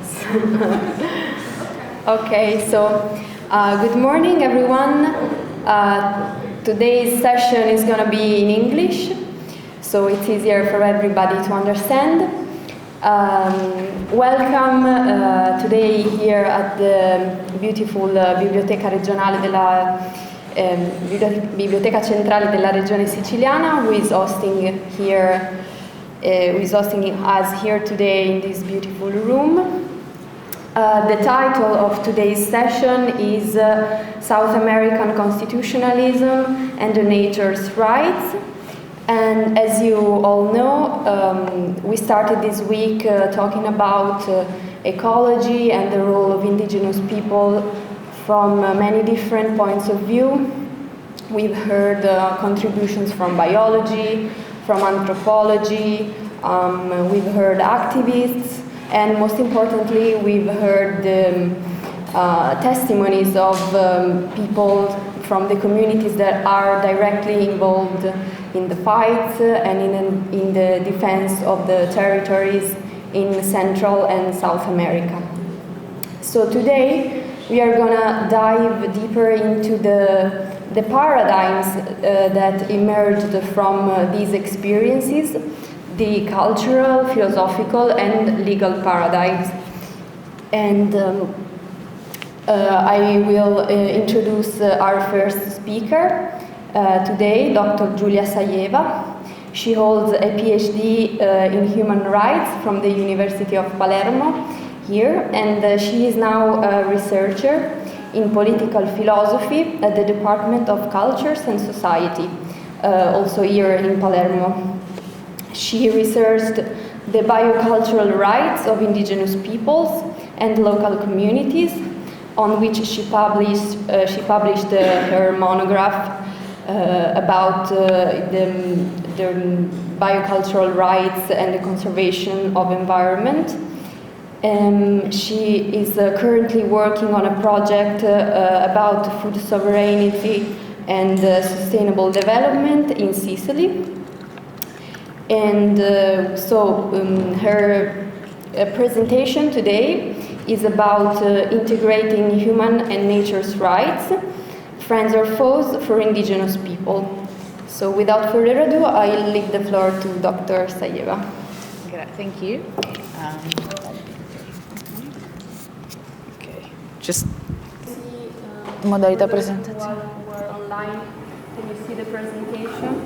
Yes. Okay, so good morning, everyone. Today's session is going to be in English, so it's easier for everybody to understand. Welcome today here at the beautiful Biblioteca Regionale della Biblioteca Centrale della Regione Siciliana, who is hosting us here today in this beautiful room. The title of today's session is South American Constitutionalism and the Nature's Rights. And as you all know, we started this week talking about ecology and the role of indigenous people from many different points of view. We've heard contributions from biology, from anthropology, we've heard activists, and most importantly, we've heard testimonies of people from the communities that are directly involved in the fights and in the defense of the territories in Central and South America. So today we are going to dive deeper into the paradigms that emerged from these experiences, the cultural, philosophical, and legal paradigms. And I will introduce our first speaker today, Dr. 𝘠𝘰𝘷𝘰. She holds a PhD in human rights from the University of Palermo here, and she is now a researcher in political philosophy at the Department of Cultures and Society, also here in Palermo. She researched the biocultural rights of indigenous peoples and local communities, on which she published her monograph about the biocultural rights and the conservation of environment. She is currently working on a project about food sovereignty and sustainable development in Sicily. And her presentation today is about integrating human and nature's rights, friends or foes for indigenous people. So without further ado, I'll leave the floor to Dr. 𝘠𝘰𝘷𝘰. Thank you. Okay. Just modalità presentazione. We're online. Can you see the presentation?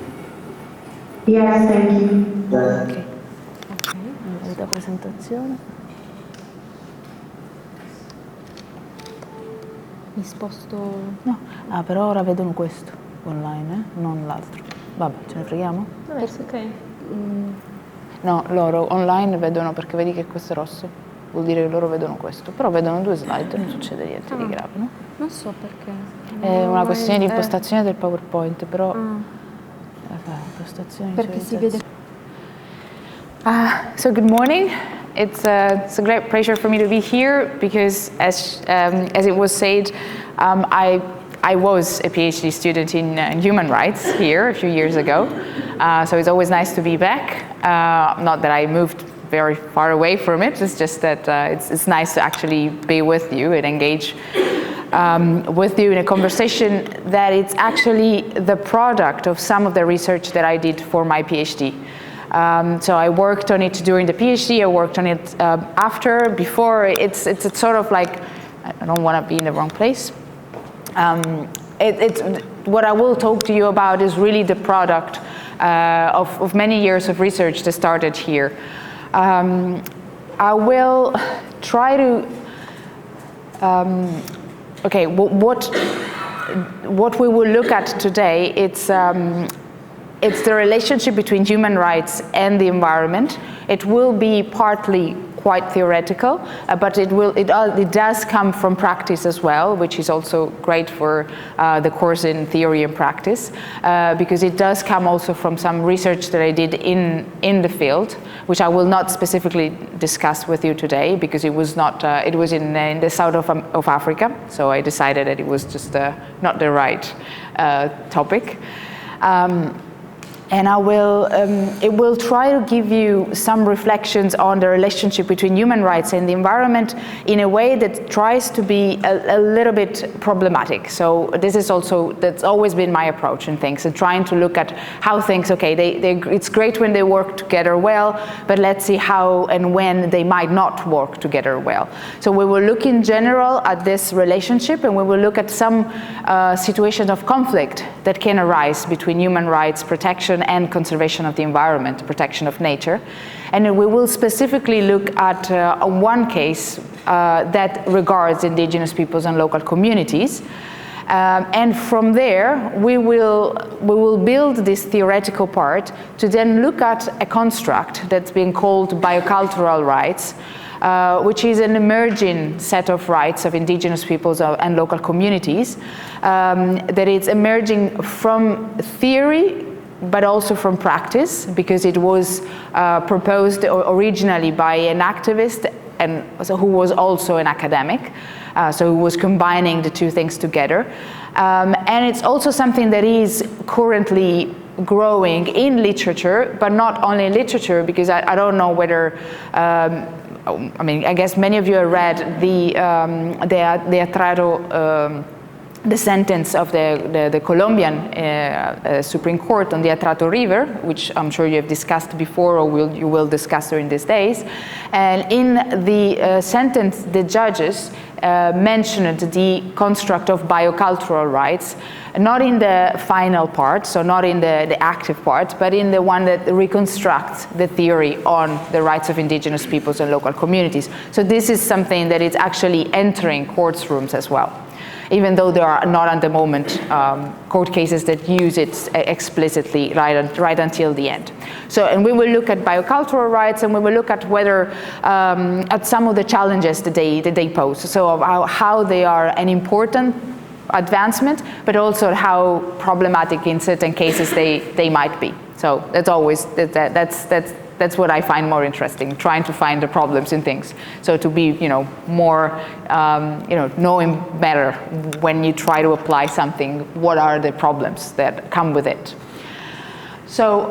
Yes, thank you. Ok. Modalità presentazione. Mi sposto. No. Ah, però ora vedono questo online, non l'altro. Vabbè, ce ne freghiamo? Vabbè, ok. No, loro online vedono, perché vedi che questo è rosso, vuol dire che loro vedono questo, però vedono due slide, non succede niente di grave, no? Non so perché. È una questione di impostazione del PowerPoint, però impostazione. Perché si vede. So good morning. It's a great pleasure for me to be here because, as it was said, I was a PhD student in human rights here a few years ago. So it's always nice to be back. Not that I moved very far away from it. It's just that it's nice to actually be with you and engage with you in a conversation that it's actually the product of some of the research that I did for my PhD. So I worked on it during the PhD, I worked on it before. It's sort of like, I don't want to be in the wrong place. What I will talk to you about is really the product of many years of research that started here. I will try to, okay, what we will look at today, it's the relationship between human rights and the environment. It will be partly quite theoretical, but it does come from practice as well, which is also great for the course in theory and practice, because it does come also from some research that I did in the field, which I will not specifically discuss with you today, because it was not. It was in the south of Africa, so I decided that it was just not the right topic. And it will try to give you some reflections on the relationship between human rights and the environment in a way that tries to be a little bit problematic. So this is also, that's always been my approach in things, and trying to look at how things, okay, it's great when they work together well, but let's see how and when they might not work together well. So we will look in general at this relationship, and we will look at some situations of conflict that can arise between human rights protection and conservation of the environment, protection of nature. And we will specifically look at one case that regards indigenous peoples and local communities. And from there, we will build this theoretical part to then look at a construct that's being called biocultural rights, which is an emerging set of rights of indigenous peoples and local communities that is emerging from theory but also from practice, because it was proposed originally by an activist and who was also an academic, so who was combining the two things together. And it's also something that is currently growing in literature, but not only in literature, because I don't know whether I mean, I guess many of you have read the the sentence of the Colombian Supreme Court on the Atrato River, which I'm sure you have discussed before, or you will discuss during these days. And in the sentence, the judges mentioned the construct of biocultural rights, not in the final part, so not in the active part, but in the one that reconstructs the theory on the rights of indigenous peoples and local communities. So this is something that is actually entering courtrooms as well, even though there are not at the moment court cases that use it explicitly right until the end. So, and we will look at biocultural rights, and we will look at whether, at some of the challenges that they pose. So how they are an important advancement, but also how problematic in certain cases they might be. So that's always, that's what I find more interesting, trying to find the problems in things. So to be, more, knowing better when you try to apply something, what are the problems that come with it. So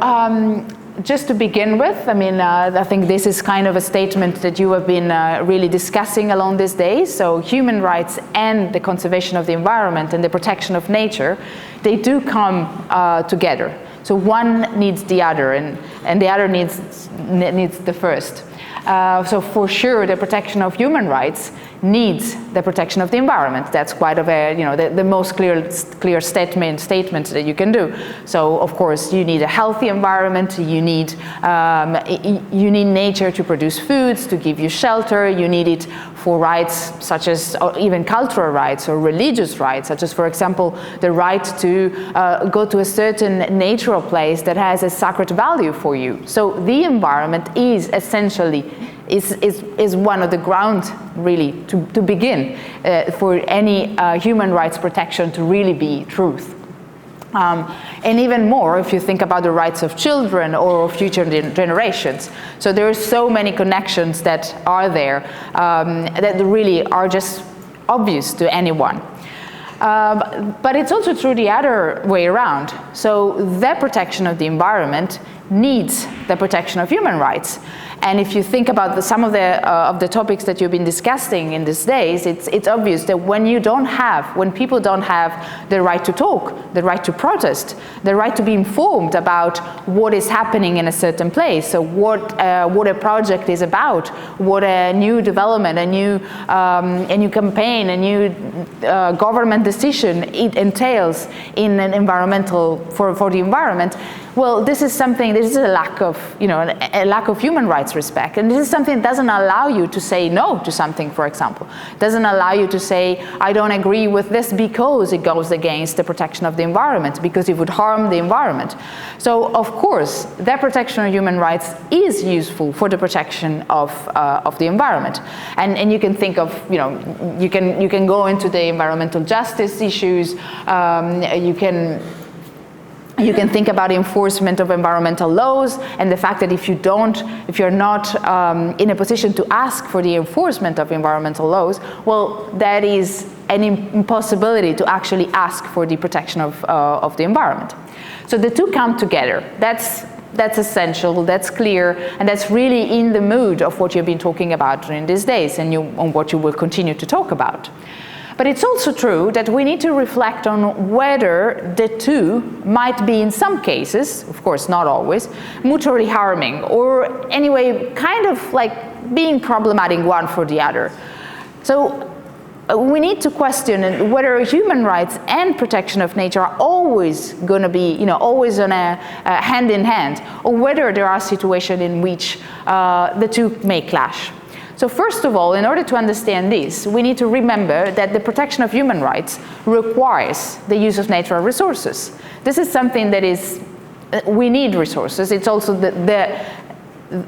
just to begin with, I mean, I think this is kind of a statement that you have been really discussing along these days. So human rights and the conservation of the environment and the protection of nature, they do come together. So one needs the other, and the other needs the first. So for sure, the protection of human rights needs the protection of the environment. That's quite the most clear statement that you can do. So of course, you need a healthy environment. You need nature to produce foods, to give you shelter. You need it for rights such as even cultural rights or religious rights, such as, for example, the right to go to a certain natural place that has a sacred value for you. So the environment is essentially is one of the grounds really to begin for any human rights protection to really be truth. And even more if you think about the rights of children or future generations. So there are so many connections that are there that really are just obvious to anyone. But it's also true the other way around. So the protection of the environment needs the protection of human rights. And if you think about some of the topics that you've been discussing in these days, it's obvious that when people don't have the right to talk, the right to protest, the right to be informed about what is happening in a certain place, so what a project is about, what a new development, a new campaign, a new government decision it entails in an environmental for the environment. Well, this is a lack of human rights respect, and this is something that doesn't allow you to say no to something, for example. It doesn't allow you to say, I don't agree with this because it goes against the protection of the environment, because it would harm the environment. So, of course, that protection of human rights is useful for the protection of the environment. And you can think of, you can go into the environmental justice issues, you can You can think about enforcement of environmental laws and the fact that if you're not in a position to ask for the enforcement of environmental laws, well, that is an impossibility to actually ask for the protection of the environment. So the two come together. That's essential, that's clear, and that's really in the mood of what you've been talking about during these days and on what you will continue to talk about. But it's also true that we need to reflect on whether the two might be, in some cases, of course not always, mutually harming, or anyway kind of like being problematic one for the other. So we need to question whether human rights and protection of nature are always going to be, always on a hand in hand, or whether there are situations in which the two may clash. So first of all, in order to understand this, we need to remember that the protection of human rights requires the use of natural resources. This is something that is, we need resources. It's also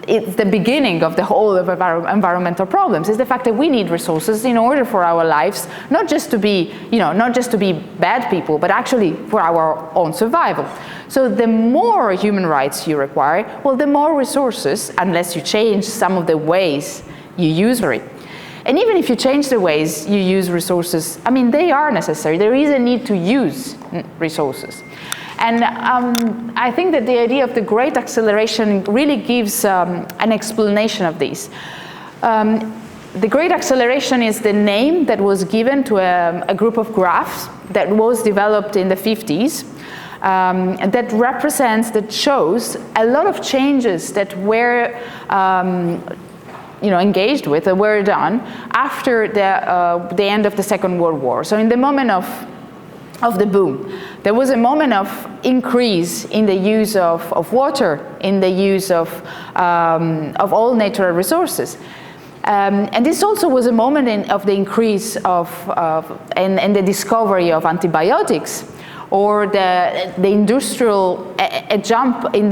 it's the beginning of the whole of environmental problems, is the fact that we need resources in order for our lives, not just to be, not just to be bad people, but actually for our own survival. So the more human rights you require, well, the more resources, unless you change some of the ways you use it. And even if you change the ways you use resources, I mean, they are necessary. There is a need to use resources. And I think that the idea of the great acceleration really gives an explanation of this. The great acceleration is the name that was given to a group of graphs that was developed in the 50s that represents, that shows a lot of changes that were engaged with, or were done after the end of the Second World War. So in the moment of the boom, there was a moment of increase in the use of water, in the use of all natural resources. And this also was a moment of the increase and the discovery of antibiotics, or the industrial, a jump in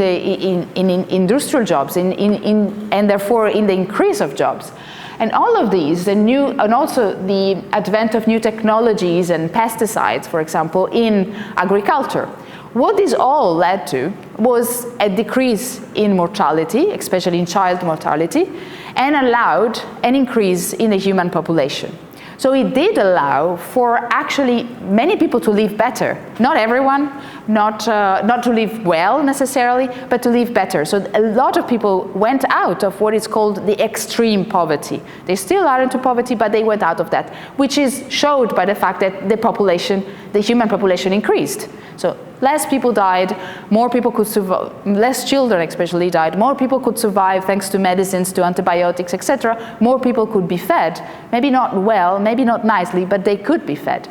industrial jobs, and therefore in the increase of jobs. And all of these, and also the advent of new technologies and pesticides, for example, in agriculture. What this all led to was a decrease in mortality, especially in child mortality, and allowed an increase in the human population. So it did allow for actually many people to live better. Not everyone, not to live well necessarily, but to live better. So a lot of people went out of what is called the extreme poverty. They still are into poverty, but they went out of that, which is showed by the fact that the human population increased. So less people died, more people could survive, less children especially died, more people could survive thanks to medicines, to antibiotics, etc. More people could be fed, maybe not well, maybe not nicely, but they could be fed.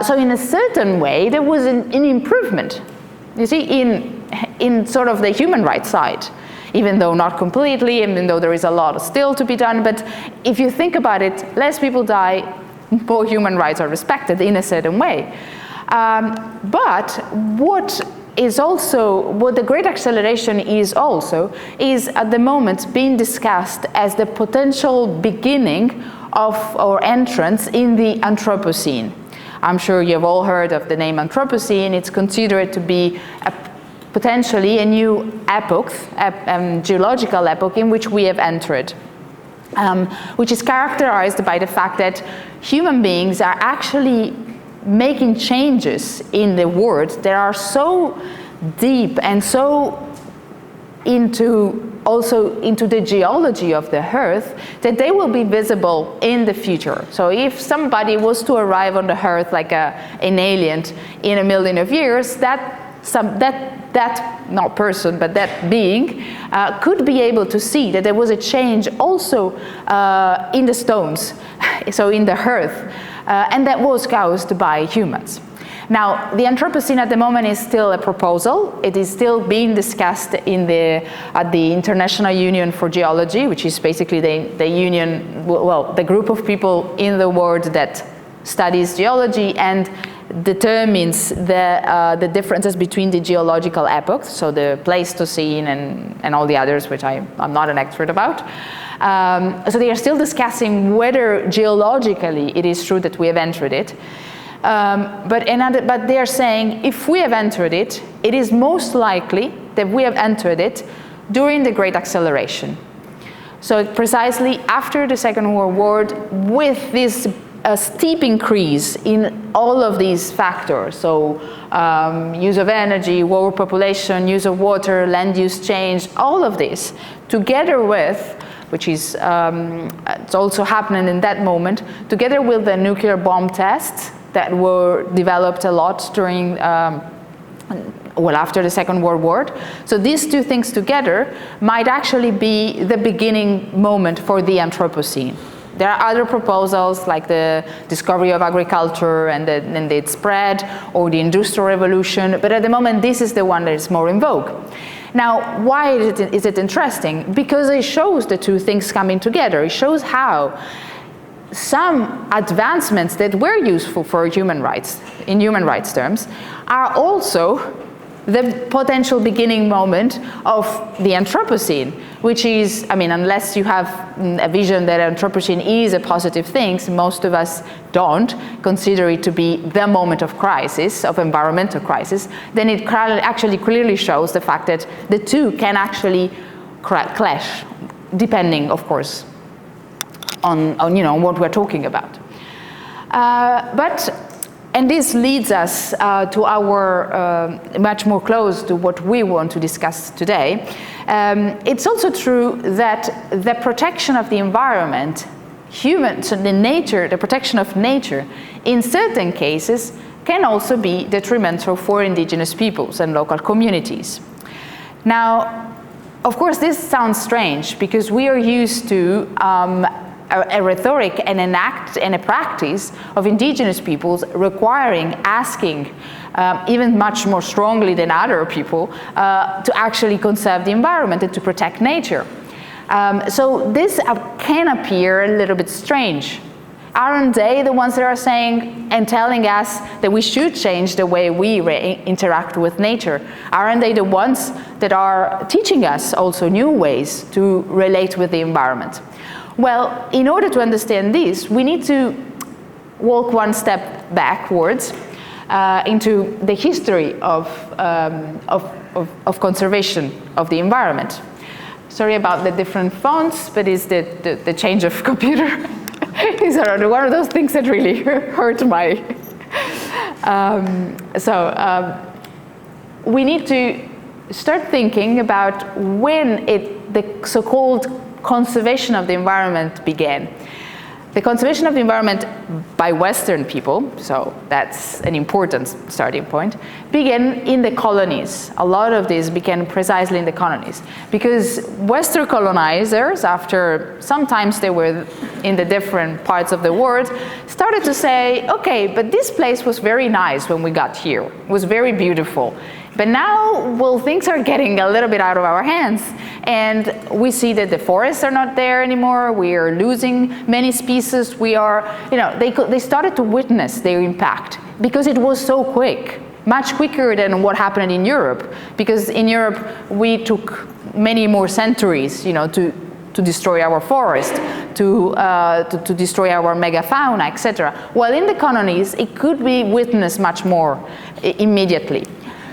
So in a certain way, there was an improvement, you see, in sort of the human rights side, even though not completely, even though there is a lot still to be done. But if you think about it, less people die, more human rights are respected in a certain way. But what the great acceleration is at the moment being discussed as the potential beginning of our entrance in the Anthropocene. I'm sure you've all heard of the name Anthropocene. It's considered to be potentially a new epoch, a geological epoch in which we have entered, which is characterized by the fact that human beings are actually making changes in the world that are so deep and so into the geology of the earth that they will be visible in the future. So if somebody was to arrive on the earth like an alien in 1 million of years, that not person, but that being could be able to see that there was a change also in the stones, so in the earth, and that was caused by humans. Now, the Anthropocene at the moment is still a proposal. It is still being discussed at the International Union for Geology, which is basically the group of people in the world that studies geology and determines the differences between the geological epochs, so the Pleistocene and all the others, which I'm not an expert about. So they are still discussing whether geologically it is true that we have entered it. But they are saying if we have entered it, it is most likely that we have entered it during the Great Acceleration. So precisely after the Second World War, with this steep increase in all of these factors, so use of energy, overpopulation, use of water, land use change, all of this, together with, which is it's also happening in that moment, together with the nuclear bomb tests that were developed a lot during, well, after the Second World War. So these two things together might actually be the beginning moment for the Anthropocene. There are other proposals like the discovery of agriculture and its spread, or the Industrial Revolution, but at the moment this is the one that is more in vogue. Now, why is it interesting? Because it shows the two things coming together. It shows how some advancements that were useful for human rights, in human rights terms, are also the potential beginning moment of the Anthropocene, which is, I mean, unless you have a vision that Anthropocene is a positive thing, most of us don't consider it to be the moment of crisis, of environmental crisis, then it actually clearly shows the fact that the two can actually clash, depending, of course, on you know, what we're talking about. And this leads us to our, much more close to what we want to discuss today. It's also true that the protection of the environment, so the protection of nature, in certain cases, can also be detrimental for indigenous peoples and local communities. Now, of course, this sounds strange because we are used to a rhetoric and an act and a practice of indigenous peoples requiring, asking, even much more strongly than other people, to actually conserve the environment and to protect nature. So this can appear a little bit strange. Aren't they the ones that are saying and telling us that we should change the way we interact with nature? Aren't they the ones that are teaching us also new ways to relate with the environment? Well, in order to understand this, we need to walk one step backwards into the history of conservation of the environment. Sorry about the different fonts, but it's the change of computer. These are one of those things that really hurt my... we need to start thinking about when the so-called conservation of the environment began. The conservation of the environment by Western people, so that's an important starting point, began in the colonies. A lot of this began precisely in the colonies because Western colonizers, after sometimes they were in the different parts of the world, started to say, okay, but this place was very nice when we got here. It was very beautiful. But now, well, things are getting a little bit out of our hands, and we see that the forests are not there anymore. We are losing many species. We are, you know, they started to witness their impact because it was so quick, much quicker than what happened in Europe. Because in Europe, we took many more centuries, you know, to destroy our forest, to destroy our megafauna, etc. While in the colonies, it could be witnessed much more immediately.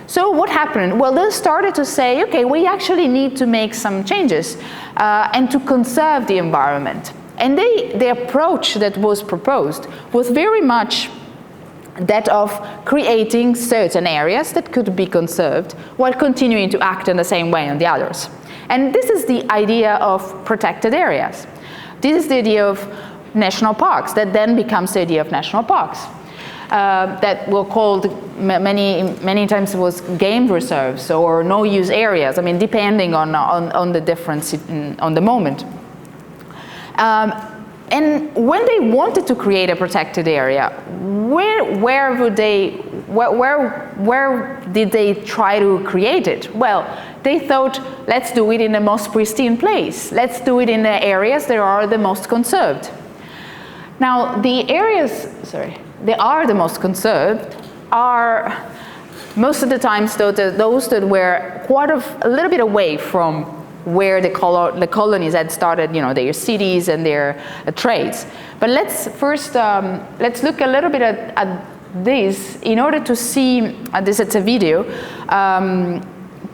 So what happened? Well, they started to say, okay, we actually need to make some changes and to conserve the environment. And the approach that was proposed was very much that of creating certain areas that could be conserved while continuing to act in the same way on the others. And this is the idea of protected areas. This is the idea of national parks that then becomes the idea of national parks. That were called many times it was game reserves or no-use areas. I mean, depending on the difference on the moment. And when they wanted to create a protected area, where did they try to create it? Well, they thought, let's do it in the most pristine place. Let's do it in the areas that are the most conserved. Now, the areas, they are the most conserved are most of the times those that were a little bit away from where the colonies had started, you know, their cities and their trades. But let's first let's look a little bit at this in order to see, this is a video,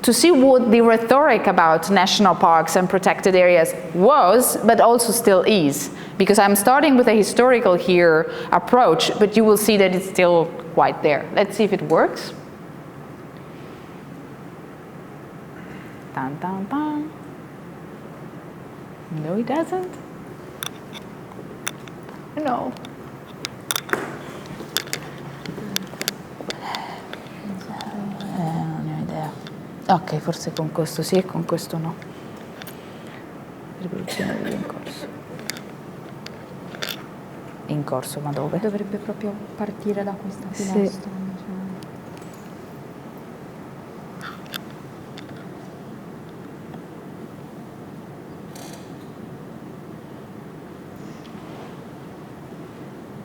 to see what the rhetoric about national parks and protected areas was, but also still is. Because I'm starting with a historical here approach, but you will see that it's still quite there. Let's see if it works. Dun, dun, dun. No, it doesn't. No. Non ho idea. Ok, forse con questo sì e con questo no. Riproduzione video in corso. In corso, ma dove? Dovrebbe proprio partire da questa finestra. Sì.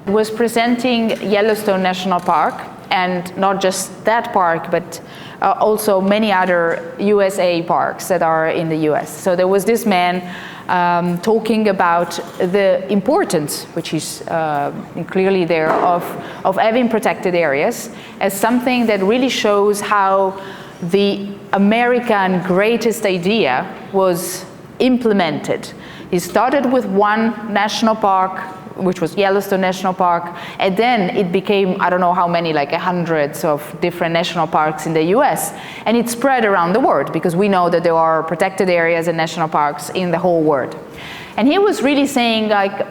Was presenting Yellowstone National Park, and not just that park, but also many other USA parks that are in the US. So there was this man talking about the importance, which is clearly there, of having protected areas as something that really shows how the American greatest idea was implemented. He started with one national park, which was Yellowstone National Park, and then it became, I don't know how many, like hundreds of different national parks in the US, and it spread around the world, because we know that there are protected areas and national parks in the whole world. And he was really saying, like,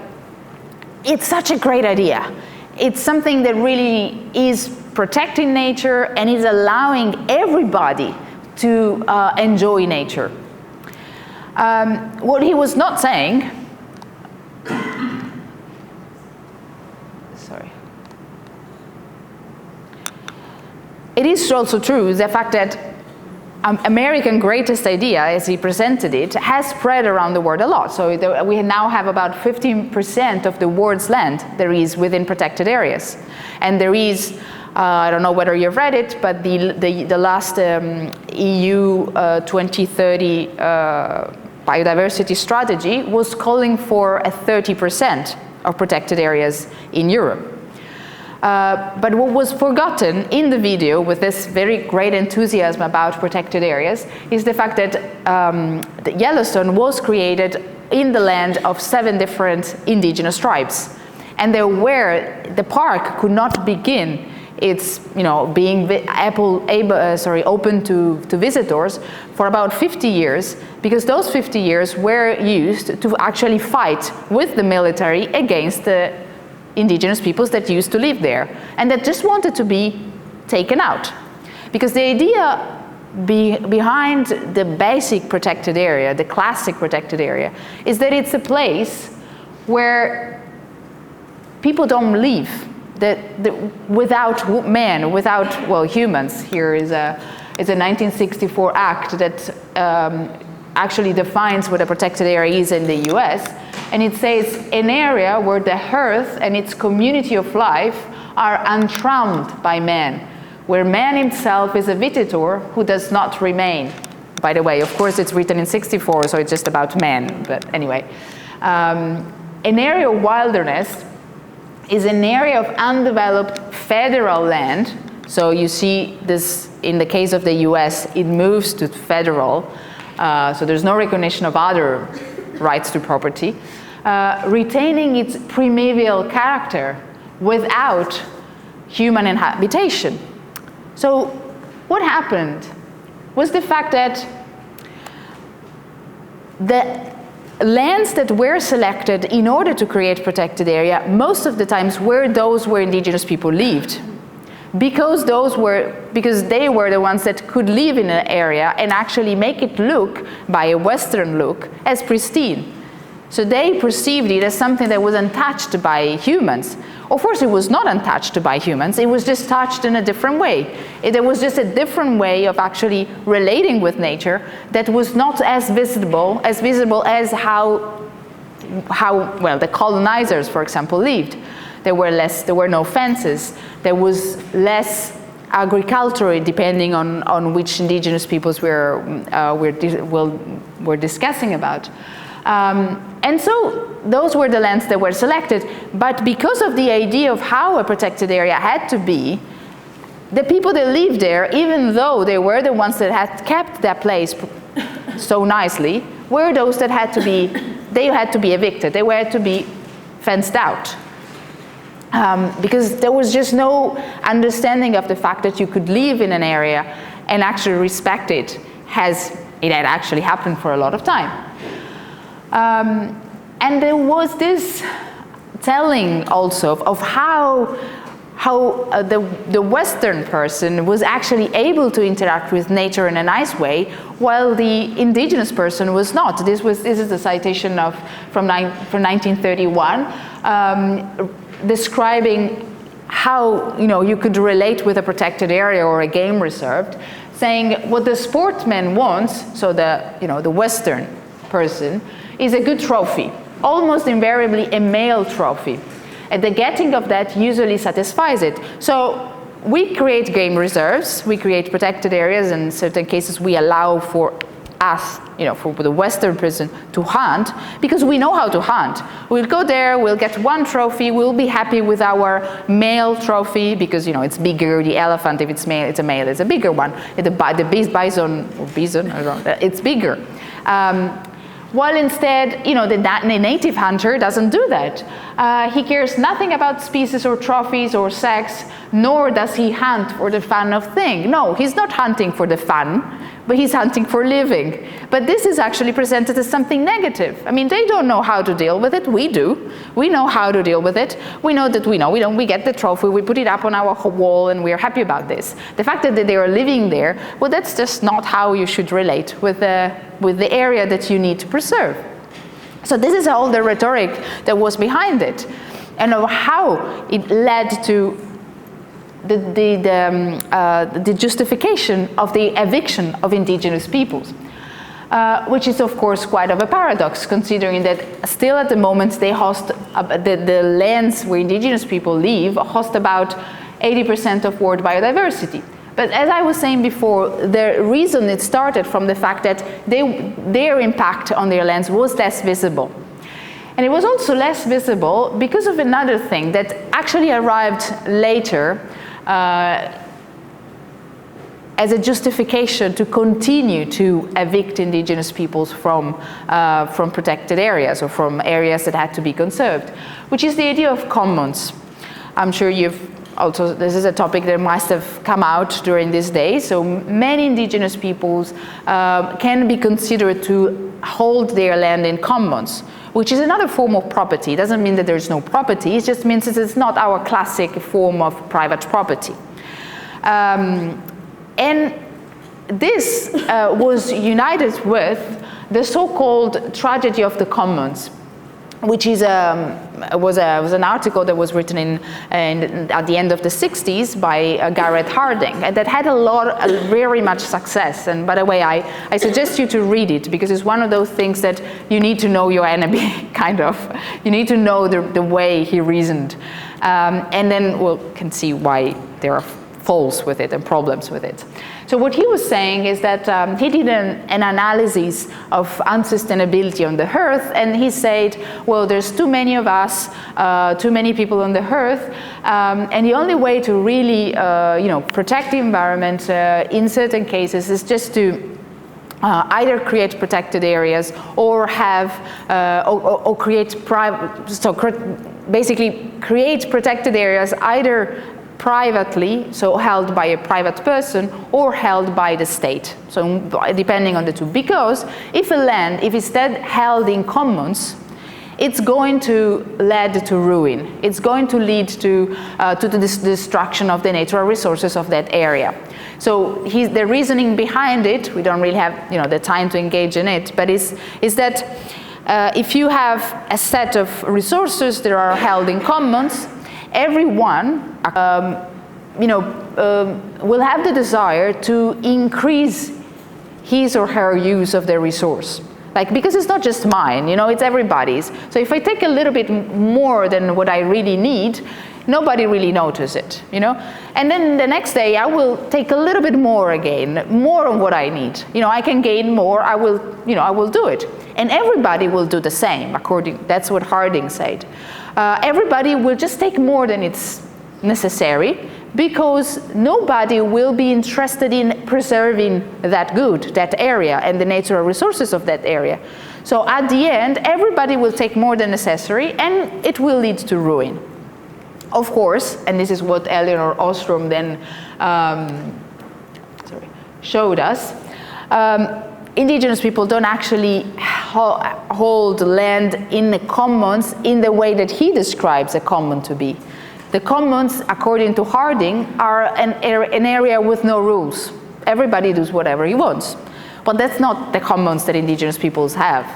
it's such a great idea. It's something that really is protecting nature and is allowing everybody to enjoy nature. What he was not saying, it is also true, the fact that American greatest idea, as he presented it, has spread around the world a lot. So we now have about 15% of the world's land there is within protected areas. And there is, I don't know whether you've read it, but the last EU 2030 biodiversity strategy was calling for a 30% of protected areas in Europe. But what was forgotten in the video, with this very great enthusiasm about protected areas, is the fact that the Yellowstone was created in the land of 7 different indigenous tribes. And the park could not begin its, being open to visitors for about 50 years, because those 50 years were used to actually fight with the military against the indigenous peoples that used to live there and that just wanted to be taken out. Because the idea behind the basic protected area, the classic protected area, is that it's a place where people don't live without man, without, well, humans. Here is a 1964 act that actually defines what a protected area is in the US. And it says an area where the earth and its community of life are untrammeled by man, where man himself is a visitor who does not remain. By the way, of course, it's written in 64, so it's just about man, but anyway. An area of wilderness is an area of undeveloped federal land. So you see this, in the case of the US, it moves to federal. So there's no recognition of other rights to property, retaining its primeval character without human habitation. So what happened was the fact that the lands that were selected in order to create protected area, most of the times were those where indigenous people lived. Because they were the ones that could live in an area and actually make it look, by a Western look, as pristine. So they perceived it as something that was untouched by humans. Of course, it was not untouched by humans, it was just touched in a different way. There was just a different way of actually relating with nature that was not as visible as how the colonizers, for example, lived. There were no fences, there was less agriculture, depending on which indigenous peoples we're discussing about. And so those were the lands that were selected, but because of the idea of how a protected area had to be, the people that lived there, even though they were the ones that had kept that place so nicely, were those that had to be, they had to be evicted, they had to be fenced out. Because there was just no understanding of the fact that you could live in an area and actually respect it as it had actually happened for a lot of time. And there was this telling also of how the Western person was actually able to interact with nature in a nice way, while the indigenous person was not. This is a citation from 1931, describing how you could relate with a protected area or a game reserve, saying what the sportsman wants, so the Western person, is a good trophy, almost invariably a male trophy. And the getting of that usually satisfies it. So we create game reserves, we create protected areas, and in certain cases we allow for us, for the Western person to hunt, because we know how to hunt. We'll go there, we'll get one trophy, we'll be happy with our male trophy, because it's bigger. The elephant, if it's male, it's a bigger one. The bison, I don't know, it's bigger. While instead, the native hunter doesn't do that. He cares nothing about species or trophies or sex, nor does he hunt for the fun of thing. No, he's not hunting for the fun, but he's hunting for living. But this is actually presented as something negative. I mean, they don't know how to deal with it. We do. We know how to deal with it. We know that we get the trophy, we put it up on our wall, and we're happy about this. The fact that they are living there, well, that's just not how you should relate with the area that you need to preserve. So this is all the rhetoric that was behind it, and of how it led to the justification of the eviction of indigenous peoples, which is of course quite of a paradox, considering that still at the moment they host the lands where indigenous people live host about 80% of world biodiversity. But as I was saying before, the reason it started from the fact that their impact on their lands was less visible. And it was also less visible because of another thing that actually arrived later as a justification to continue to evict indigenous peoples from protected areas or from areas that had to be conserved, which is the idea of commons. I'm sure this is a topic that must have come out during these days. So many indigenous peoples can be considered to hold their land in commons, which is another form of property. It doesn't mean that there's no property, it just means that it's not our classic form of private property. And this was united with the so-called tragedy of the commons, which is was an article that was written at the end of the 60s by Garrett Harding, and that had very much success. And by the way, I suggest you to read it, because it's one of those things that you need to know your enemy, kind of. You need to know the way he reasoned. And then we can see why there are faults with it and problems with it. So what he was saying is that he did an analysis of unsustainability on the earth, and he said, well, there's too many of us, too many people on the earth, and the only way to really protect the environment in certain cases is just to either create protected areas or have or create basically create protected areas either privately, so held by a private person, or held by the state, so depending on the two. Because if a land, if it's instead held in commons, it's going to lead to ruin. It's going to lead to the destruction of the natural resources of that area. So the reasoning behind it, we don't really have the time to engage in it, but is that if you have a set of resources that are held in commons, everyone will have the desire to increase his or her use of the resource. Like, because it's not just mine, you know, it's everybody's. So if I take a little bit more than what I really need, nobody really notices it, you know? And then the next day I will take a little bit more again, more of what I need. You know, I can gain more, I will do it. And everybody will do the same, that's what 𝘠𝘰𝘵𝘰𝘪𝘵 said. Everybody will just take more than it's necessary, because nobody will be interested in preserving that good, that area, and the natural resources of that area. So at the end, everybody will take more than necessary, and it will lead to ruin. Of course, and this is what Elinor Ostrom then showed us, indigenous people don't actually hold land in the commons in the way that he describes a common to be. The commons, according to 𝘠𝘠𝘰𝘵, are an area with no rules. Everybody does whatever he wants. But that's not the commons that indigenous peoples have.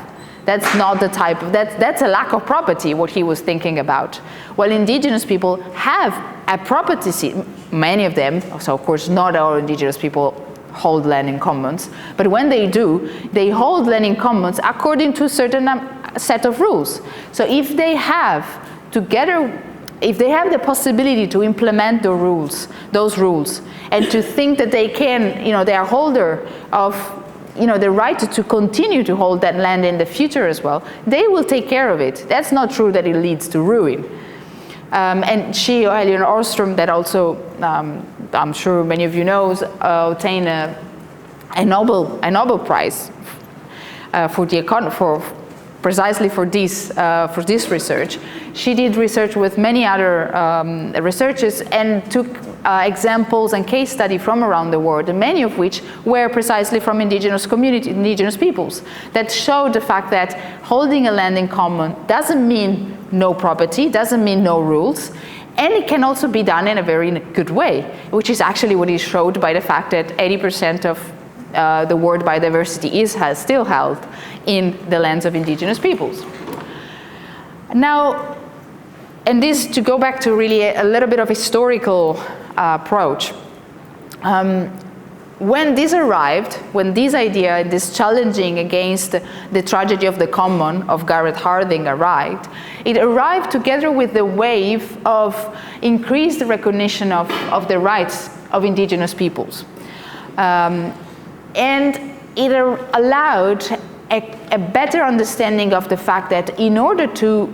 That's not the type of, that's a lack of property, what he was thinking about. Well, indigenous people have a property, many of them, so of course not all indigenous people hold land in commons, but when they do, they hold land in commons according to a certain set of rules. So if they have the possibility to implement those rules, and to think that they can, you know, they are holder of, you know, the right to continue to hold that land in the future as well, they will take care of it. That's not true that it leads to ruin. And she, Elinor Ostrom, that also, I'm sure many of you know, obtained a Nobel Prize precisely for this research. She did research with many other researchers and took examples and case study from around the world, and many of which were precisely from indigenous peoples, that showed the fact that holding a land in common doesn't mean no property, doesn't mean no rules, and it can also be done in a very good way, which is actually what is showed by the fact that 80% of the world biodiversity is still held in the lands of indigenous peoples. Now, and this, to go back to really a little bit of historical approach, when this arrived, when this idea, this challenging against the tragedy of the common of Gareth Harding arrived, it arrived together with the wave of increased recognition of the rights of indigenous peoples. And it allowed a better understanding of the fact that in order to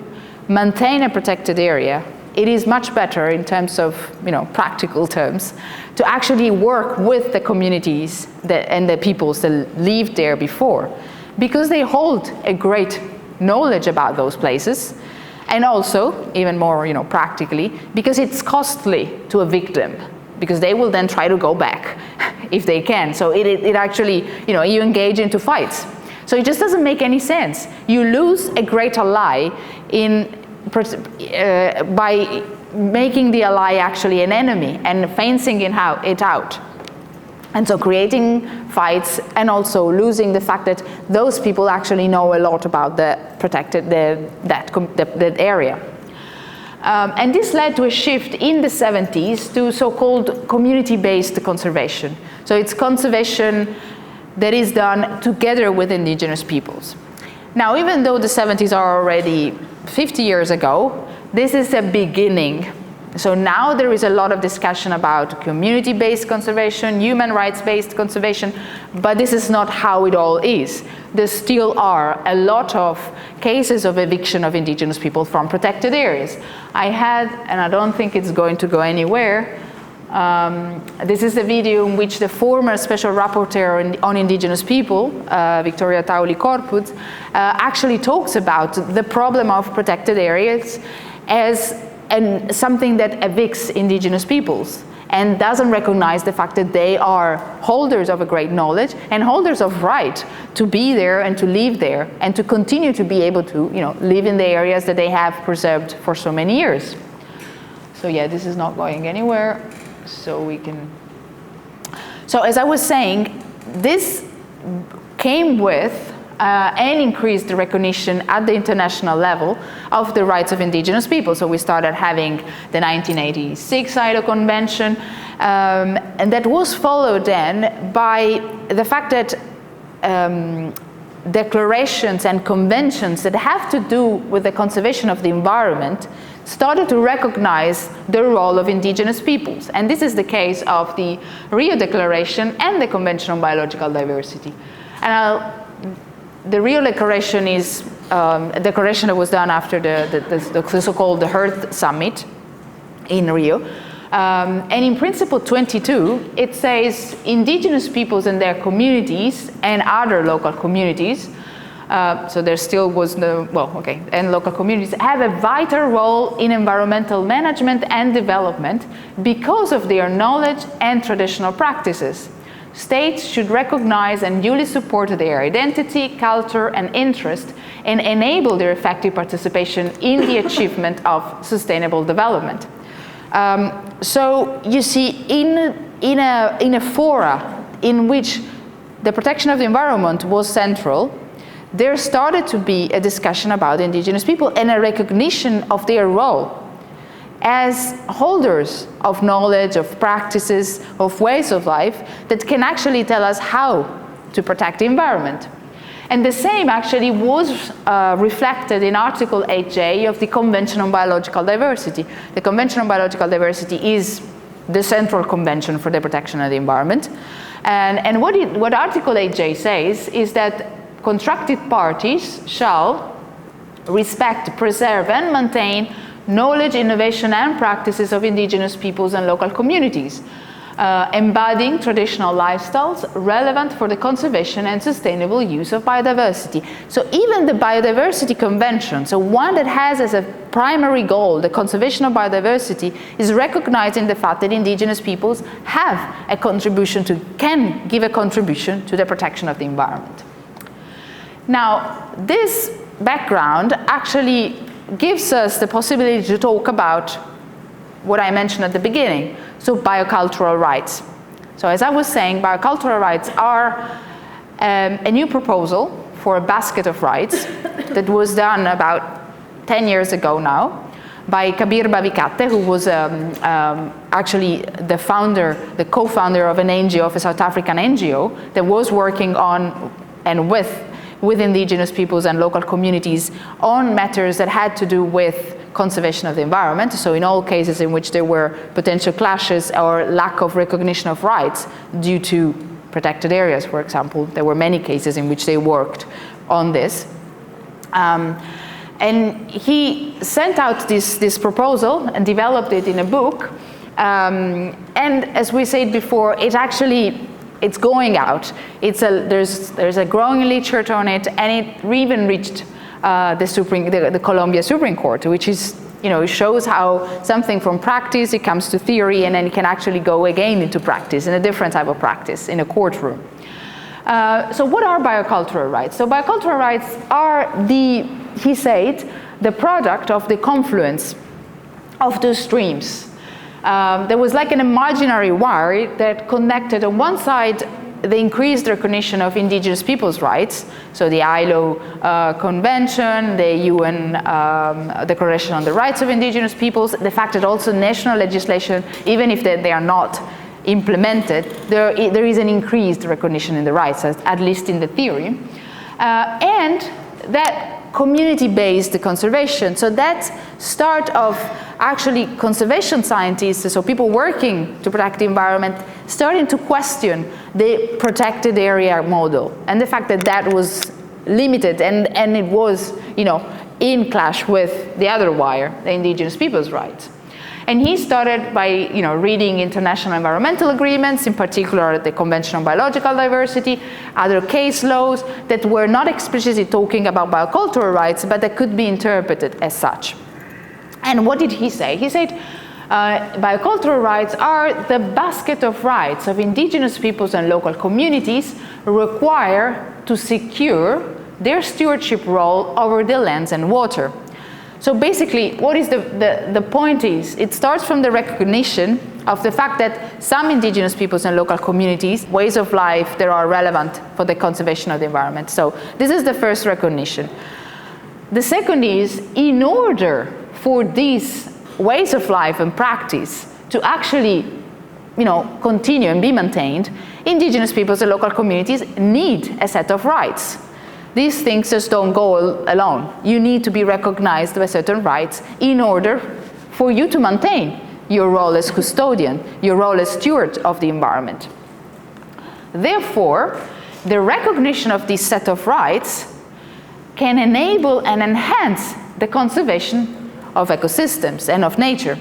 maintain a protected area, it is much better in terms of, you know, practical terms, to actually work with the communities and the peoples that lived there before, because they hold a great knowledge about those places, and also, even more, you know, practically, because it's costly to evict them, because they will then try to go back if they can. So it actually, you know, you engage into fights. So it just doesn't make any sense. You lose a great ally by making the ally actually an enemy and fencing it out. And so creating fights, and also losing the fact that those people actually know a lot about the protected, that area. And this led to a shift in the 70s to so-called community-based conservation. So it's conservation that is done together with indigenous peoples. Now, even though the 70s are already 50 years ago, this is a beginning. So now there is a lot of discussion about community-based conservation, human rights-based conservation, but this is not how it all is. There still are a lot of cases of eviction of indigenous people from protected areas. I had, and I don't think it's going to go anywhere, this is a video in which the former special rapporteur on indigenous people, Victoria Tauli-Corpuz, actually talks about the problem of protected areas as something that evicts indigenous peoples, and doesn't recognize the fact that they are holders of a great knowledge and holders of right to be there and to live there and to continue to be able to, you know, live in the areas that they have preserved for so many years. So yeah, this is not going anywhere. So we can. So as I was saying, this came with and increased the recognition at the international level of the rights of indigenous people. So we started having the 1986 ILO Convention, and that was followed then by the fact that declarations and conventions that have to do with the conservation of the environment started to recognize the role of indigenous peoples. And this is the case of the Rio Declaration and the Convention on Biological Diversity. And the Rio Declaration is a declaration that was done after the so-called the Earth Summit in Rio. And in Principle 22, it says indigenous peoples and their communities and other local communities, so there still was no, and local communities have a vital role in environmental management and development because of their knowledge and traditional practices. States should recognize and duly support their identity, culture, and interest and enable their effective participation in the achievement of sustainable development. So you see, in a fora in which the protection of the environment was central, there started to be a discussion about indigenous people and a recognition of their role as holders of knowledge, of practices, of ways of life that can actually tell us how to protect the environment. And the same actually was reflected in Article 8J of the Convention on Biological Diversity. The Convention on Biological Diversity is the central convention for the protection of the environment. And what Article 8J says is that contracted parties shall respect, preserve, and maintain knowledge, innovation, and practices of indigenous peoples and local communities, embodying traditional lifestyles relevant for the conservation and sustainable use of biodiversity. So even the Biodiversity Convention, so one that has as a primary goal the conservation of biodiversity, is recognizing the fact that indigenous peoples have a contribution can give a contribution to the protection of the environment. Now, this background actually gives us the possibility to talk about what I mentioned at the beginning, so biocultural rights. So as I was saying, biocultural rights are a new proposal for a basket of rights that was done about 10 years ago now by 𝘤𝘰𝘷𝘰𝘪𝘵, who was actually the co-founder of an NGO, of a South African NGO, that was working on and with indigenous peoples and local communities on matters that had to do with conservation of the environment. So in all cases in which there were potential clashes or lack of recognition of rights due to protected areas, for example, there were many cases in which they worked on this. And he sent out this proposal and developed it in a book. And as we said before, it's going out. There's a growing literature on it, and it even reached the Colombia Supreme Court, which is, it shows how something from practice, it comes to theory, and then it can actually go again into practice, in a different type of practice, in a courtroom. So what are biocultural rights? So biocultural rights are he said, the product of the confluence of two streams. There was like an imaginary wire that connected on one side the increased recognition of indigenous peoples' rights, so the ILO Convention, the UN Declaration on the Rights of Indigenous Peoples, the fact that also national legislation, even if they are not implemented, there is an increased recognition in the rights, at least in the theory, and that community-based conservation. So that start of actually conservation scientists, so people working to protect the environment, starting to question the protected area model and the fact that that was limited and it was, in clash with the other wire, the indigenous people's rights. And he started by, reading international environmental agreements, in particular the Convention on Biological Diversity, other case laws that were not explicitly talking about biocultural rights, but that could be interpreted as such. And what did he say? He said, biocultural rights are the basket of rights of indigenous peoples and local communities required to secure their stewardship role over the lands and water. So basically, what is the point is, it starts from the recognition of the fact that some indigenous peoples and local communities, ways of life that are relevant for the conservation of the environment. So this is the first recognition. The second is, in order for these ways of life and practice to actually, continue and be maintained, indigenous peoples and local communities need a set of rights. these things just don't go alone. You need to be recognized by certain rights in order for you to maintain your role as custodian, your role as steward of the environment. Therefore, the recognition of this set of rights can enable and enhance the conservation of ecosystems and of nature.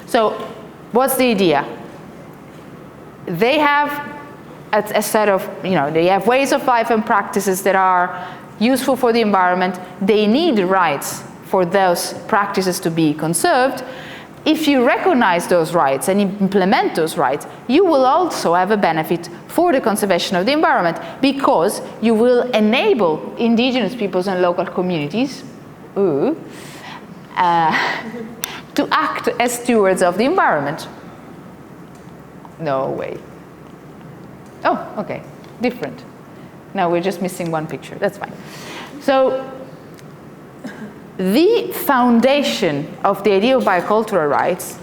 So, what's the idea? They have a set of, they have ways of life and practices that are useful for the environment. They need rights for those practices to be conserved. If you recognize those rights and implement those rights, you will also have a benefit for the conservation of the environment, because you will enable indigenous peoples and local communities to act as stewards of the environment. No way. Oh, okay, different. Now we're just missing one picture, that's fine. So, the foundation of the idea of biocultural rights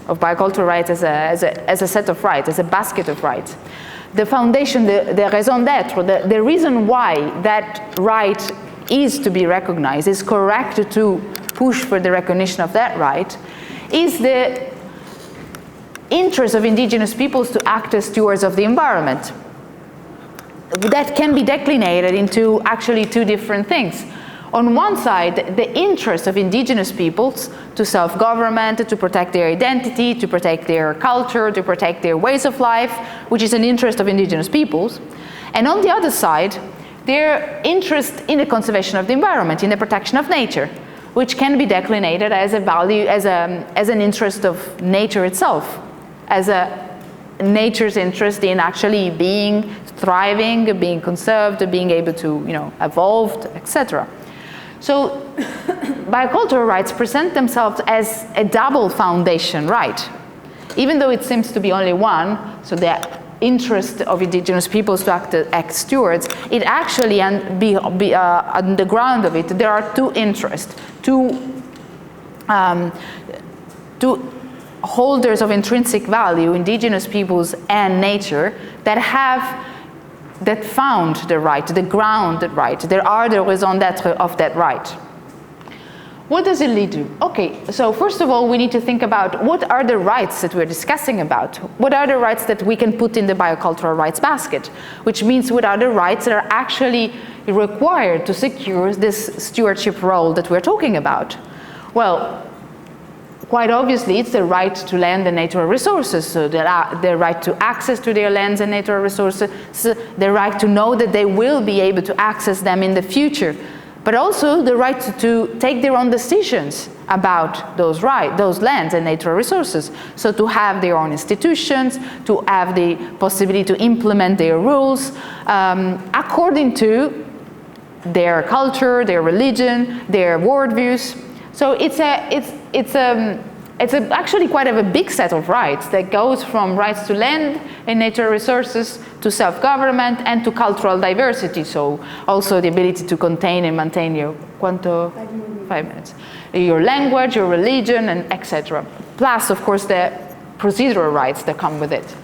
as a set of rights, as a basket of rights, the foundation, the raison d'être, the reason why that right is to be recognized, is correct to push for the recognition of that right, is the interest of indigenous peoples to act as stewards of the environment. That can be declinated into actually two different things. On one side, the interest of indigenous peoples to self-government, to protect their identity, to protect their culture, to protect their ways of life, which is an interest of indigenous peoples. And on the other side, their interest in the conservation of the environment, in the protection of nature, which can be declinated as a value, as an interest of nature itself, as nature's interest in actually being thriving, being conserved, being able to, evolve, etc. So biocultural rights present themselves as a double foundation right. Even though it seems to be only one, so the interest of indigenous peoples to act as stewards, it actually, on the ground of it, there are two interests, two holders of intrinsic value, indigenous peoples and nature, that found the right, the ground the right. There are the raison d'être of that right. What does it lead to? Okay, so first of all, we need to think about what are the rights that we're discussing about? What are the rights that we can put in the biocultural rights basket? Which means what are the rights that are actually required to secure this stewardship role that we're talking about? Well, quite obviously, it's the right to land and natural resources, so the right to access to their lands and natural resources, the right to know that they will be able to access them in the future, but also the right to take their own decisions about those lands and natural resources. So to have their own institutions, to have the possibility to implement their rules according to their culture, their religion, their worldviews. So it's actually quite a big set of rights that goes from rights to land and natural resources to self-government and to cultural diversity. So also the ability to contain and maintain your 5 minutes. Your language, your religion, and etc. Plus, of course, the procedural rights that come with it.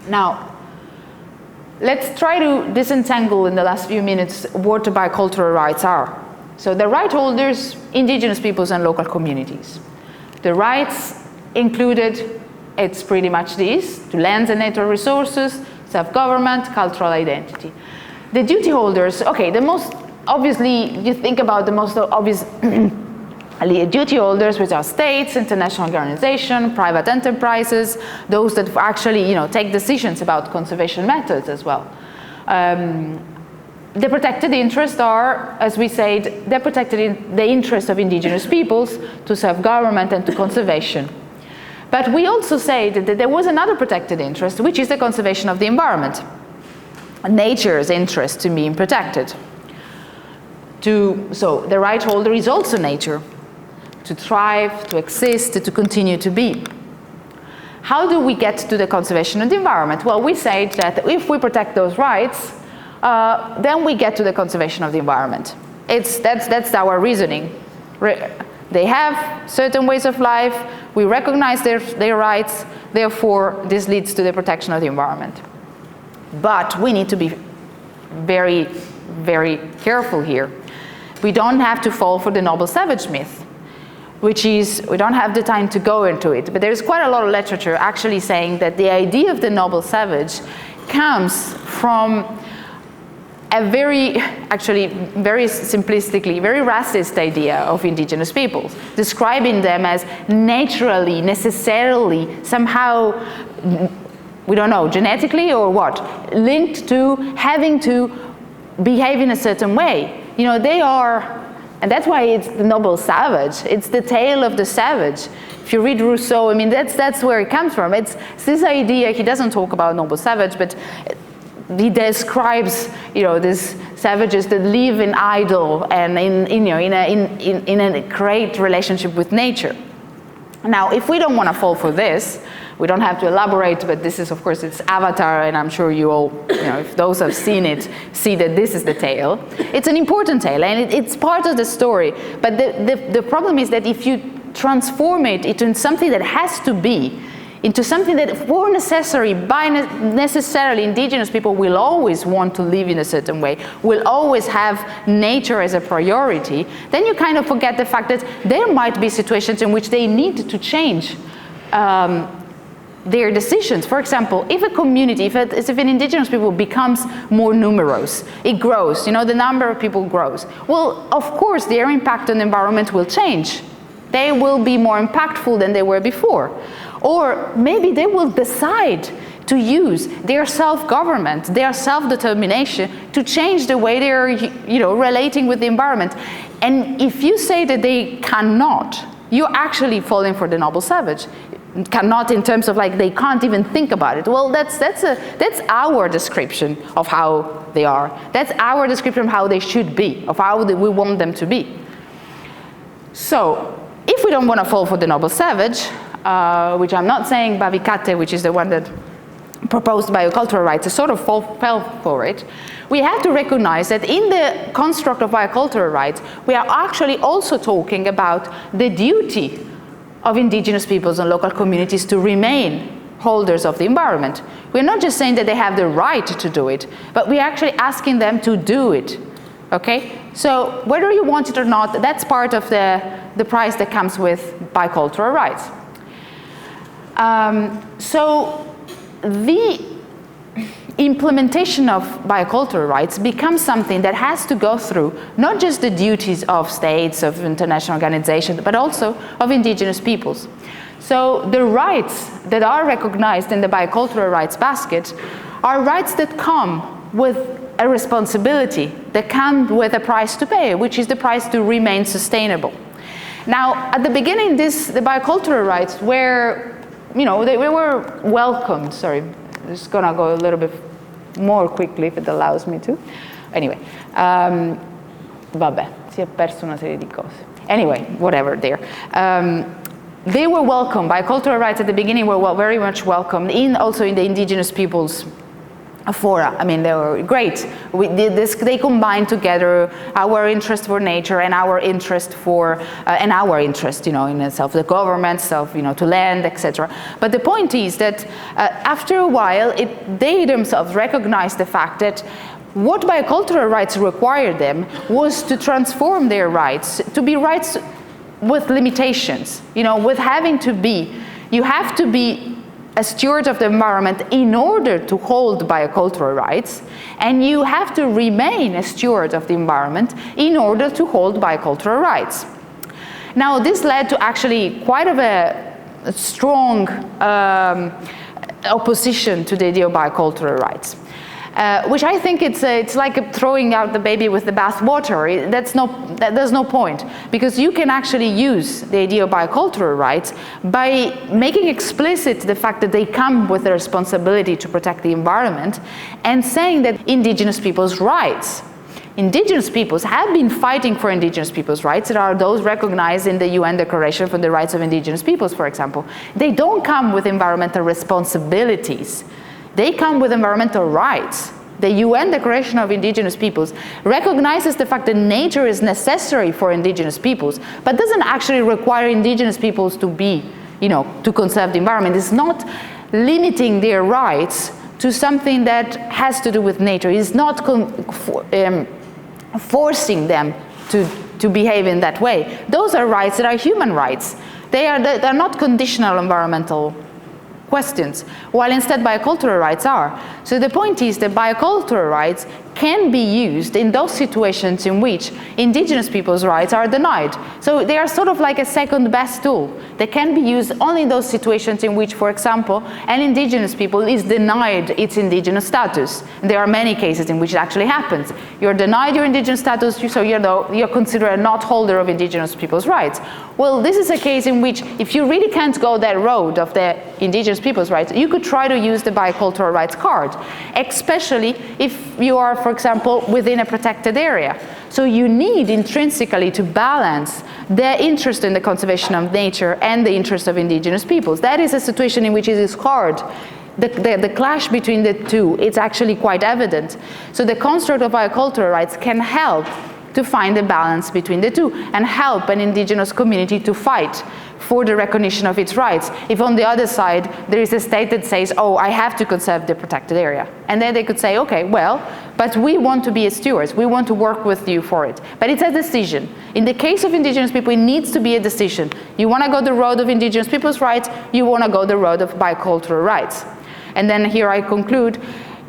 Now, let's try to disentangle in the last few minutes what the biocultural rights are. So the right holders, indigenous peoples and local communities. The rights included, it's pretty much this, to lands and natural resources, self-government, cultural identity. The duty holders, okay, the most, obviously, you think about the most obvious duty holders, which are states, international organizations, private enterprises, those that actually, take decisions about conservation methods as well. The protected interests are, as we said, they're protected in the interest of indigenous peoples to self-government and to conservation. But we also say that there was another protected interest, which is the conservation of the environment, nature's interest in being protected. So the right holder is also nature, to thrive, to exist, to continue to be. How do we get to the conservation of the environment? Well, we say that if we protect those rights, then we get to the conservation of the environment. That's our reasoning. They have certain ways of life, we recognize their rights, therefore this leads to the protection of the environment. But we need to be very, very careful here. We don't have to fall for the noble savage myth, which is, we don't have the time to go into it, but there's quite a lot of literature actually saying that the idea of the noble savage comes from a very simplistically, very racist idea of indigenous peoples, describing them as naturally, necessarily, somehow, we don't know, genetically or what, linked to having to behave in a certain way. You know, they are, and that's why it's the noble savage. It's the tale of the savage. If you read Rousseau, I mean, that's where it comes from. It's this idea, he doesn't talk about noble savage, but he describes, you know, these savages that live in idle and in a great relationship with nature. Now, if we don't want to fall for this, we don't have to elaborate, but this is, of course, it's Avatar, and I'm sure you all, you know, if those have seen it, see that this is the tale. It's an important tale, and it's part of the story. But the problem is that if you transform it into something that has to be, into something that for necessarily indigenous people will always want to live in a certain way, will always have nature as a priority, then you kind of forget the fact that there might be situations in which they need to change their decisions. For example, if a community, if an indigenous people becomes more numerous, it grows, you know, the number of people grows. Well, of course, their impact on the environment will change. They will be more impactful than they were before. Or maybe they will decide to use their self-government, their self-determination to change the way they're, you know, relating with the environment. And if you say that they cannot, you're actually falling for the noble savage. Cannot in terms of like they can't even think about it. Well, that's our description of how they are. That's our description of how they should be, of how we want them to be. So, if we don't want to fall for the noble savage, which I'm not saying Bavikate, which is the one that proposed biocultural rights, sort of fell for it, we have to recognize that in the construct of biocultural rights, we are actually also talking about the duty of indigenous peoples and local communities to remain holders of the environment. We're not just saying that they have the right to do it, but we're actually asking them to do it, okay? So whether you want it or not, that's part of the price that comes with biocultural rights. So the implementation of biocultural rights becomes something that has to go through not just the duties of states, of international organizations, but also of indigenous peoples. So the rights that are recognized in the biocultural rights basket are rights that come with a responsibility, that come with a price to pay, which is the price to remain sustainable. Now, at the beginning, the biocultural rights were, you know, they were welcomed. Sorry, I'm just gonna go a little bit more quickly if it allows me to. Anyway, vabbè, si è perso una serie di cose. Anyway, whatever there. They were welcome. Biocultural rights at the beginning were very much welcomed, also in the indigenous peoples fora. I mean, they were great. We did this, they combined together our interest for nature and our interest for, you know, in itself, the government, you know, to land, etc. But the point is that after a while, they themselves recognized the fact that what biocultural rights required them was to transform their rights to be rights with limitations, you know, with having to be, you have to be a steward of the environment in order to hold biocultural rights, and you have to remain a steward of the environment in order to hold biocultural rights. Now, this led to actually quite of a strong opposition to the idea of biocultural rights. Which I think it's like throwing out the baby with the bathwater. There's no point, because you can actually use the idea of biocultural rights by making explicit the fact that they come with the responsibility to protect the environment, and saying that indigenous people's rights. Indigenous peoples have been fighting for indigenous people's rights. There are those recognized in the UN Declaration for the Rights of Indigenous Peoples, for example. They don't come with environmental responsibilities. They come with environmental rights. The UN Declaration of Indigenous Peoples recognizes the fact that nature is necessary for indigenous peoples, but doesn't actually require indigenous peoples to be, you know, to conserve the environment. It's not limiting their rights to something that has to do with nature. It's not forcing them to behave in that way. Those are rights that are human rights. They're not conditional environmental questions, while instead biocultural rights are. So the point is that biocultural rights can be used in those situations in which indigenous people's rights are denied. So they are sort of like a second best tool. They can be used only in those situations in which, for example, an indigenous people is denied its indigenous status. And there are many cases in which it actually happens. You're denied your indigenous status, so you're considered a not holder of indigenous people's rights. Well, this is a case in which if you really can't go that road of the indigenous people's rights, you could try to use the biocultural rights card, especially if you are, for example, within a protected area. So you need intrinsically to balance the interest in the conservation of nature and the interest of indigenous peoples. That is a situation in which it is hard. The clash between the two, it's actually quite evident. So the construct of biocultural rights can help to find a balance between the two and help an indigenous community to fight for the recognition of its rights. If on the other side there is a state that says, oh, I have to conserve the protected area. And then they could say, okay, well, but we want to be stewards. We want to work with you for it. But it's a decision. In the case of indigenous people, it needs to be a decision. You want to go the road of indigenous people's rights, you want to go the road of biocultural rights. And then here I conclude.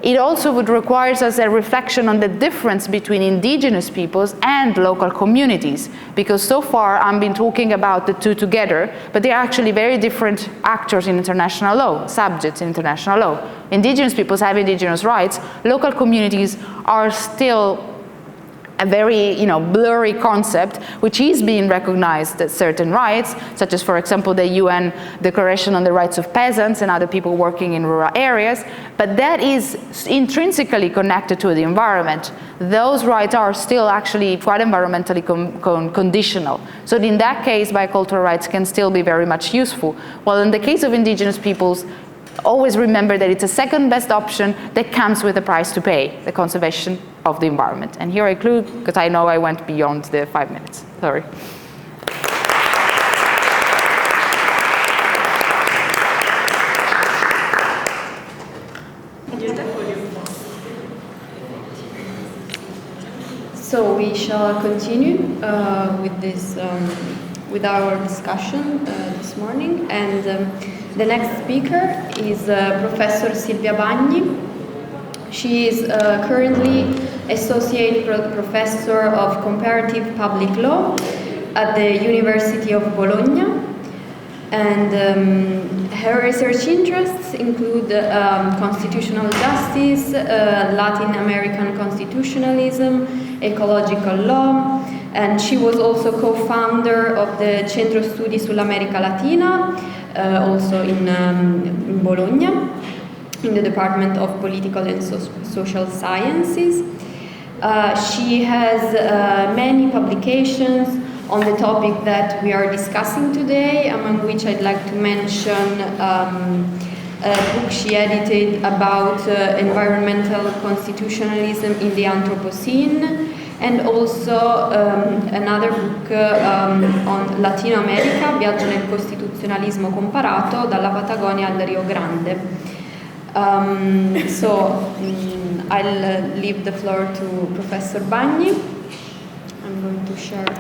It also would require us a reflection on the difference between indigenous peoples and local communities, because so far I've been talking about the two together, but they're actually very different actors in international law, subjects in international law. Indigenous peoples have indigenous rights. Local communities are still a very blurry concept, which is being recognized as certain rights, such as, for example, the UN Declaration on the Rights of Peasants and other people working in rural areas, but that is intrinsically connected to the environment. Those rights are still actually quite environmentally conditional. So in that case, biocultural rights can still be very much useful. While in the case of indigenous peoples, always remember that it's a second best option that comes with a price to pay, the conservation of the environment. And here I conclude, because I know I went beyond the 5 minutes. Sorry. So we shall continue with our discussion this morning, and the next speaker is Professor Silvia Bagni. She is currently Associate Professor of Comparative Public Law at the University of Bologna, and her research interests include constitutional justice, Latin American constitutionalism, ecological law, and she was also co-founder of the Centro Studi sull'America Latina, also in Bologna, in the Department of Political and Social Sciences. She has many publications on the topic that we are discussing today, among which I'd like to mention a book she edited about environmental constitutionalism in the Anthropocene, and also another book on Latino America, Viaggio nel costituzionalismo comparato, dalla Patagonia al Rio Grande. I'll leave the floor to Professor Bagni. I'm going to share the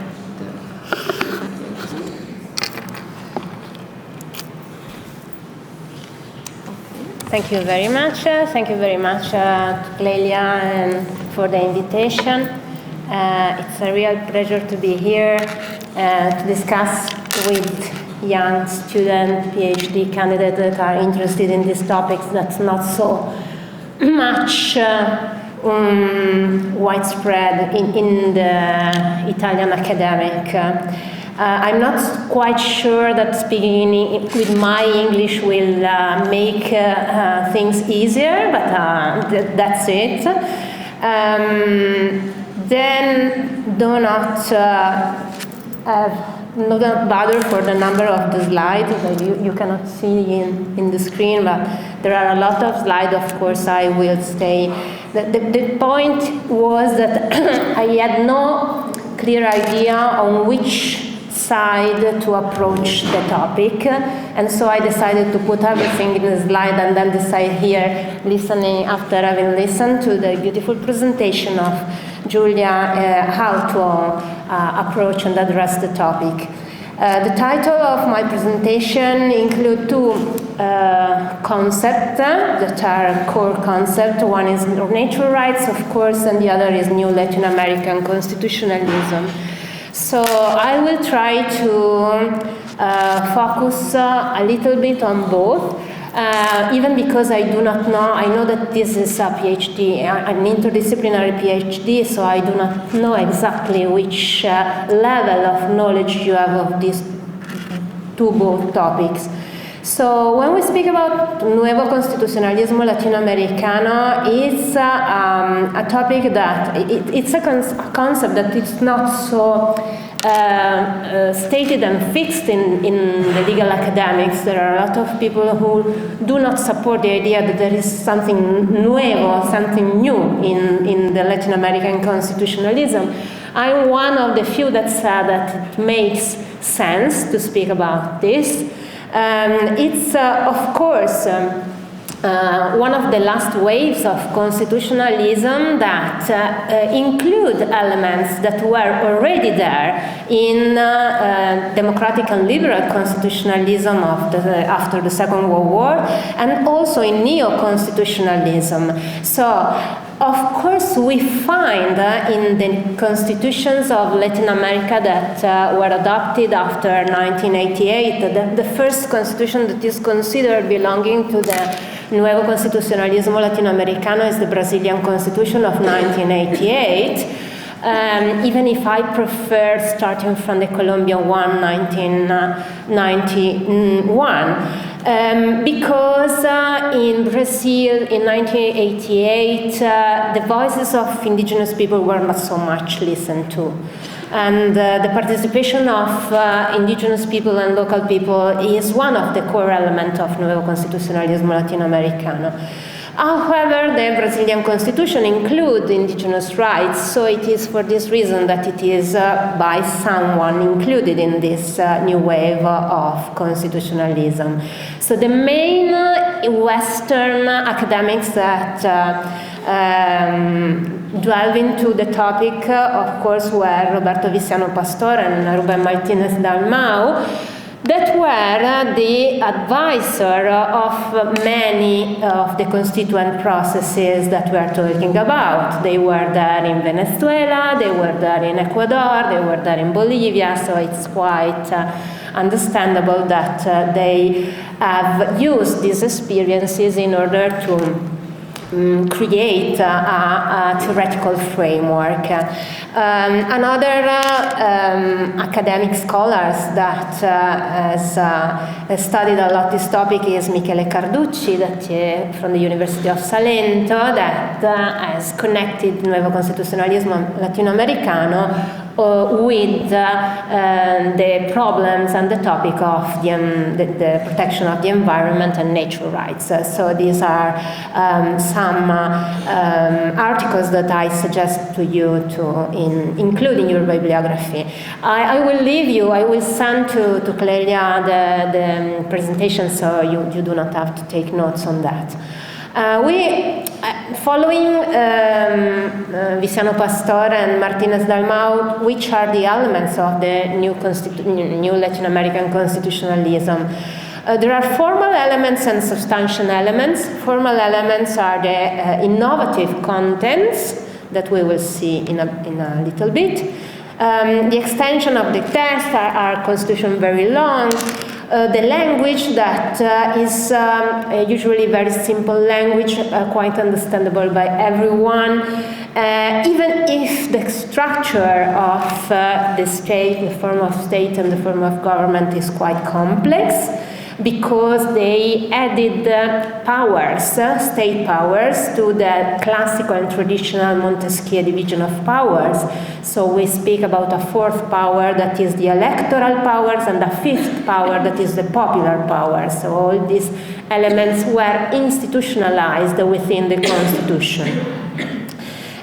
presentation. Thank you very much. Thank you very much to Clelia for the invitation. It's a real pleasure to be here to discuss with young student PhD candidates that are interested in these topics that's not so much widespread in the Italian academic. I'm not quite sure that speaking with my English will make things easier, but that's it. Then do not bother for the number of the slides that you cannot see in the screen, but there are a lot of slides. Of course, I will stay. The point was that I had no clear idea on which side to approach the topic, and so I decided to put everything in the slide and then decide here, listening after having listened to the beautiful presentation of Giulia how to approach and address the topic. The title of my presentation includes two concepts that are core concepts. One is natural rights, of course, and the other is new Latin American constitutionalism. So I will try to focus a little bit on both. Even because I do not know, I know that this is a PhD, an interdisciplinary PhD, so I do not know exactly which level of knowledge you have of these both topics. So when we speak about Nuevo Constitucionalismo Latinoamericano, it's a topic that, it's a concept that is not so stated and fixed in the legal academics. There are a lot of people who do not support the idea that there is something nuevo, something new in the Latin American constitutionalism. I'm one of the few that said that it makes sense to speak about this. It's, of course, one of the last waves of constitutionalism that include elements that were already there in democratic and liberal constitutionalism after the Second World War, and also in neo-constitutionalism. So, of course, we find in the constitutions of Latin America that were adopted after 1988, the first constitution that is considered belonging to the Nuevo Constitucionalismo Latinoamericano is the Brazilian Constitution of 1988. Even if I prefer starting from the Colombian one, 1991. Because in Brazil in 1988 the voices of indigenous people were not so much listened to, and the participation of indigenous people and local people is one of the core elements of Nuevo Constitucionalismo Latinoamericano. However, the Brazilian constitution includes indigenous rights, so it is for this reason that it is by someone included in this new wave of constitutionalism. So the main Western academics that delve into the topic, of course, were Roberto Viciano Pastor and Rubén Martínez Dalmau, that were the advisor of many of the constituent processes that we are talking about. They were there in Venezuela, they were there in Ecuador, they were there in Bolivia, so it's quite understandable that they have used these experiences in order to create a theoretical framework. Another academic scholars that has studied a lot this topic is 𝘠𝘰𝘴𝘵𝘵 that from the University of Salento, that has connected Nuevo Constitucionalismo Latinoamericano with the problems and the topic of the protection of the environment and nature rights. So these are some articles that I suggest to you to include in your bibliography. I will leave you, I will send to Clelia the presentation, so you do not have to take notes on that. Following Viciano Pastor and Martínez Dalmau, which are the elements of the new Latin American constitutionalism? There are formal elements and substantial elements. Formal elements are the innovative contents that we will see in a little bit. The extension of the text, our constitution very long. The language that is usually very simple language, quite understandable by everyone, even if the structure of the state, the form of state and the form of government is quite complex, because they added powers, state powers, to the classical and traditional Montesquieu division of powers. So we speak about a fourth power that is the electoral powers and a fifth power that is the popular power. So all these elements were institutionalized within the Constitution.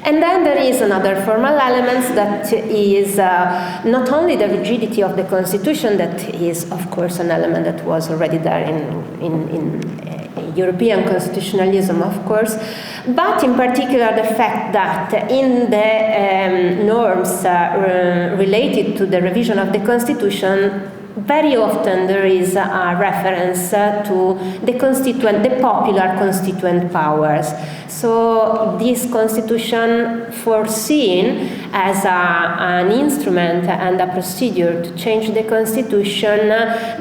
And then there is another formal element that is not only the rigidity of the Constitution, that is, of course, an element that was already there in European constitutionalism, of course, but in particular the fact that in the norms related to the revision of the Constitution, very often there is a reference to the popular constituent powers. So this constitution foreseen as an instrument and a procedure to change the constitution,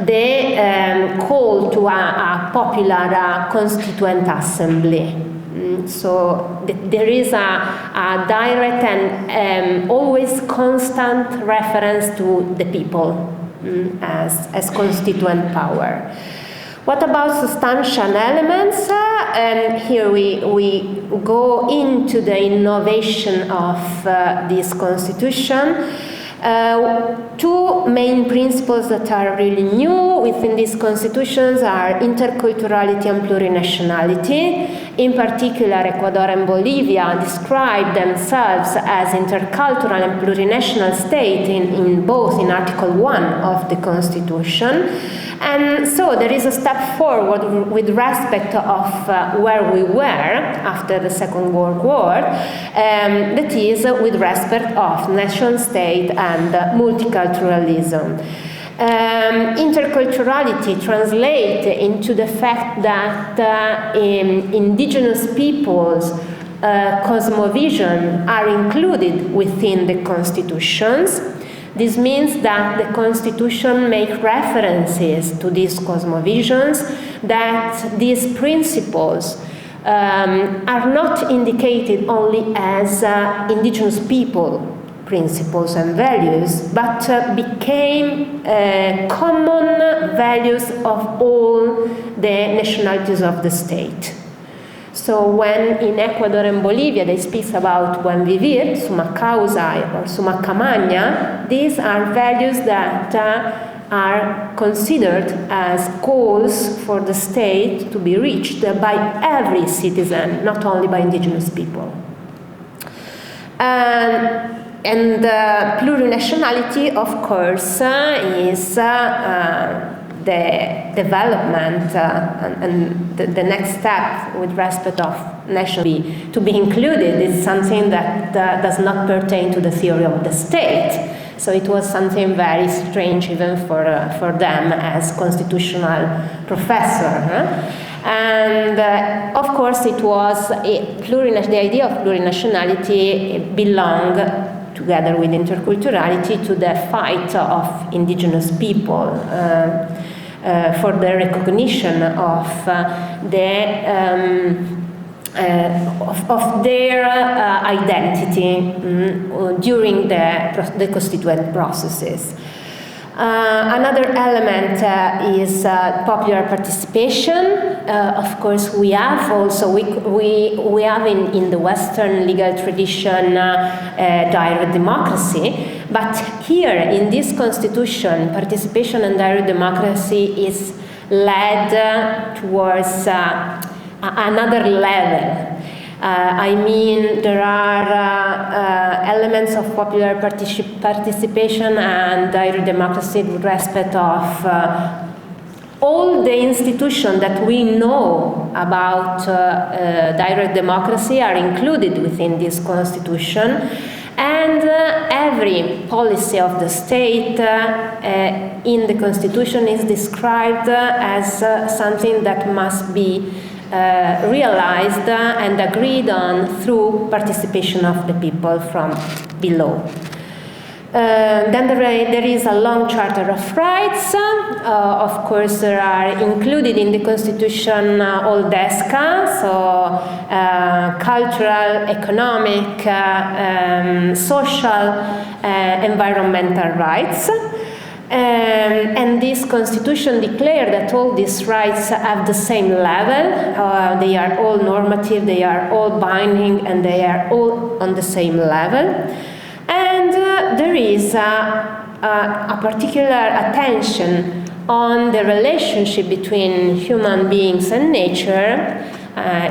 the call to a popular constituent assembly. So there is a direct and always constant reference to the people as constituent power. What about substantial elements? And here we go into the innovation of this constitution. Two main principles that are really new within these constitutions are interculturality and plurinationality. In particular, Ecuador and Bolivia describe themselves as intercultural and plurinational state in both in Article 1 of the Constitution. And so there is a step forward with respect of where we were after the Second World War, that is with respect of nation state and multiculturalism. Interculturality translates into the fact that indigenous peoples' cosmovision are included within the constitutions. This means that the Constitution makes references to these cosmovisions, that these principles are not indicated only as indigenous people principles and values, but became common values of all the nationalities of the state. So when in Ecuador and Bolivia they speak about buen vivir, suma causa or suma camagna, these are values that are considered as goals for the state to be reached by every citizen, not only by indigenous people. And plurinationality, of course, is the development and the next step with respect of nationality to be included is something that does not pertain to the theory of the state. So it was something very strange even for them as constitutional professor. And of course it was the idea of plurinationality belonged together with interculturality to the fight of indigenous people for the recognition of their identity during the constituent processes. Another element is popular participation. Of course, we have also we have in the Western legal tradition direct democracy, but here in this constitution, participation and direct democracy is led towards another level. I mean, there are elements of popular participation and direct democracy with respect of all the institutions that we know about direct democracy are included within this constitution, and every policy of the state in the constitution is described as something that must be realized and agreed on through participation of the people from below. Then there is a long charter of rights. Of course, there are included in the Constitution all DESCA, so cultural, economic, social, environmental rights. And this constitution declared that all these rights have the same level. They are all normative, they are all binding, and they are all on the same level. And there is a particular attention on the relationship between human beings and nature.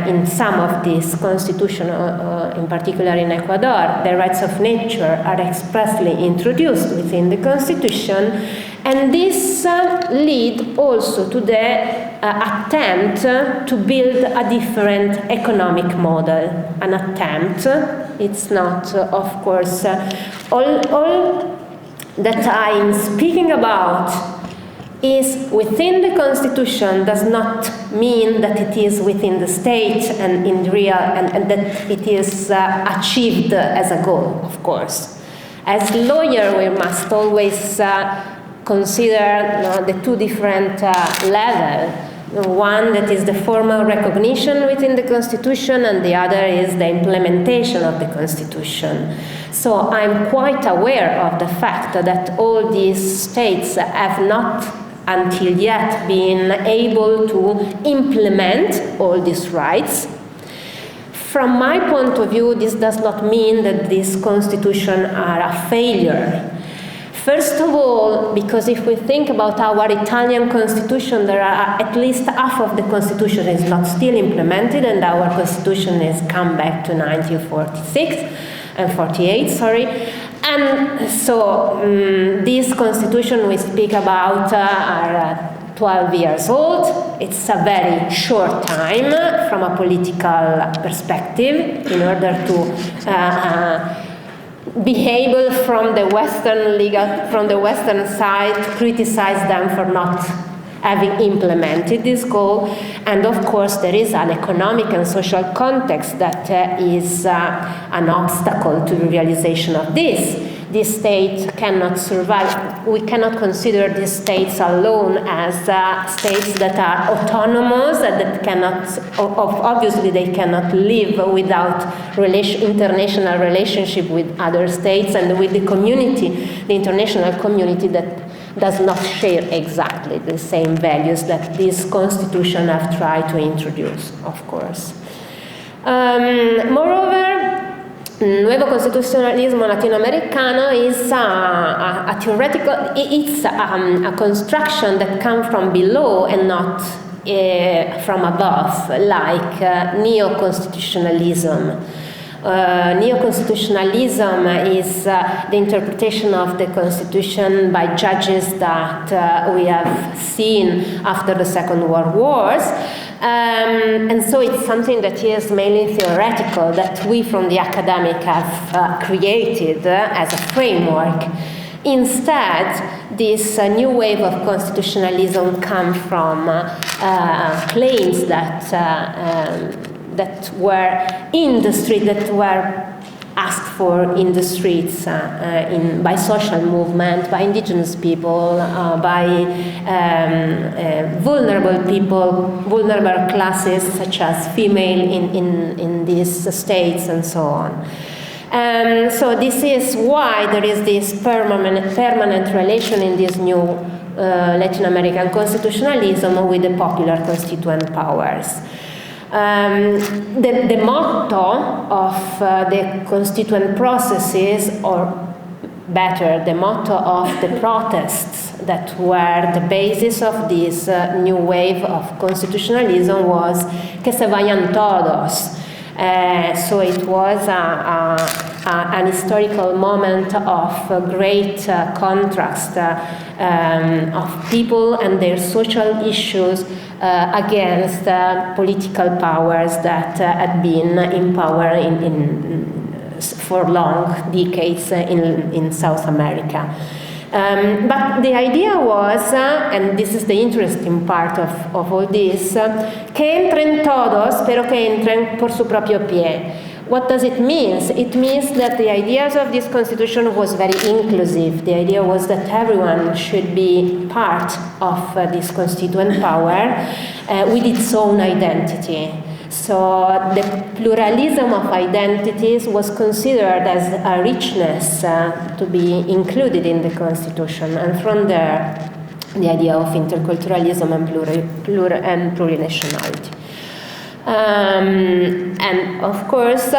In some of these constitutions, in particular in Ecuador, the rights of nature are expressly introduced within the constitution, And this lead also to the attempt to build a different economic model. An attempt, it's not, of course, all that I'm speaking about is within the Constitution does not mean that it is within the state and in real and that it is achieved as a goal, of course. As lawyer, we must always consider the two different levels. One that is the formal recognition within the Constitution, and the other is the implementation of the Constitution. So I'm quite aware of the fact that all these states have not until yet been able to implement all these rights. From my point of view, this does not mean that these constitutions are a failure. First of all, because if we think about our Italian constitution, there are at least half of the constitution is not still implemented, and our constitution has come back to 1946 and 48, sorry. And so this constitution we speak about are 12 years old. It's a very short time from a political perspective in order to be able from the Western side to criticize them for not having implemented this goal. And of course there is an economic and social context that is an obstacle to the realization of this. This state cannot survive. We cannot consider these states alone as states that are autonomous, that cannot, obviously they cannot live without international relationship with other states and with the community, the international community that does not share exactly the same values that this constitution have tried to introduce, of course. Moreover, Nuevo Constitucionalismo Latinoamericano is a theoretical, it's a construction that comes from below and not from above, like neo-constitutionalism. Neo-constitutionalism is the interpretation of the Constitution by judges that we have seen after the Second World Wars. And so it's something that is mainly theoretical, that we from the academic have created as a framework. Instead, this new wave of constitutionalism comes from claims that were in the street, that were asked for in the streets by social movement, by indigenous people, by vulnerable people, vulnerable classes such as female in these states and so on. So this is why there is this permanent relation in this new Latin American constitutionalism with the popular constituent powers. The motto of the constituent processes, or better, the motto of the protests that were the basis of this new wave of constitutionalism was "Que se vayan todos." So it was an historical moment of great contrast of people and their social issues against political powers that had been in power for long decades in South America. But the idea was, and this is the interesting part of all this, que entren todos, pero que entren por su propio pie. What does it mean? It means that the ideas of this constitution was very inclusive. The idea was that everyone should be part of this constituent power with its own identity. So the pluralism of identities was considered as a richness to be included in the constitution, and from there the idea of interculturalism and plurinationality. And of course,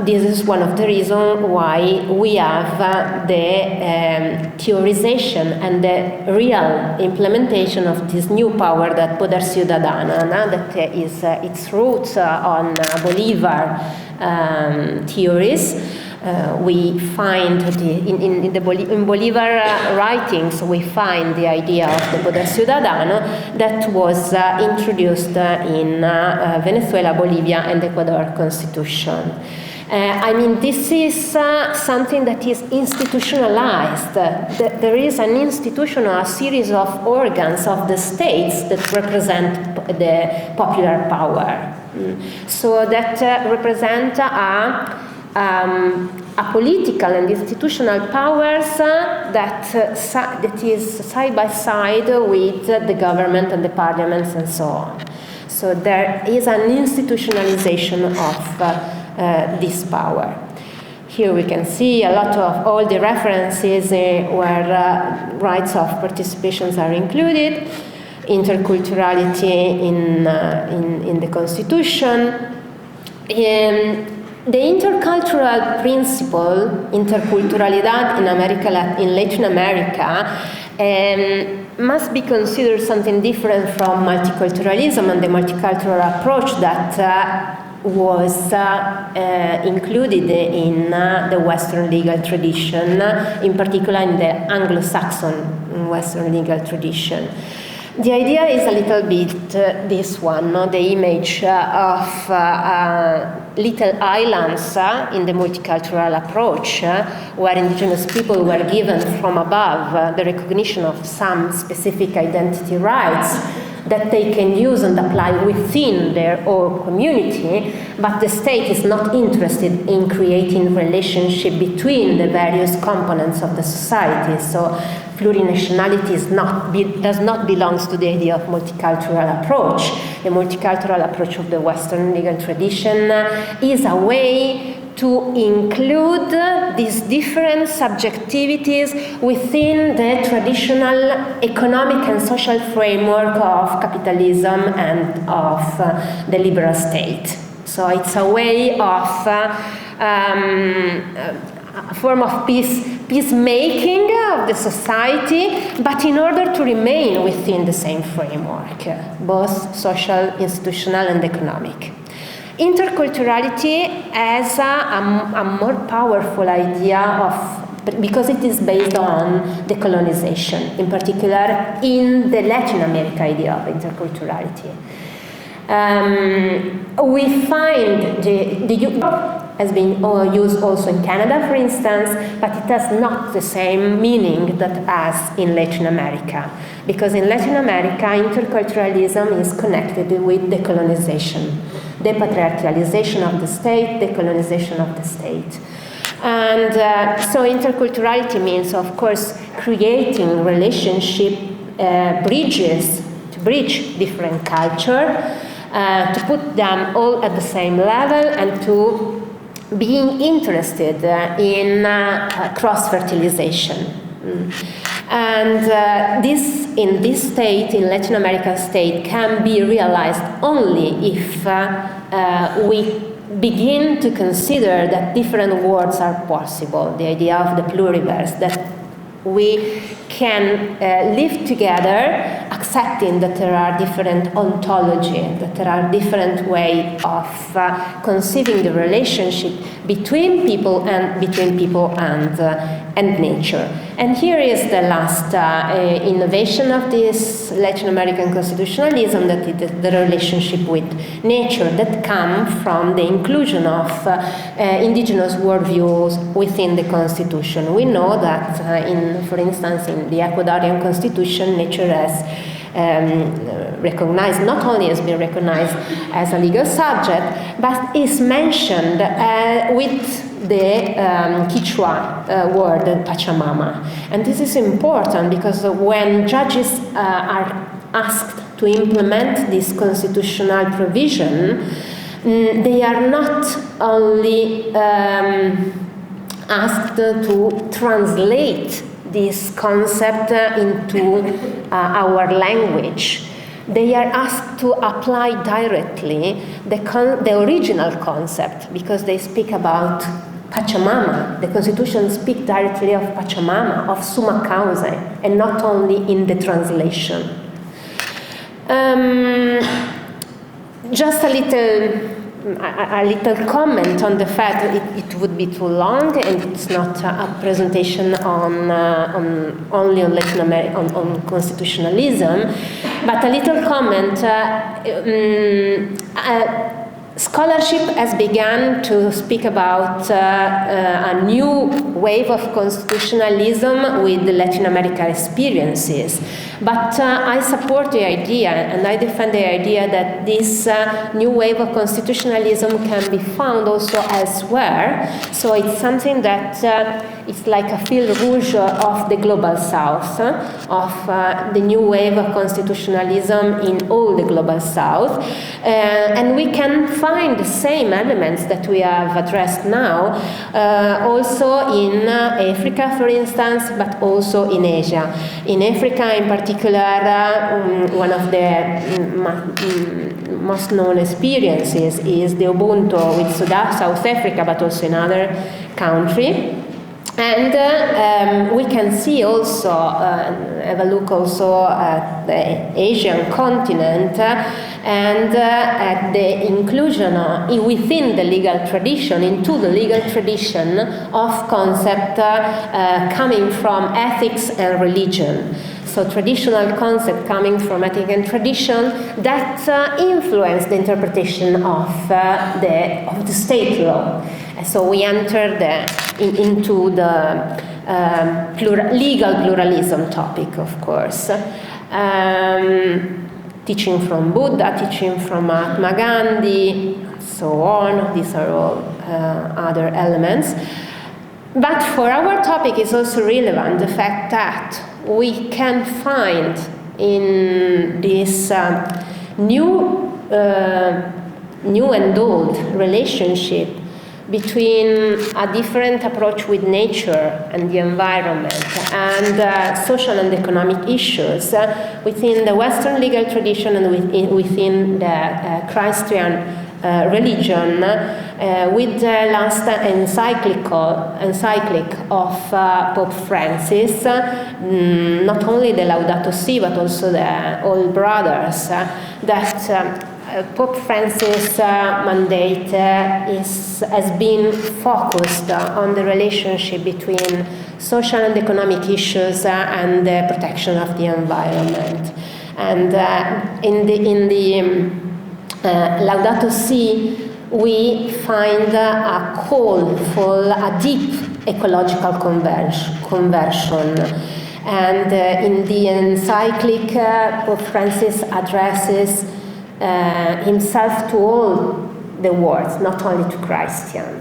this is one of the reasons why we have the theorization and the real implementation of this new power, that poder ciudadano, that is its roots on Bolivar theories. we find in Bolivar writings, we find the idea of the poder ciudadano that was introduced in Venezuela, Bolivia, and Ecuador constitution. I mean, this is something that is institutionalized. There is an institutional, a series of organs of the states that represent the popular power. So that represent a political and institutional powers that is side by side with the government and the parliaments and so on. So there is an institutionalization of this power. Here we can see a lot of all the references where rights of participations are included, interculturality in the Constitution. The intercultural principle, interculturalidad in Latin America, must be considered something different from multiculturalism and the multicultural approach that was included in the Western legal tradition, in particular in the Anglo-Saxon Western legal tradition. The idea is a little bit this one, the image of little islands in the multicultural approach, where indigenous people were given from above the recognition of some specific identity rights that they can use and apply within their own community, but the state is not interested in creating relationship between the various components of the society. So plurinationality does not belong to the idea of multicultural approach. The multicultural approach of the Western legal tradition is a way to include these different subjectivities within the traditional economic and social framework of capitalism and of the liberal state. So it's a way of a form of peacemaking of the society, but in order to remain within the same framework, both social, institutional, and economic. Interculturality has a more powerful idea because it is based on decolonization, in particular in the Latin America idea of interculturality. We find the has been used also in Canada, for instance, but it has not the same meaning that as in Latin America. Because in Latin America, interculturalism is connected with decolonization, depatriarchalization of the state, decolonization of the state. And so interculturality means, of course, creating relationship bridges to bridge different culture, to put them all at the same level, and to being interested in cross-fertilization. And this, in this state, in Latin American state, can be realized only if we begin to consider that different worlds are possible, the idea of the pluriverse, that we can live together accepting that there are different ontology, that there are different ways of conceiving the relationship between people and nature. And here is the last innovation of this Latin American constitutionalism, that is the relationship with nature that comes from the inclusion of indigenous worldviews within the constitution. We know that, for instance, in the Ecuadorian constitution, nature has recognized, not only has been recognized as a legal subject, but is mentioned with the Quechua word Pachamama. And this is important because when judges are asked to implement this constitutional provision, they are not only asked to translate this concept into our language. They are asked to apply directly the original concept, because they speak about Pachamama. The Constitution speaks directly of Pachamama, of summa causa, and not only in the translation. Just a little a little comment on the fact that it would be too long, and it's not a presentation only on Latin America, on constitutionalism, but a little comment. Scholarship has begun to speak about a new wave of constitutionalism with the Latin American experiences. But I support the idea, and I defend the idea that this new wave of constitutionalism can be found also elsewhere. So it's something that it's like a fil rouge of the global south, of the new wave of constitutionalism in all the global south. And we can find the same elements that we have addressed now, also in Africa, for instance, but also in Asia. In Africa, in particular, one of the most known experiences is the Ubuntu with South Africa, but also in other countries. And we can see also, have a look also at the Asian continent and at the inclusion within the legal tradition, into the legal tradition of concept coming from ethics and religion. So traditional concept coming from ethics and tradition that influence the interpretation of the state law. So we entered into the legal pluralism topic, of course. Teaching from Buddha, teaching from Mahatma Gandhi, so on. These are all other elements. But for our topic is also relevant the fact that we can find in this new and old relationship between a different approach with nature and the environment and social and economic issues within the Western legal tradition and within the Christian religion, with the last encyclic of Pope Francis, not only the Laudato Si, but also the All Brothers, that Pope Francis' mandate has been focused on the relationship between social and economic issues and the protection of the environment. And in the Laudato Si, we find a call for a deep ecological conversion. And in the encyclic, Pope Francis addresses himself to all the world, not only to Christians,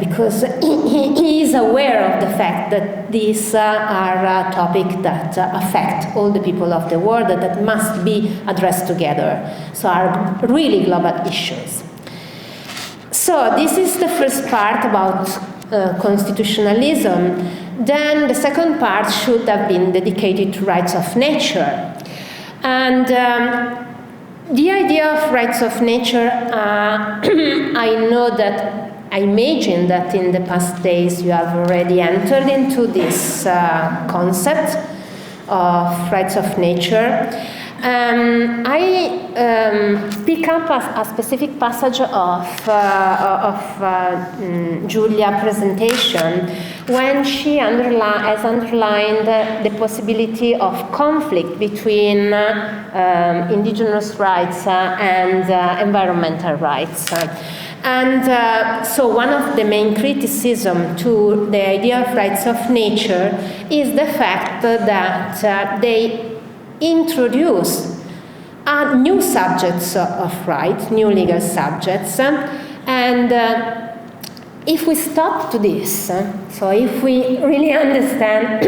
because he is aware of the fact that these are topics that affect all the people of the world, that must be addressed together. So are really global issues. So this is the first part about constitutionalism. Then the second part should have been dedicated to rights of nature. And the idea of rights of nature, I imagine that in the past days you have already entered into this concept of rights of nature. I pick up a specific passage of Giulia's presentation when she has underlined the possibility of conflict between indigenous rights and environmental rights. And so one of the main criticisms to the idea of rights of nature is the fact that they introduce new subjects of rights, new legal subjects, and if we stop to this, so if we really understand,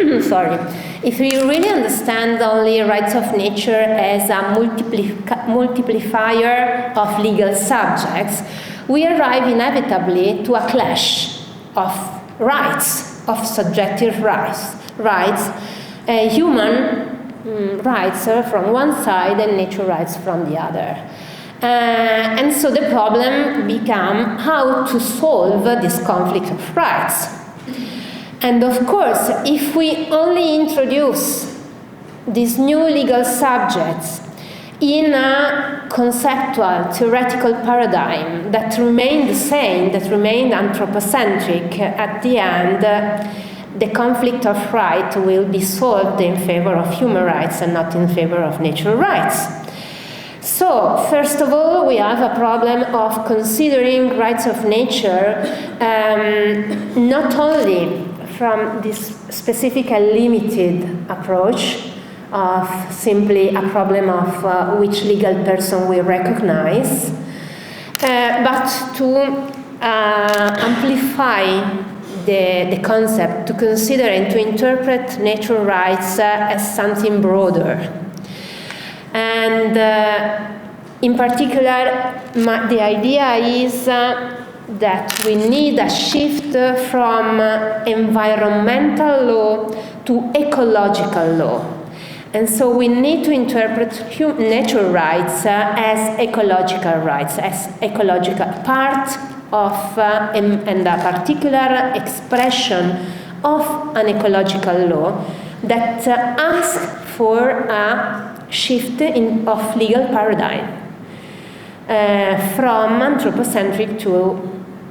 if we really understand only rights of nature as a multiplier of legal subjects, we arrive inevitably to a clash of rights, of subjective rights, human rights from one side and nature rights from the other. And so the problem becomes how to solve this conflict of rights. And of course, if we only introduce these new legal subjects in a conceptual, theoretical paradigm that remained the same, that remained anthropocentric, at the end, the conflict of right will be solved in favor of human rights and not in favor of natural rights. So, first of all, we have a problem of considering rights of nature not only from this specific and limited approach of simply a problem of which legal person we recognize, but to amplify the concept, to consider and to interpret natural rights as something broader. And in particular, the idea is that we need a shift from environmental law to ecological law. And so we need to interpret natural rights as ecological rights, as ecological part of and a particular expression of an ecological law that asks for a shift of legal paradigm from anthropocentric to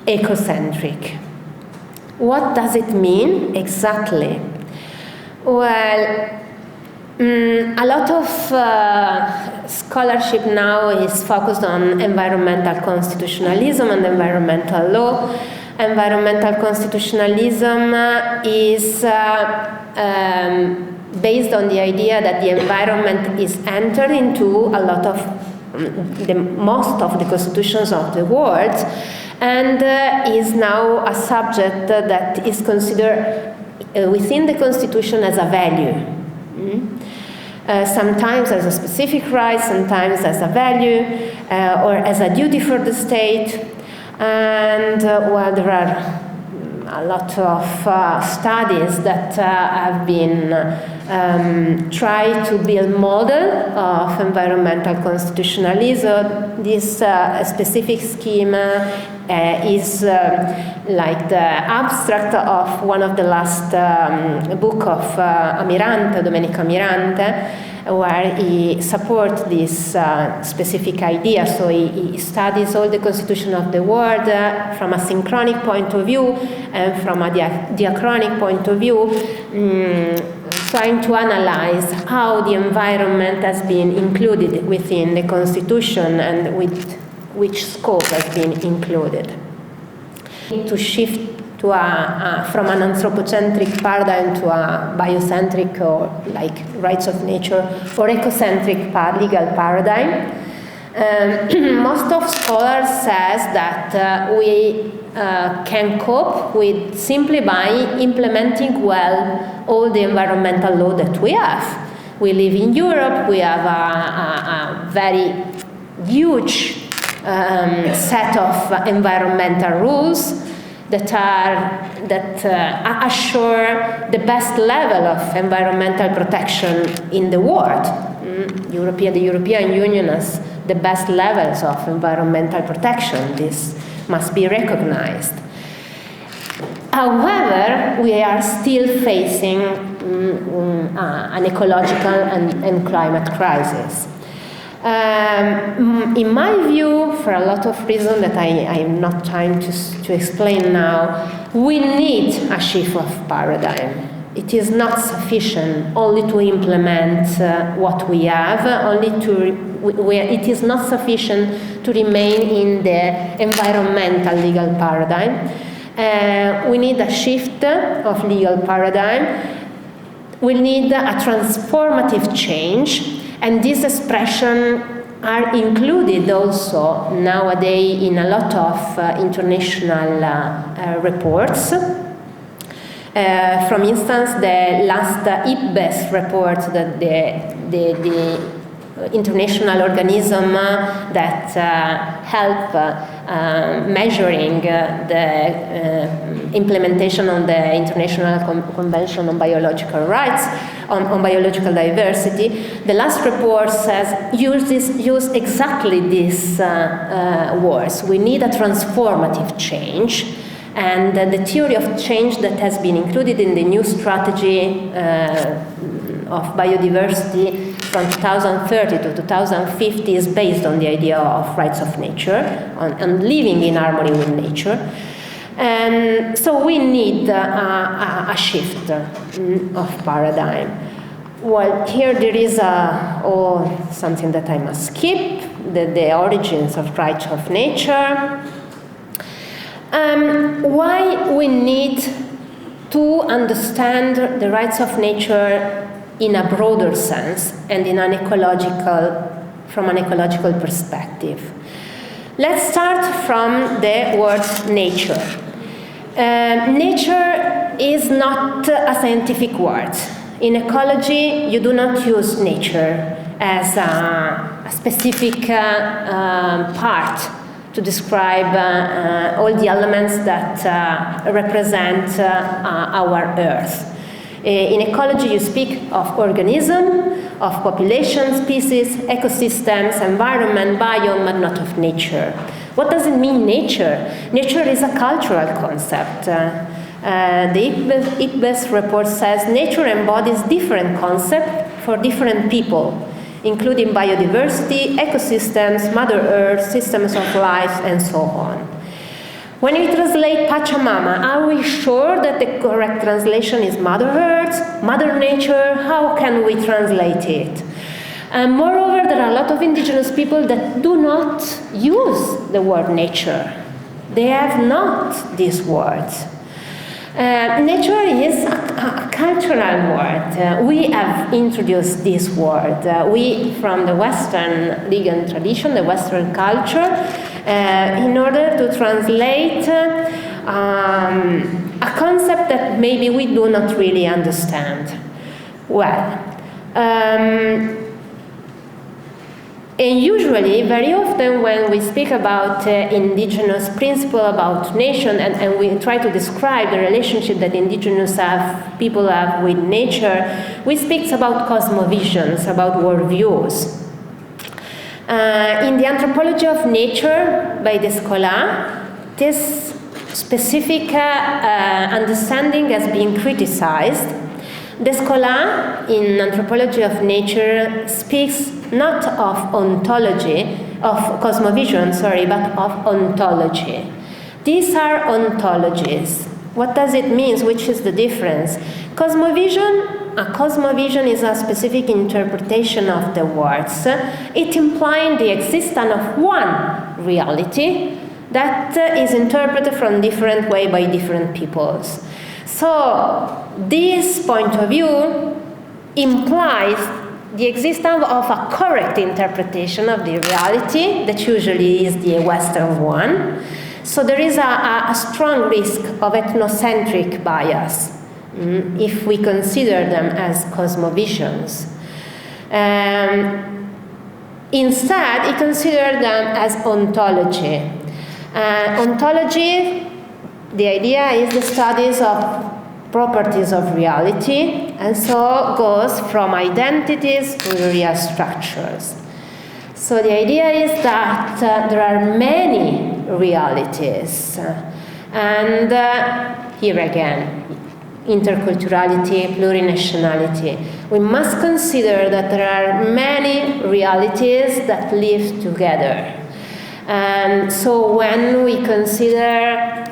ecocentric. What does it mean exactly? Well, a lot of scholarship now is focused on environmental constitutionalism and environmental law. Environmental constitutionalism is based on the idea that the environment is entered into a lot of most of the constitutions of the world, and is now a subject that is considered within the constitution as a value. Sometimes as a specific right, sometimes as a value, or as a duty for the state. And well, there are a lot of studies that have been tried to build model of environmental constitutionalism. This specific scheme is like the abstract of one of the last book of Domenico Amirante, where he supports this specific idea. So he studies all the constitution of the world from a synchronic point of view and from a diachronic point of view, trying to analyze how the environment has been included within the constitution and with which scope has been included. To shift to from an anthropocentric paradigm to a biocentric or like rights of nature or ecocentric legal paradigm. Most of scholars says that we can cope with simply by implementing well all the environmental law that we have. We live in Europe, we have a very huge set of environmental rules that assure the best level of environmental protection in the world. The European Union has the best levels of environmental protection. This must be recognized. However, we are still facing an ecological and climate crisis. In my view, for a lot of reasons that I have not time to explain now, we need a shift of paradigm. It is not sufficient only to implement what we have, it is not sufficient to remain in the environmental legal paradigm. We need a shift of legal paradigm. We need a transformative change. And these expressions are included also nowadays in a lot of international reports. For instance, the last IPBES report, that the international organism that help measuring the implementation of the International Convention on Biological Rights, on biological diversity. The last report says, use exactly these words. We need a transformative change. And the theory of change that has been included in the new strategy of biodiversity from 2030 to 2050 is based on the idea of rights of nature, on living in harmony with nature. And so we need a shift of paradigm. Well, here there is something that I must skip, the origins of rights of nature. Why we need to understand the rights of nature in a broader sense and from an ecological perspective. Let's start from the word nature. Nature is not a scientific word. In ecology, you do not use nature as a specific part to describe all the elements that represent our Earth. In ecology, you speak of organism, of population, species, ecosystems, environment, biome, but not of nature. What does it mean, nature? Nature is a cultural concept. The IPBES report says nature embodies different concepts for different people, including biodiversity, ecosystems, Mother Earth, systems of life, and so on. When we translate Pachamama, are we sure that the correct translation is Mother Earth, Mother Nature? How can we translate it? And moreover, there are a lot of indigenous people that do not use the word nature. They have not these words. Nature is a cultural word. We have introduced this word. We, from the Western legal tradition, the Western culture, in order to translate a concept that maybe we do not really understand well. And usually, very often when we speak about indigenous principle, about nation, and we try to describe the relationship that indigenous people have with nature, we speak about cosmovisions, about worldviews. In the anthropology of nature by the Scola, this specific understanding has been criticized. The Scola in anthropology of nature speaks not of ontology, of cosmovision, but of ontology. These are ontologies. What does it mean? Which is the difference? A cosmovision is a specific interpretation of the words. It implies the existence of one reality that is interpreted from different way by different peoples. So this point of view implies the existence of a correct interpretation of the reality that usually is the Western one. So there is a strong risk of ethnocentric bias if we consider them as cosmovisions. Instead, we consider them as ontology. Ontology, the idea is the studies of properties of reality, and so goes from identities to real structures. So the idea is that there are many realities, and here again, interculturality, plurinationality. We must consider that there are many realities that live together. And so when we consider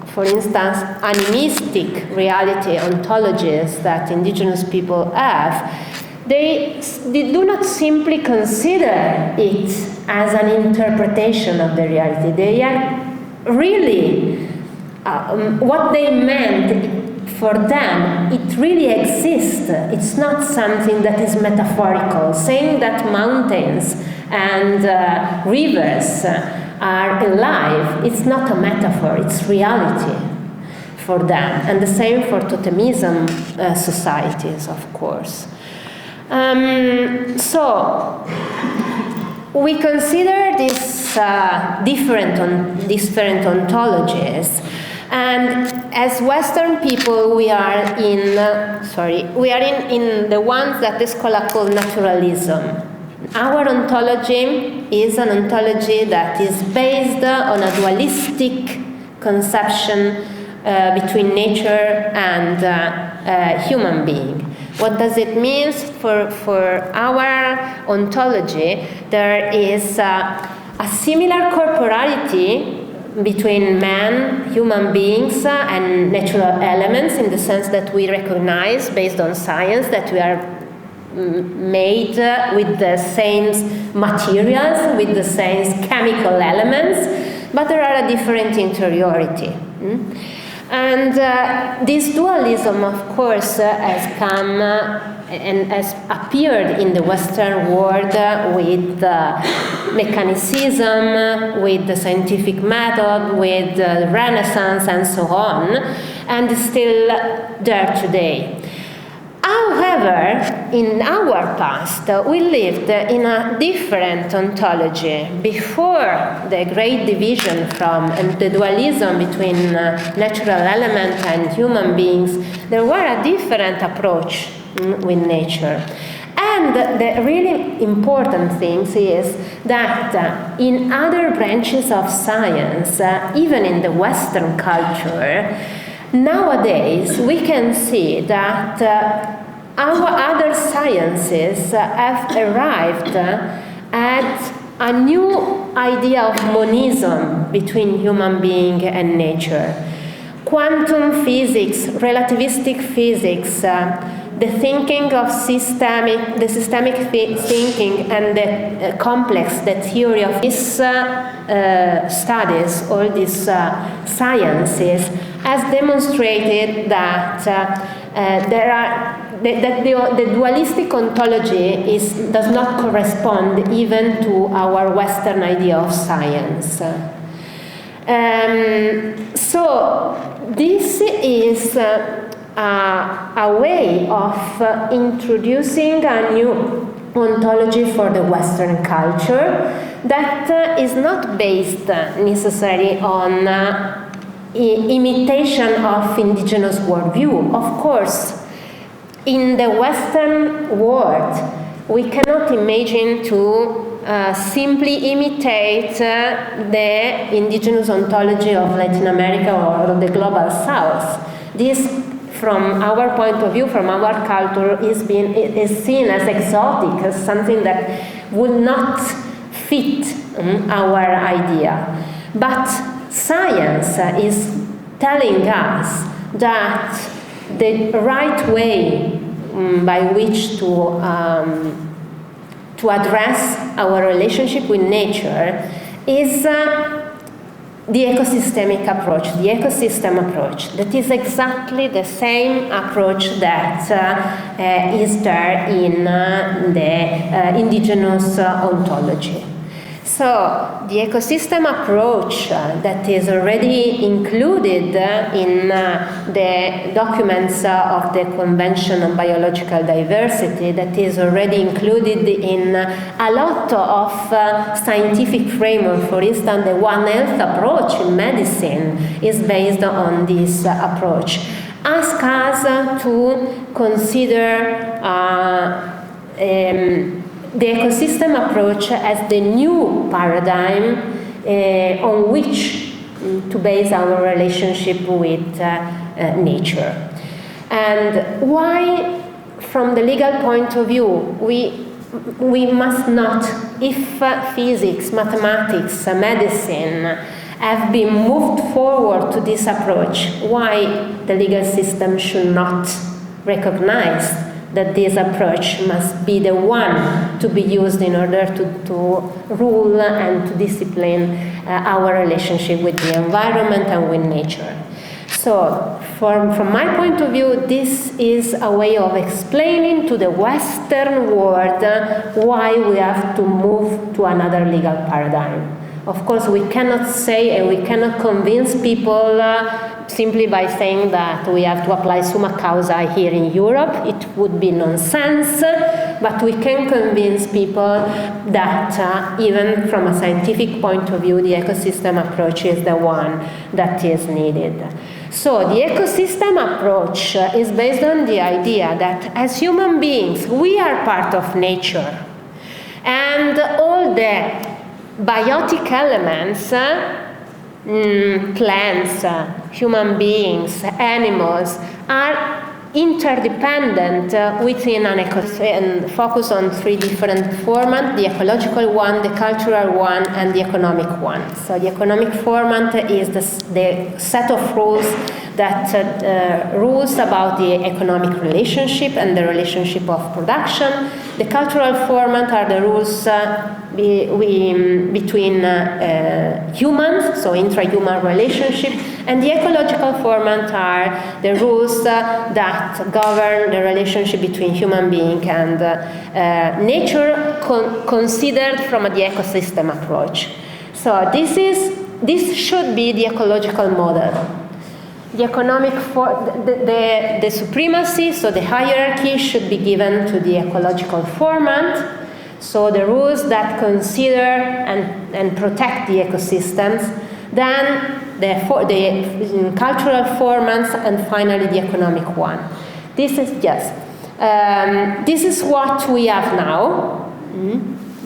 for instance, animistic reality ontologies that indigenous people have, they do not simply consider it as an interpretation of the reality. They are really, what they meant for them, it really exists. It's not something that is metaphorical. Saying that mountains and rivers are alive, it's not a metaphor, it's reality for them. And the same for totemism societies, of course. So we consider these different ontologies, and as Western people, we are in the ones that the scholar call naturalism. Our ontology is an ontology that is based on a dualistic conception between nature and human being. What does it mean for our ontology? There is a similar corporality between man, human beings, and natural elements, in the sense that we recognize, based on science, that we are made with the same materials, with the same chemical elements, but there are a different interiority. And this dualism, of course, has come and has appeared in the Western world with mechanicism, with the scientific method, with the Renaissance, and so on, and is still there today. However, in our past, we lived in a different ontology. Before the great division and the dualism between natural element and human beings, there were a different approach with nature. And the really important thing is that in other branches of science, even in the Western culture, nowadays we can see that our other sciences have arrived at a new idea of monism between human being and nature. Quantum physics, relativistic physics, the thinking of the systemic thinking, and the complex, the theory of these studies, all these sciences, has demonstrated that the dualistic ontology does not correspond even to our Western idea of science. So this is a way of introducing a new ontology for the Western culture that is not based necessarily on imitation of indigenous worldview. Of course, in the Western world, we cannot imagine to simply imitate the indigenous ontology of Latin America or the global South. This, from our point of view, from our culture, is seen as exotic, as something that would not fit our idea. But science is telling us that the right way by which to address our relationship with nature is the ecosystemic approach, the ecosystem approach. That is exactly the same approach that is there in the indigenous ontology. So the ecosystem approach that is already included in the documents of the Convention on Biological Diversity, that is already included in a lot of scientific framework. For instance, the One Health approach in medicine is based on this approach. Ask us to consider the ecosystem approach as the new paradigm on which to base our relationship with nature. And why, from the legal point of view, we must not, if physics, mathematics, medicine have been moved forward to this approach, why the legal system should not recognize that this approach must be the one to be used in order to rule and to discipline our relationship with the environment and with nature. So, from my point of view, this is a way of explaining to the Western world why we have to move to another legal paradigm. Of course, we cannot say and we cannot convince people simply by saying that we have to apply summa causa here in Europe. It would be nonsense, but we can convince people that even from a scientific point of view, the ecosystem approach is the one that is needed. So the ecosystem approach is based on the idea that as human beings, we are part of nature, and all the biotic elements, plants, human beings, animals, are interdependent within an ecosystem, and focus on three different formats: the ecological one, the cultural one, and the economic one. So the economic format is the set of rules that rules about the economic relationship and the relationship of production. The cultural format are the rules between humans, so intra-human relationship, and the ecological format are the rules that govern the relationship between human being and nature, considered from the ecosystem approach. So this should be the ecological model. The economic the supremacy, so the hierarchy, should be given to the ecological format. So the rules that consider and protect the ecosystems, then the cultural formats, and finally the economic one. This is what we have now.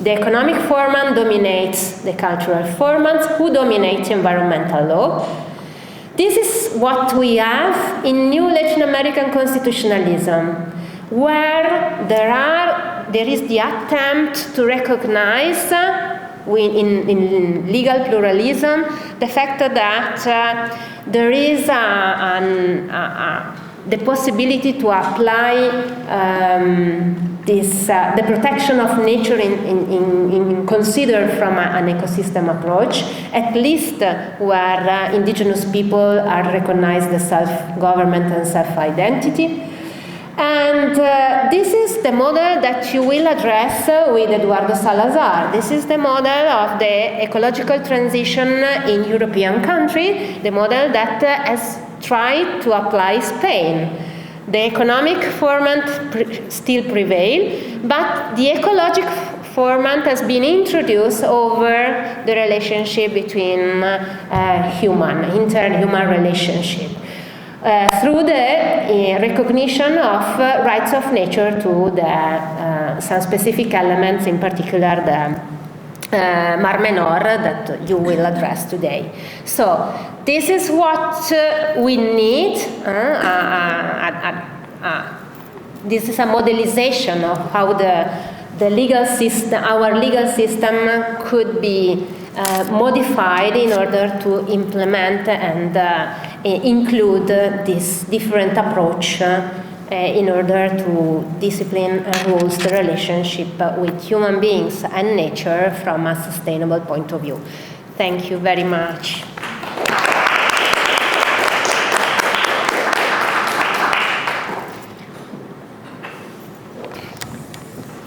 The economic format dominates the cultural formats, who dominate environmental law. This is what we have in new Latin American constitutionalism, where there is the attempt to recognize in legal pluralism the fact that there is the possibility to apply the protection of nature in considered from an ecosystem approach, at least where indigenous people are recognized as self-government and self-identity. And this is the model that you will address with Eduardo Salazar. This is the model of the ecological transition in European country, the model that has tried to apply Spain. The economic format still prevails, but the ecological format has been introduced over the relationship between interhuman relationship. Through the recognition of rights of nature to some specific elements, in particular the Mar Menor that you will address today. So this is what we need. This is a modelization of how the legal system, our legal system, could be modified in order to implement and include this different approach in order to discipline and rules the relationship with human beings and nature from a sustainable point of view. Thank you very much.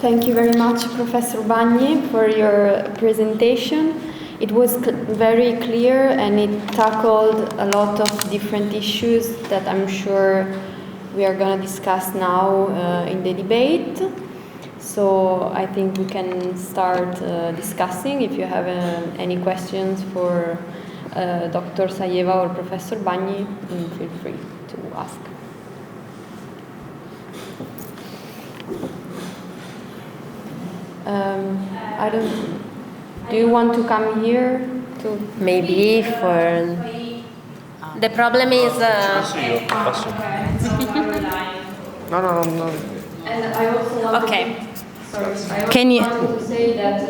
Thank you very much, Professor 𝘠𝘰, for your presentation. It was very clear and it tackled a lot of different issues that I'm sure we are going to discuss now in the debate. So I think we can start discussing. If you have any questions for Dr. 𝘠𝘰 or Professor 𝘠𝘰, feel free to ask. I don't. Do you want to come here to? Maybe for. The problem is. No. And I also want. Okay. Sorry. I also want to say that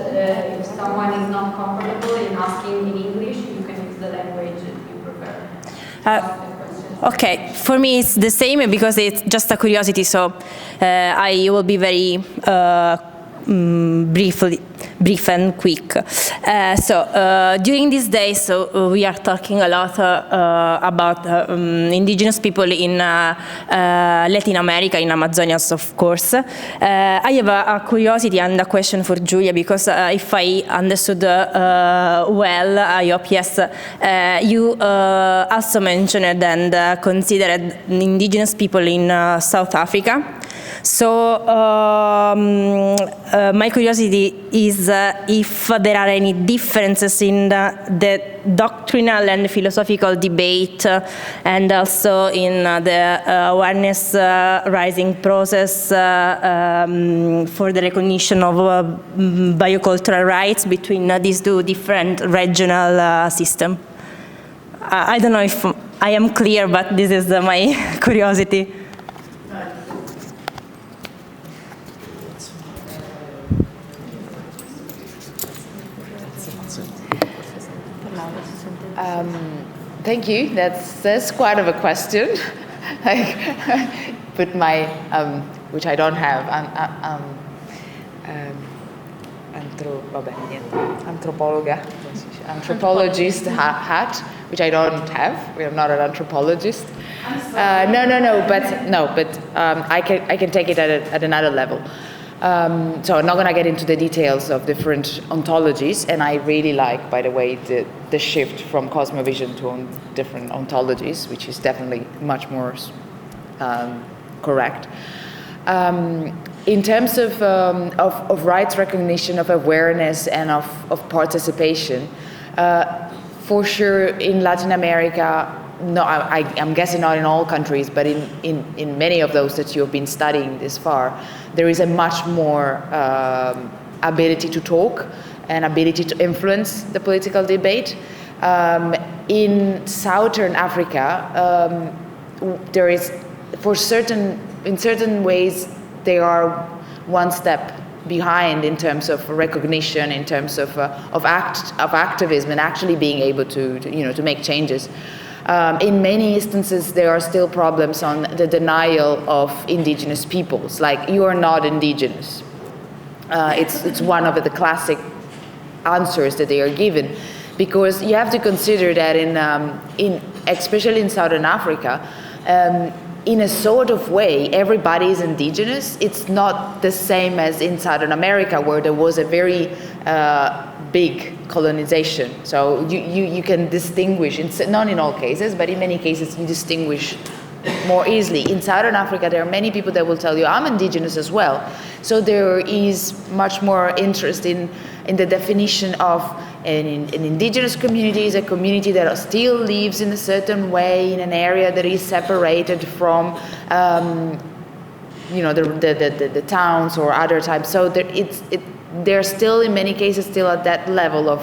if someone is not comfortable in asking in English, you can use the language you prefer. Okay, for me it's the same because it's just a curiosity, so I will be very brief and quick. During these days, we are talking a lot about indigenous people in Latin America, in Amazonas, of course. I have a curiosity and a question for Giulia, because if I understood well, I hope yes, you also mentioned and considered indigenous people in South Africa. So my curiosity is if there are any differences in the doctrinal and philosophical debate and also in the awareness rising process for the recognition of biocultural rights between these two different regional systems. I don't know if I am clear, but this is my curiosity. Thank you. That's quite of a question. But my, which I don't have, anthropologist hat, which I don't have. I'm not an anthropologist. But I can take it at another level. So I'm not going to get into the details of different ontologies, and I really like, by the way, the shift from cosmovision to different ontologies, which is definitely much more correct. In terms of rights recognition, of awareness, and of participation, for sure in Latin America, no, I'm guessing not in all countries, but in many of those that you've been studying this far, there is a much more ability to talk and ability to influence the political debate. In Southern Africa, there is, in certain ways, they are one step behind in terms of recognition, in terms of activism, and actually being able to make changes. In many instances, there are still problems on the denial of indigenous peoples, like you are not indigenous. It's one of the classic answers that they are given, because you have to consider that especially in Southern Africa, in a sort of way, everybody is indigenous. It's not the same as in Southern America, where there was a very big colonization. So you can distinguish, not in all cases, but in many cases you distinguish more easily. In Southern Africa, there are many people that will tell you, I'm indigenous as well. So there is much more interest in the definition of an indigenous community is a community that still lives in a certain way in an area that is separated from the towns or other types. So they're still, in many cases, still at that level of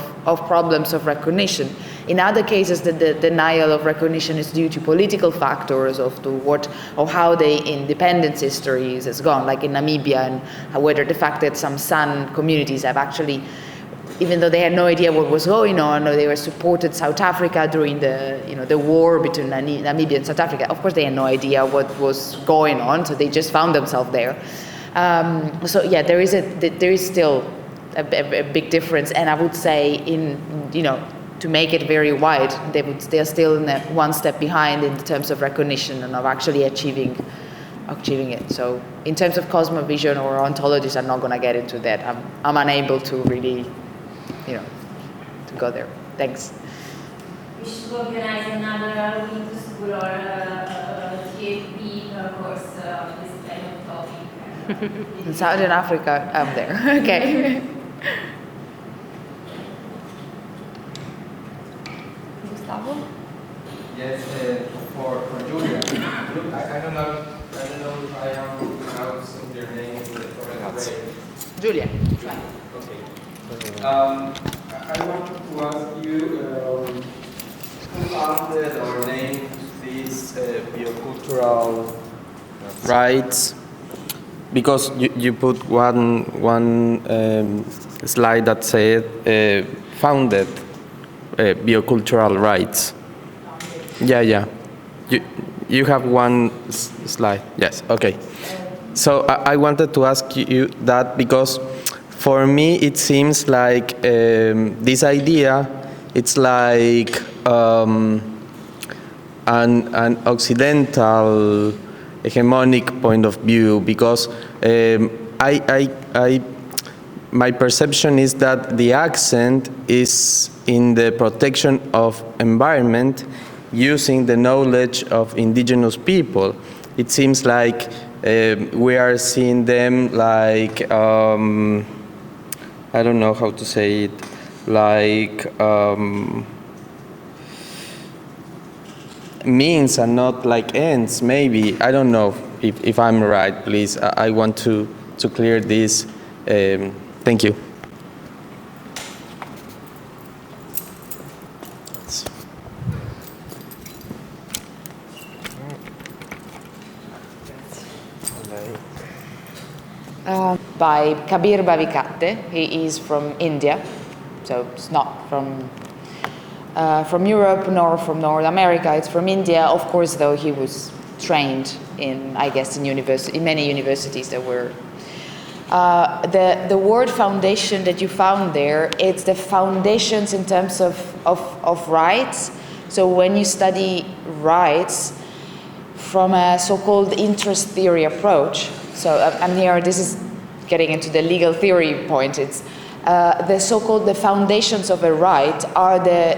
problems of recognition. In other cases, the denial of recognition is due to political factors of how the independence history has gone, like in Namibia, and whether the fact that some San communities have actually, even though they had no idea what was going on, or they were supported South Africa during the war between Namibia and South Africa. Of course, they had no idea what was going on, so they just found themselves there. So yeah, there is still a big difference, and I would say to make it very wide, they're still one step behind in terms of recognition and of actually achieving it. So in terms of cosmovision or ontologies, I'm not going to get into that. I'm unable to really, to go there. Thanks. We should organize another winter school or TAP course this kind of topic. In Southern Africa, I'm there. Okay. Gustavo? Yes, for Julia. I don't know if I am pronouncing your name the correct way. Julia. Okay. I wanted to ask you who founded or named these biocultural rights? Because you put one slide that said founded biocultural rights. Yeah. You have one slide. Yes. Okay. So I wanted to ask you that because for me it seems like this idea, it's like an Occidental hegemonic point of view, because my perception is that the accent is in the protection of environment using the knowledge of indigenous people. It seems like we are seeing them like, I don't know how to say it, like means and not like ends, maybe. I don't know if I'm right, please. I want to clear this. Thank you. By 𝘠𝘰𝘷𝘰𝘵. He is from India, so it's not from from Europe nor from North America. It's from India. Of course, though, he was trained in, I guess, in many universities that were. The word foundation that you found there, it's the foundations in terms of rights. So when you study rights from a so-called interest theory approach, so I'm here, this is getting into the legal theory point, it's the so-called the foundations of a right are the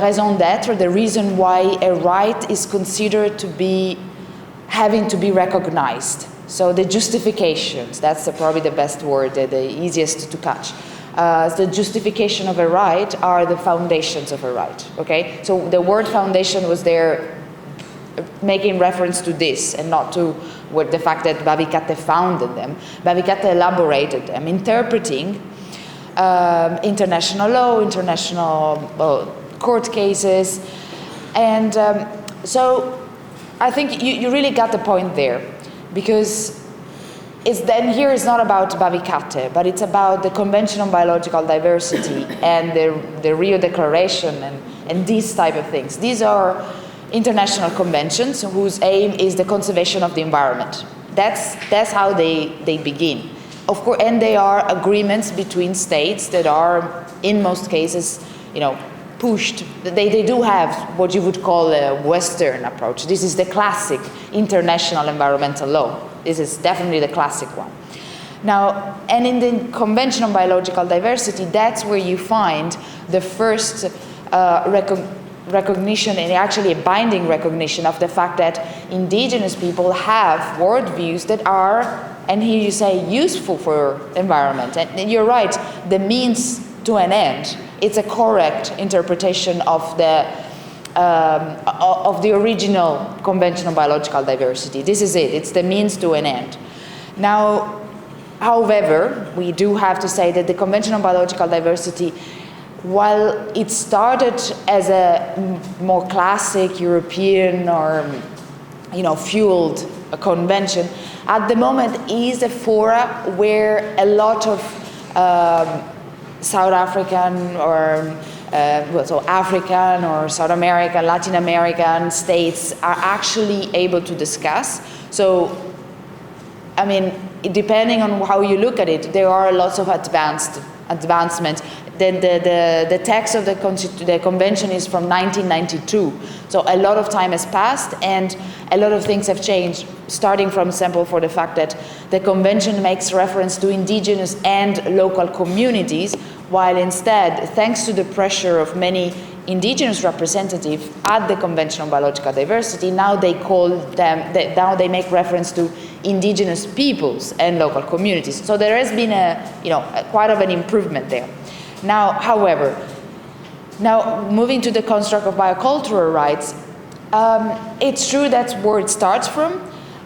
raison d'être, the reason why a right is considered to be having to be recognized. So the justifications, that's probably the best word, the easiest to catch. The justification of a right are the foundations of a right, okay? So the word foundation was there making reference to this and not to the fact that 𝘰𝘰𝘰𝘵 founded them. 𝘰𝘰𝘰𝘰 elaborated them, interpreting international law, international court cases. And so I think you really got the point there, because here it's not about 𝘰𝘰𝘰𝘰, but it's about the Convention on Biological Diversity and the Rio Declaration and these type of things. These are international conventions whose aim is the conservation of the environment. That's how they begin. Of course, and they are agreements between states that are, in most cases, pushed. They do have what you would call a Western approach. This is the classic international environmental law. This is definitely the classic one. Now, and in the Convention on Biological Diversity, that's where you find the first recognition, and actually a binding recognition of the fact that indigenous people have worldviews that are, and here you say, useful for environment. And you're right, the means to an end. It's a correct interpretation of the original Convention on Biological Diversity. This is it. It's the means to an end. Now, however, we do have to say that the Convention on Biological Diversity, while it started as a more classic European or fueled convention, at the moment is a fora where a lot of South African or African or South American, Latin American states are actually able to discuss. So, I mean, depending on how you look at it, there are lots of advancements. The text of the convention is from 1992, so a lot of time has passed and a lot of things have changed, starting from example for the fact that the convention makes reference to indigenous and local communities, while instead, thanks to the pressure of many indigenous representatives at the Convention on Biological Diversity, now they they make reference to indigenous peoples and local communities. So there has been quite of an improvement there. Now, however, moving to the construct of biocultural rights, it's true that's where it starts from,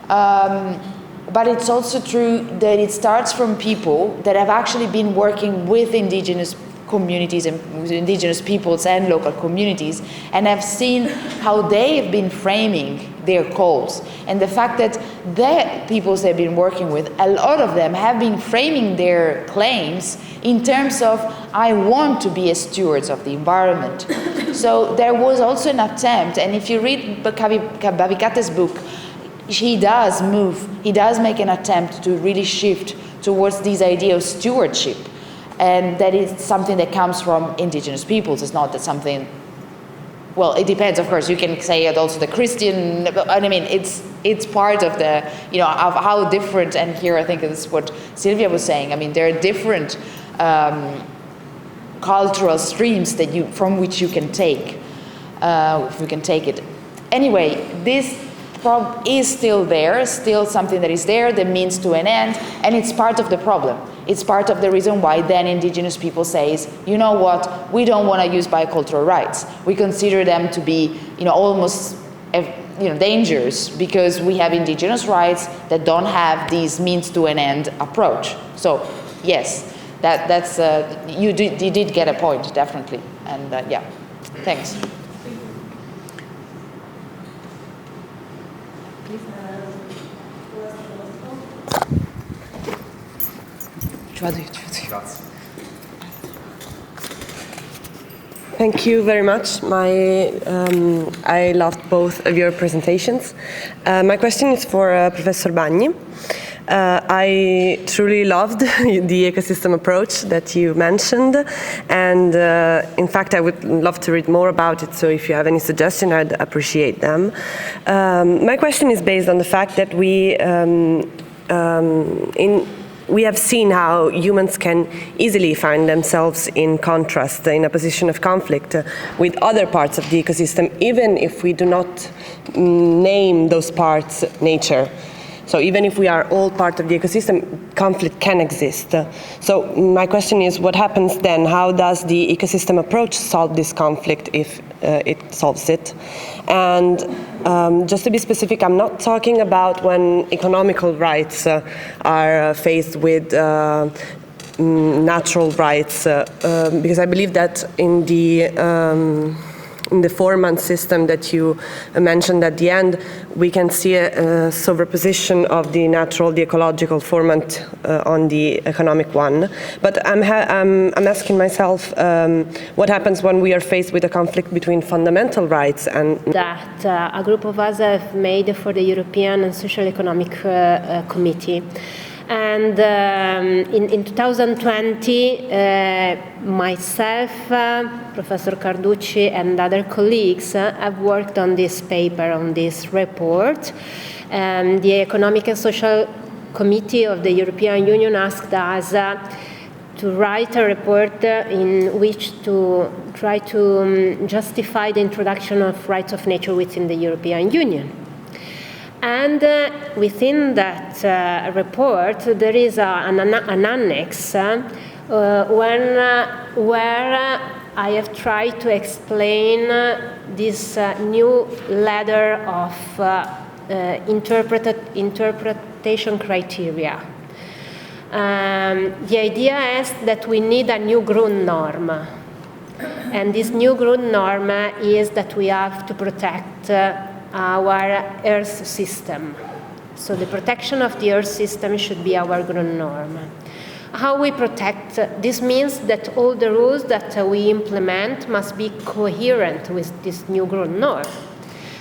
but it's also true that it starts from people that have actually been working with indigenous communities and indigenous peoples and local communities, and have seen how they've been framing their calls. And the fact that the peoples they've been working with, a lot of them have been framing their claims in terms of, I want to be a steward of the environment. So there was also an attempt, and if you read 𝘰𝘰𝘰𝘰𝘰's book, he does make an attempt to really shift towards this idea of stewardship. And that is something that comes from indigenous peoples. It's not that something, well, it depends, of course. You can say it also the Christian, I mean, it's part of the, of how different, and here I think it's what Sylvia was saying. I mean, there are different cultural streams from which you can take, if you can take it. Anyway, this problem is still there, still something that is there, that means to an end, and it's part of the problem. It's part of the reason why then indigenous people says, you know what, we don't want to use biocultural rights. We consider them to be, almost, dangerous, because we have indigenous rights that don't have this means to an end approach. So, yes, that's you did get a point, definitely, and yeah, thanks. Grazie. Thank you very much. I loved both of your presentations. My question is for Professor 𝘯𝘰𝘰𝘪𝘵. I truly loved the ecosystem approach that you mentioned, and in fact I would love to read more about it, so if you have any suggestions I'd appreciate them. My question is based on the fact that we have seen how humans can easily find themselves in contrast, in a position of conflict with other parts of the ecosystem, even if we do not name those parts nature. So even if we are all part of the ecosystem, conflict can exist. So my question is, what happens then? How does the ecosystem approach solve this conflict, if it solves it? And just to be specific, I'm not talking about when economical rights are faced with natural rights, because I believe that in the 4-month system that you mentioned at the end, we can see a superposition of the natural, the ecological 4-month on the economic one. But I'm asking myself, what happens when we are faced with a conflict between fundamental rights and... That a group of us have made for the European and Social Economic Committee. And in 2020, myself, Professor 𝘰𝘷𝘰, and other colleagues have worked on this paper, on this report. The Economic and Social Committee of the European Union asked us to write a report in which to try to justify the introduction of rights of nature within the European Union. And within that report, there is an annex where I have tried to explain this new ladder of interpretation criteria. The idea is that we need a new Grundnorm. And this new Grundnorm is that we have to protect our Earth system. So the protection of the Earth system should be our Grundnorm. How we protect? This means that all the rules that we implement must be coherent with this new Grundnorm.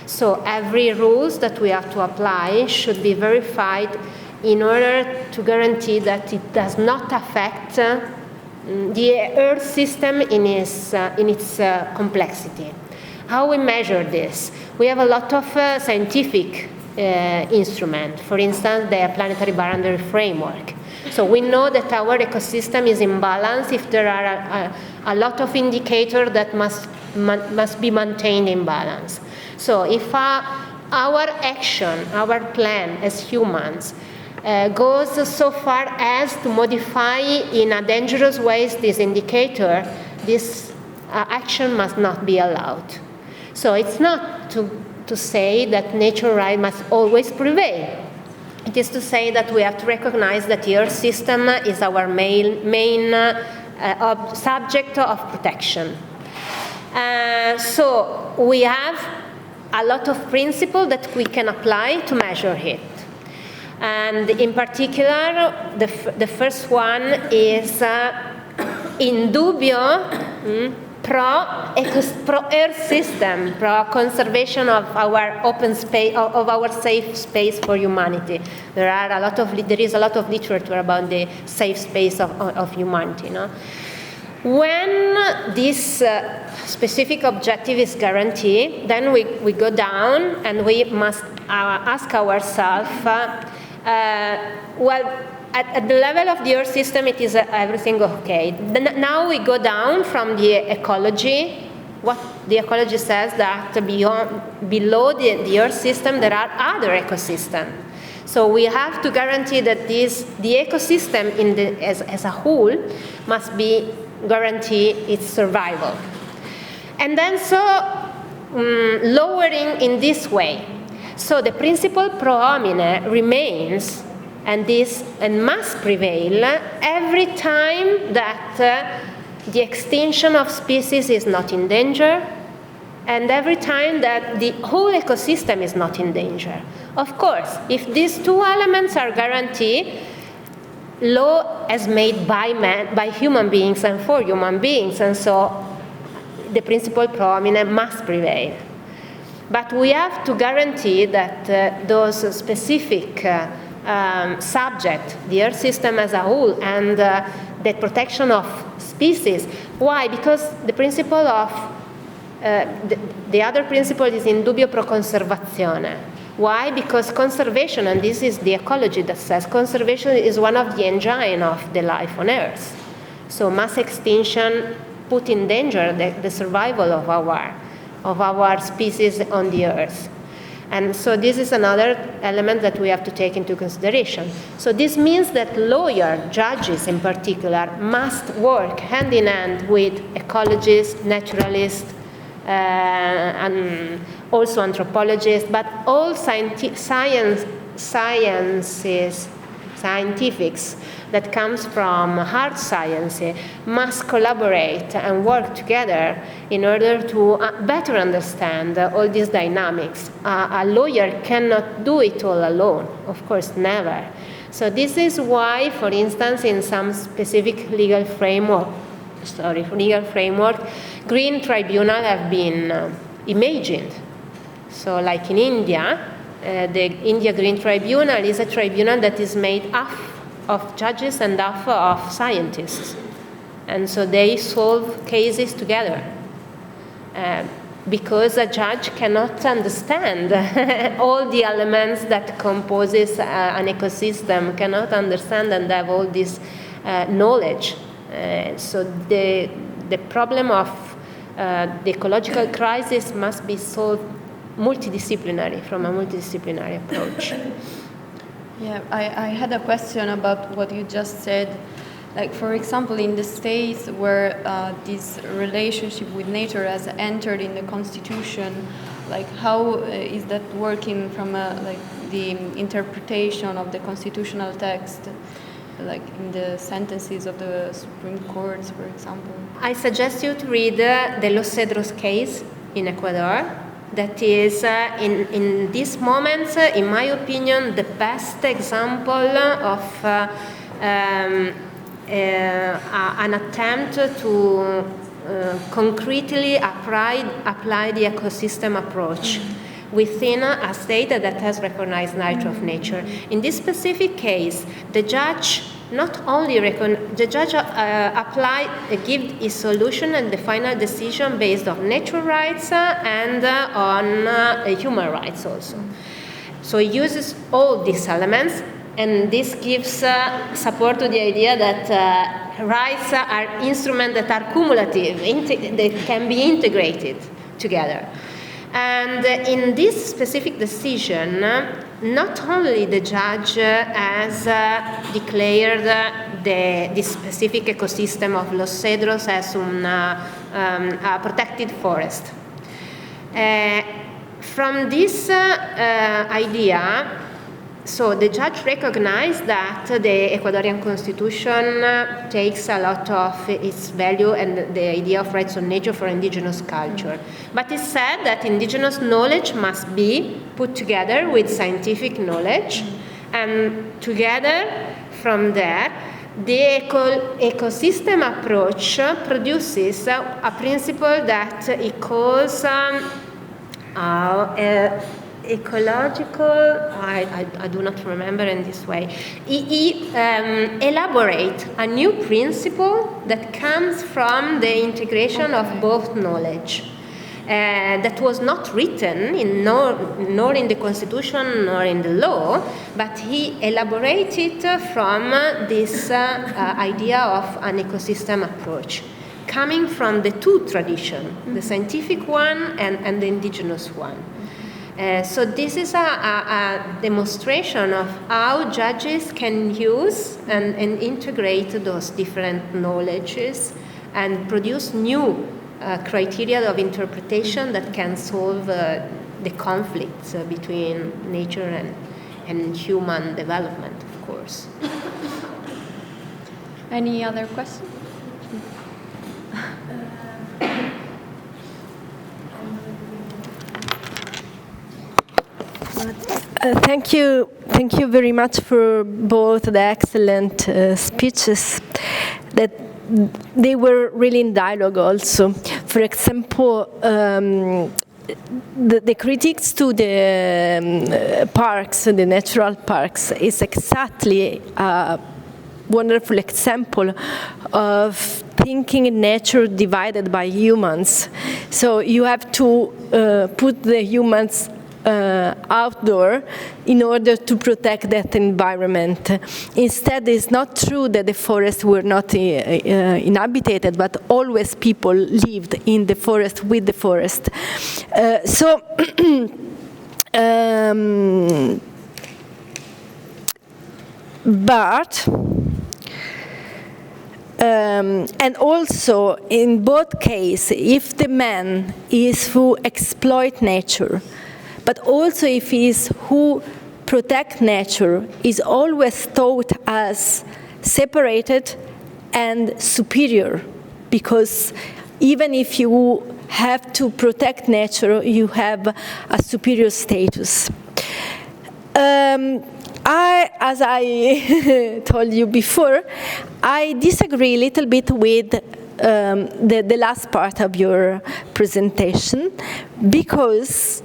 So every rules that we have to apply should be verified in order to guarantee that it does not affect the Earth system in its complexity. How we measure this? We have a lot of scientific instruments. For instance, the planetary boundary framework. So we know that our ecosystem is in balance if there are a lot of indicators that must be maintained in balance. So if our action, our plan as humans goes so far as to modify in a dangerous way this indicator, this action must not be allowed. So it's not to say that natural right must always prevail. It is to say that we have to recognize that the Earth system is our main subject of protection. So we have a lot of principles that we can apply to measure it. And in particular, the first one is in dubio pro Earth system, pro conservation of our open space, of our safe space for humanity. There is a lot of literature about the safe space of humanity. No? When this specific objective is guaranteed, then we go down and we must ask ourselves, well, at the level of the Earth system, it is everything okay. Now we go down from the ecology. What the ecology says that below the Earth system, there are other ecosystems. So we have to guarantee that the ecosystem as a whole must be guarantee its survival. And then lowering in this way. So the principle pro homine remains and must prevail every time that the extinction of species is not in danger, and every time that the whole ecosystem is not in danger. Of course, if these two elements are guaranteed, law is made by human beings and for human beings, and so the principle prominent must prevail. But we have to guarantee that those specific subject, the Earth system as a whole, and the protection of species. Why? Because the principle of, the other principle is in dubio pro conservazione. Why? Because conservation, and this is the ecology that says, conservation is one of the engines of the life on Earth. So mass extinction put in danger the survival of our species on the Earth. And so this is another element that we have to take into consideration. So this means that lawyers, judges in particular, must work hand in hand with ecologists, naturalists, and also anthropologists, but all scientists that comes from hard science must collaborate and work together in order to better understand all these dynamics. A lawyer cannot do it all alone, of course, never. So this is why, for instance, in some specific legal framework, green tribunals have been imagined. So like in India, the India Green Tribunal is a tribunal that is made up of judges and half of scientists. And so they solve cases together. Because a judge cannot understand all the elements that composes an ecosystem, cannot understand and have all this knowledge. So the problem of the ecological crisis must be solved multidisciplinary, from a multidisciplinary approach. Yeah, I had a question about what you just said. Like, for example, in the states where this relationship with nature has entered in the Constitution, like how is that working from like the interpretation of the constitutional text, like in the sentences of the Supreme Courts, for example? I suggest you to read the 𝘠𝘰𝘷𝘰𝘪 case in Ecuador. That is, in this moment, in my opinion, the best example of an attempt to concretely apply the ecosystem approach within a state that has recognized the right of nature. In this specific case, the judge not only give his solution and the final decision based on natural rights and on human rights also. So he uses all these elements, and this gives support to the idea that rights are instruments that are cumulative, they can be integrated together. And in this specific decision, not only the judge has declared the specific ecosystem of Los Cedros as a protected forest. From this idea, so the judge recognized that the Ecuadorian constitution takes a lot of its value and the idea of rights of nature for indigenous culture. But it said that indigenous knowledge must be put together with scientific knowledge, and together from there, the ecosystem approach produces a principle that it calls ecological, I do not remember in this way. He elaborate a new principle that comes from the integration of both knowledge. That was not written nor in the Constitution nor in the law, but he elaborated from this idea of an ecosystem approach, coming from the two traditions, the scientific one and the indigenous one. So this is a demonstration of how judges can use and integrate those different knowledges and produce new criteria of interpretation that can solve the conflicts between nature and human development, of course. Any other questions? Thank you very much for both the excellent speeches. That they were really in dialogue also. for example, the critiques to the parks, the natural parks, is exactly a wonderful example of thinking nature divided by humans. So you have to put the humans outdoor in order to protect that environment. Instead, it's not true that the forests were not inhabited, but always people lived in the forest with the forest. And also, in both cases, if the man is who exploit nature, but also if he is who protect nature, is always thought as separated and superior, because even if you have to protect nature, you have a superior status. As I told you before, I disagree a little bit with the last part of your presentation, because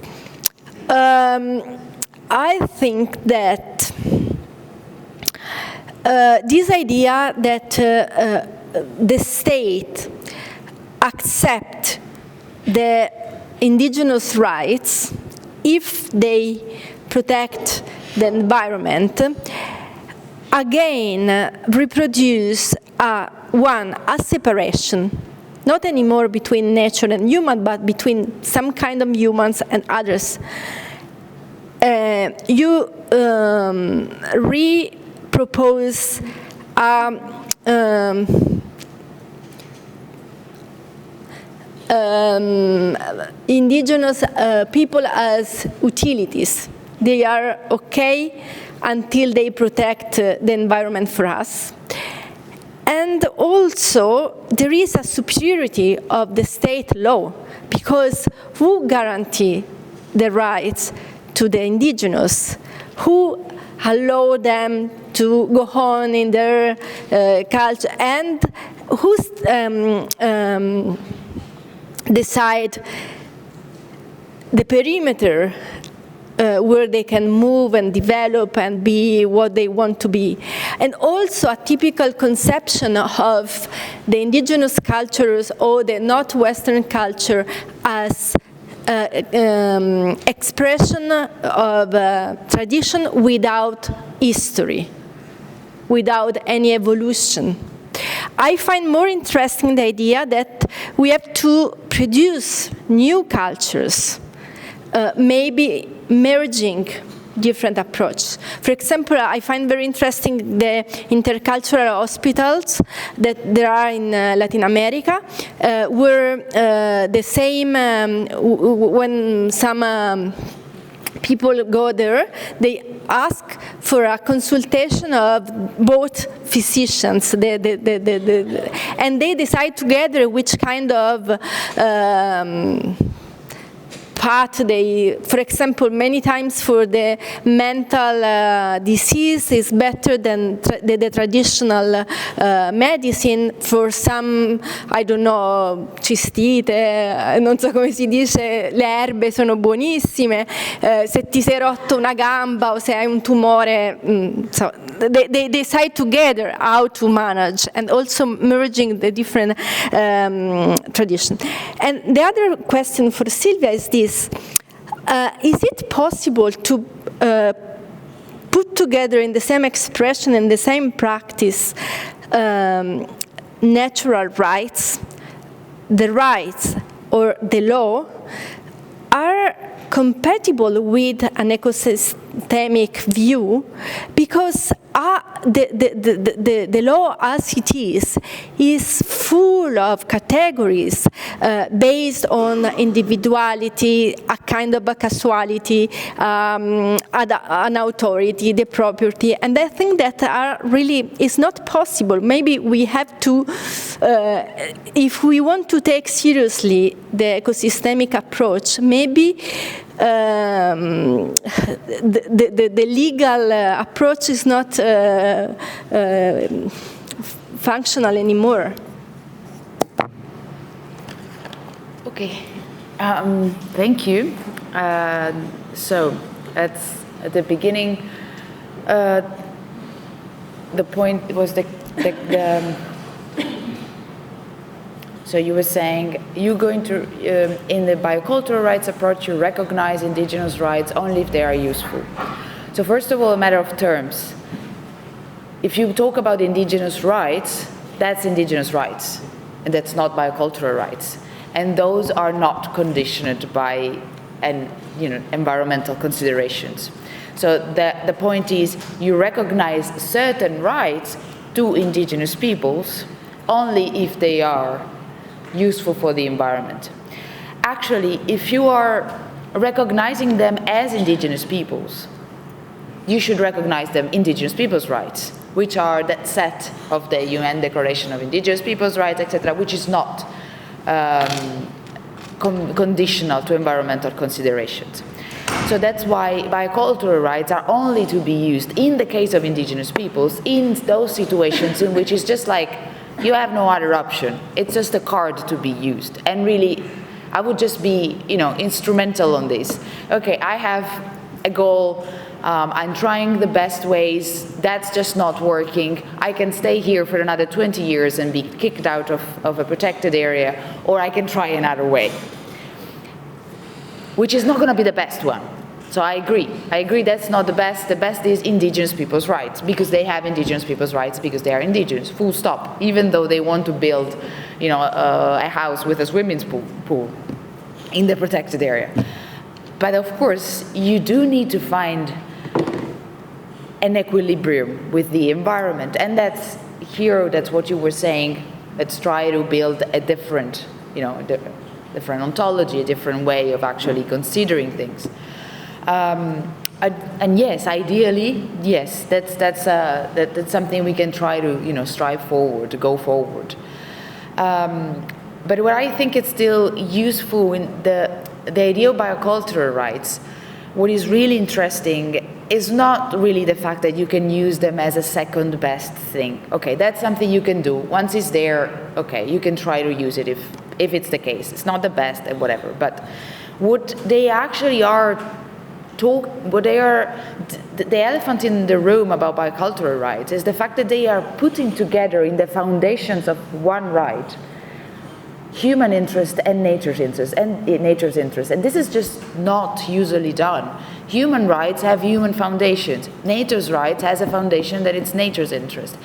I think that this idea that the state accept the indigenous rights if they protect the environment, again reproduce a separation, not anymore between nature and human, but between some kind of humans and others. You re-propose indigenous people as utilities. They are okay until they protect the environment for us. And also, there is a superiority of the state law, because who guarantee the rights to the indigenous? Who allow them to go on in their culture? And who decide the perimeter where they can move and develop and be what they want to be? And also a typical conception of the indigenous cultures or the not Western culture as expression of tradition without history, without any evolution. I find more interesting the idea that we have to produce new cultures, maybe merging different approaches. For example, I find very interesting the intercultural hospitals that there are in Latin America, where the same, when some people go there, they ask for a consultation of both physicians, and they decide together which kind of path they, for example, many times for the mental disease is better than the traditional medicine. For some, I don't know, cistite, non so come si dice, le erbe sono buonissime, se ti sei rotto una gamba o se hai un tumore, so they decide together how to manage, and also merging the different traditions. And the other question for Silvia is this. Is it possible to put together in the same expression and the same practice natural rights, the rights or the law are compatible with an ecosystemic view, because the law as it is full of categories based on individuality, a kind of a casuality, an authority, the property, and I think that is not possible. Maybe we have to, if we want to take seriously the ecosystemic approach, maybe the legal approach is not functional anymore. Okay, thank you. So at the beginning, the point was so you were saying you're going to, in the biocultural rights approach, you recognize indigenous rights only if they are useful. So first of all, a matter of terms. If you talk about indigenous rights, that's indigenous rights, and that's not biocultural rights. And those are not conditioned by environmental considerations. So the point is, you recognize certain rights to indigenous peoples only if they are useful for the environment. Actually, if you are recognizing them as indigenous peoples, you should recognize them indigenous peoples' rights, which are that set of the UN Declaration of Indigenous Peoples' Rights, etc., which is not conditional to environmental considerations. So that's why biocultural rights are only to be used in the case of indigenous peoples in those situations in which it's just like you have no other option. It's just a card to be used. And really, I would just be, instrumental on this. Okay, I have a goal. I'm trying the best ways. That's just not working. I can stay here for another 20 years and be kicked out of a protected area, or I can try another way, which is not going to be the best one. So I agree that's not the best. The best is indigenous people's rights, because they have indigenous people's rights because they are indigenous, full stop, even though they want to build, a house with a swimming pool in the protected area. But of course, you do need to find an equilibrium with the environment. And that's what you were saying. Let's try to build a different, different ontology, a different way of actually considering things. And yes, ideally, yes, that's something we can try to, strive forward, to go forward. But what I think is still useful in the idea of biocultural rights, what is really interesting is not really the fact that you can use them as a second best thing. Okay, that's something you can do. Once it's there, okay, you can try to use it if it's the case. It's not the best and whatever. But what they actually are, the elephant in the room about biocultural rights is the fact that they are putting together in the foundations of one right human interest and nature's interest, and this is just not usually done. Human rights have human foundations. Nature's rights has a foundation that it's nature's interest.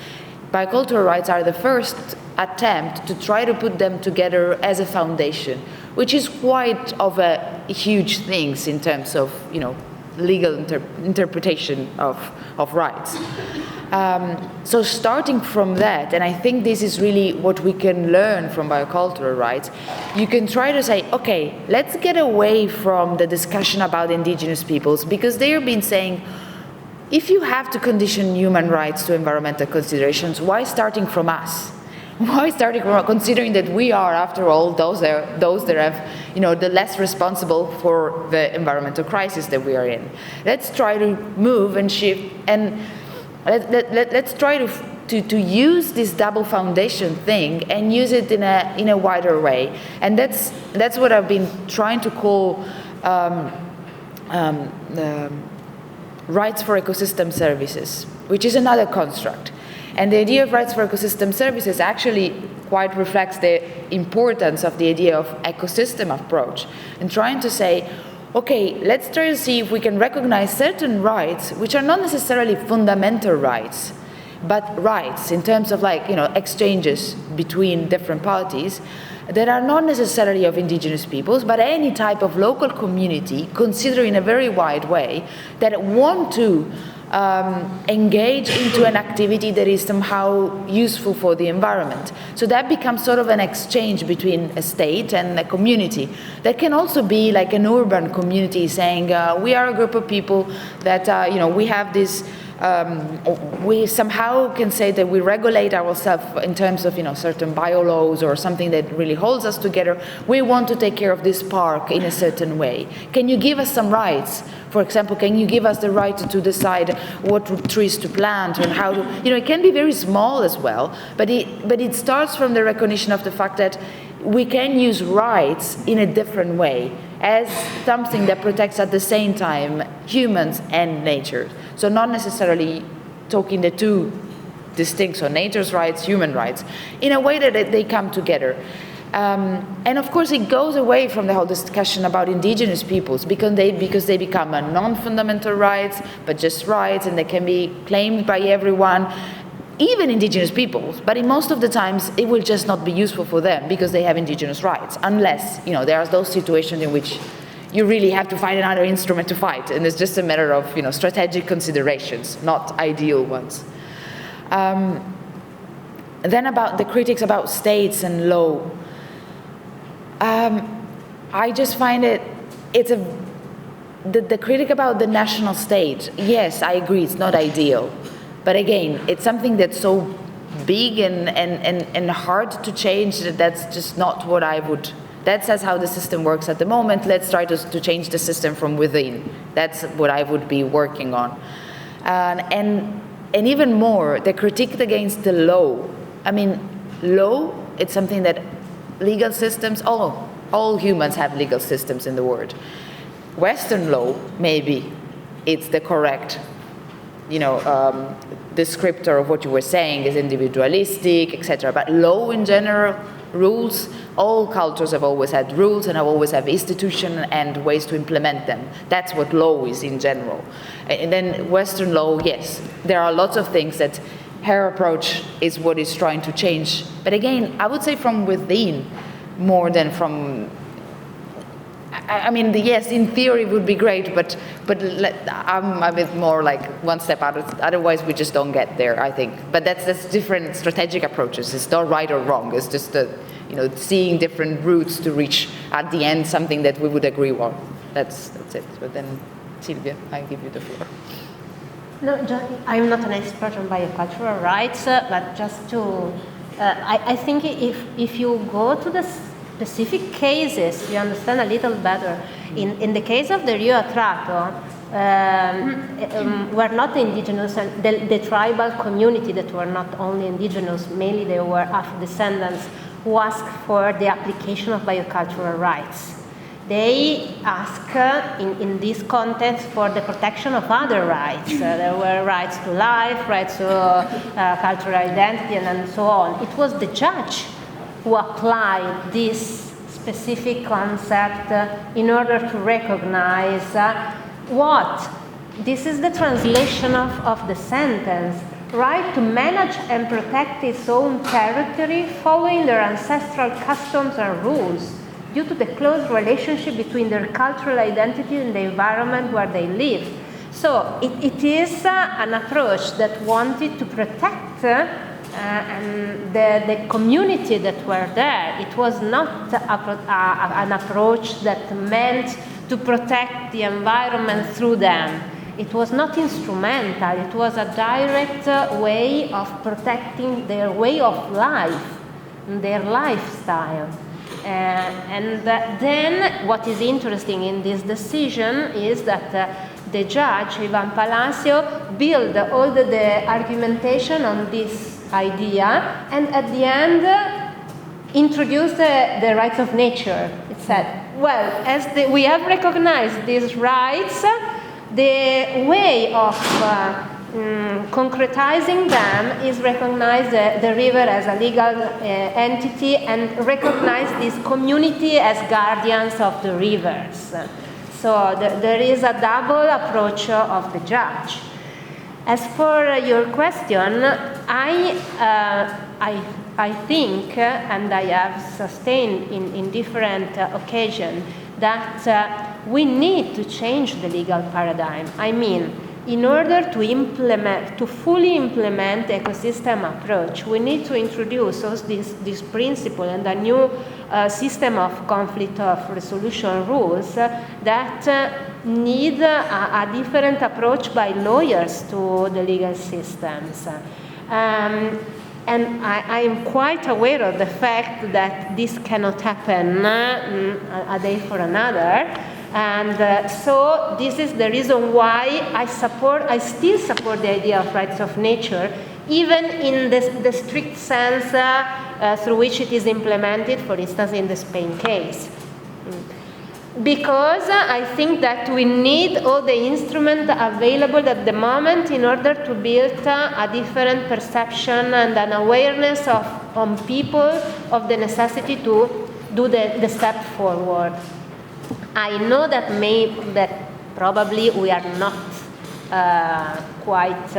Biocultural rights are the first attempt to try to put them together as a foundation, which is quite of a huge thing in terms of legal interpretation of rights. So starting from that, and I think this is really what we can learn from biocultural rights, you can try to say, okay, let's get away from the discussion about indigenous peoples, because they have been saying, if you have to condition human rights to environmental considerations, why starting from us? Why starting from considering that we are, after all, those that have, the less responsible for the environmental crisis that we are in? Let's try to move and shift, and let's try to use this double foundation thing and use it in a wider way. And that's what I've been trying to call rights for ecosystem services, which is another construct. And the idea of rights for ecosystem services actually quite reflects the importance of the idea of ecosystem approach, and trying to say, okay, let's try to see if we can recognize certain rights which are not necessarily fundamental rights, but rights in terms of exchanges between different parties that are not necessarily of indigenous peoples, but any type of local community, considered in a very wide way, that want to engage into an activity that is somehow useful for the environment. So that becomes sort of an exchange between a state and a community. That can also be like an urban community saying, we are a group of people that, we have this, we somehow can say that we regulate ourselves in terms of, certain biolaws or something that really holds us together. We want to take care of this park in a certain way. Can you give us some rights? For example, can you give us the right to decide what trees to plant and how to, it can be very small as well, but it starts from the recognition of the fact that we can use rights in a different way, as something that protects at the same time humans and nature. So not necessarily talking the two distinct, so nature's rights, human rights, in a way that they come together. And of course it goes away from the whole discussion about indigenous peoples, because they become a non-fundamental rights, but just rights, and they can be claimed by everyone, even indigenous peoples, but in most of the times it will just not be useful for them because they have indigenous rights, unless, you know, there are those situations in which you really have to find another instrument to fight, and it's just a matter of, you know, strategic considerations, not ideal ones. Then about the critics about states and law, I just find the critic about the national state, yes, I agree, it's not ideal. But again, it's something that's so big and hard to change that that's just not what I would, that's how the system works at the moment. Let's try to change the system from within. That's what I would be working on. And even more, the critique against the law. I mean, law, it's something that legal systems, all humans have legal systems in the world. Western law, maybe it's the correct, you know, descriptor of what you were saying is individualistic, etc. But law in general, rules, all cultures have always had rules and have always had institutions and ways to implement them. That's what law is in general. And then Western law, yes, there are lots of things that her approach is what is trying to change. But again, I would say from within more than from, I mean, yes, in theory it would be great, but I'm a bit more like one step out. Otherwise, we just don't get there, I think. But that's different strategic approaches. It's not right or wrong. It's just you know, seeing different routes to reach at the end something that we would agree on. That's it. But then, Silvia, I give you the floor. No, I'm not an expert on biocultural rights, but just to, I think if you go to the specific cases, you understand a little better. In the case of the 𝘤𝘰𝘵𝘷𝘰, were not indigenous, and the tribal community that were not only indigenous, mainly they were Afro-descendants, who asked for the application of biocultural rights. They asked, in this context, for the protection of other rights. There were rights to life, rights to cultural identity, and so on. It was the judge who applied this specific concept in order to recognize what? This is the translation of the sentence. Right to manage and protect its own territory following their ancestral customs and rules, due to the close relationship between their cultural identity and the environment where they live. So it is an approach that wanted to protect and the community that were there. It was not an approach that meant to protect the environment through them. It was not instrumental. It was a direct way of protecting their way of life, their lifestyle. Then what is interesting in this decision is that the judge, Ivan Palacio, built all the argumentation on this idea, and at the end introduced the rights of nature. It said, well, as we have recognized these rights, the way of concretizing them is recognize the river as a legal entity and recognize this community as guardians of the rivers. So there is a double approach of the judge. As for your question, I think, and I have sustained in different occasions, that we need to change the legal paradigm. I mean, in order to fully implement the ecosystem approach, we need to introduce this principle and a new system of conflict of resolution rules that need a different approach by lawyers to the legal systems. And I am quite aware of the fact that this cannot happen a day for another. And so this is the reason why I still support the idea of rights of nature, even in the strict sense through which it is implemented, for instance, in the Spain case. Because I think that we need all the instruments available at the moment in order to build a different perception and an awareness on people of the necessity to do the step forward. I know that probably we are not quite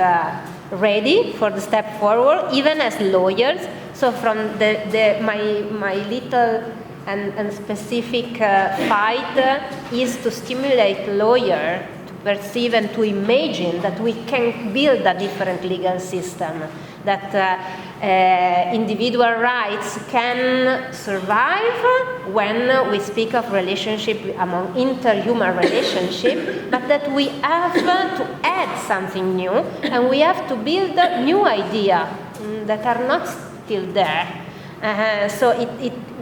ready for the step forward, even as lawyers. So from my little and specific fight is to stimulate lawyers to perceive and to imagine that we can build a different legal system, that individual rights can survive when we speak of relationship among interhuman relationship, but that we have to add something new, and we have to build new ideas that are not still there. So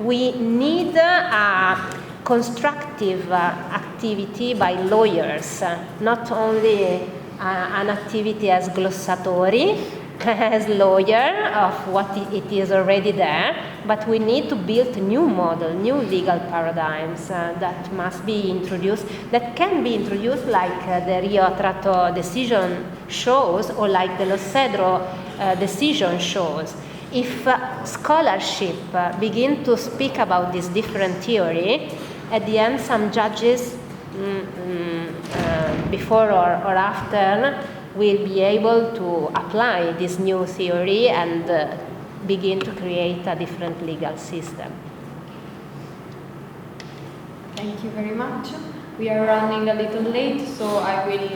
we need a constructive activity by lawyers, not only an activity as glossatori, as lawyer of what it is already there, but we need to build a new model, new legal paradigms that must be introduced, that can be introduced like the 𝘰𝘰𝘃𝘃 decision shows, or like the 𝘰𝘰𝘃𝘃 decision shows. If scholarship begin to speak about this different theory, at the end some judges before or after will be able to apply this new theory and begin to create a different legal system. Thank you very much. We are running a little late, so I will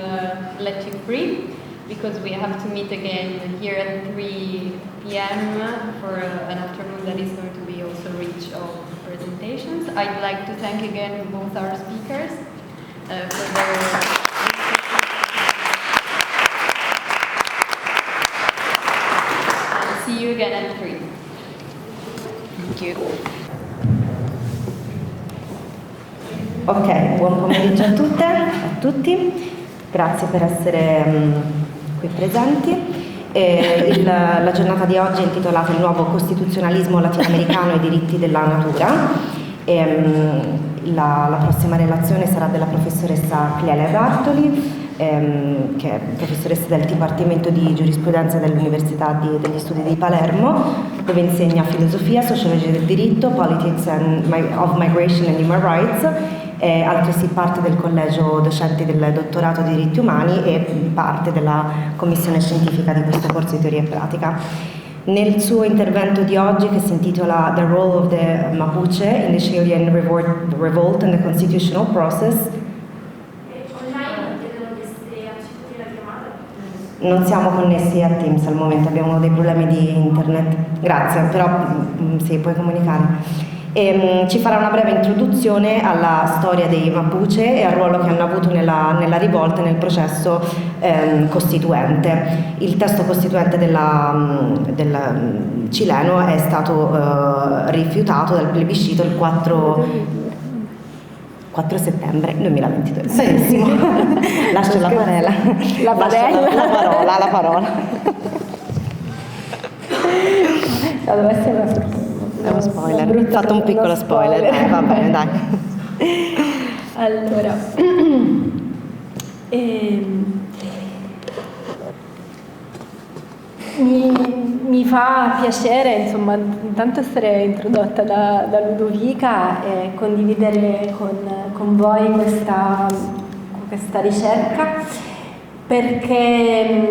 let you free, because we have to meet again here at 3 p.m. for an afternoon that is going to be also rich of presentations. I'd like to thank again both our speakers for their... See you again at 3. Thank you. Ok, buon pomeriggio a tutte, a tutti. Grazie per essere qui presenti. La giornata di oggi è intitolata Il nuovo costituzionalismo latinoamericano e i diritti della natura. La prossima relazione sarà della professoressa 𝘰𝘰𝘃𝘃𝘰, che è professoressa del Dipartimento di Giurisprudenza dell'Università degli Studi di Palermo, dove insegna filosofia, sociologia del diritto, politics of migration and human rights, è altresì parte del collegio docenti del Dottorato di diritti umani e parte della commissione scientifica di questo corso di teoria e pratica. Nel suo intervento di oggi, che si intitola The Role of the Mapuche in the Chilean Revolt and the Constitutional Process, non siamo connessi a Teams al momento, abbiamo dei problemi di internet. Grazie, però sì, puoi comunicare. Ci farà una breve introduzione alla storia dei Mapuche e al ruolo che hanno avuto nella rivolta e nel processo costituente. Il testo costituente del cileno è stato rifiutato dal plebiscito il 4 settembre 2022. Benissimo. Lascio la parola. La parola. È uno spoiler. Ho fatto un piccolo spoiler. Va bene, dai. Allora, mi fa piacere, insomma, intanto essere introdotta da Ludovica e condividere con voi questa ricerca, perché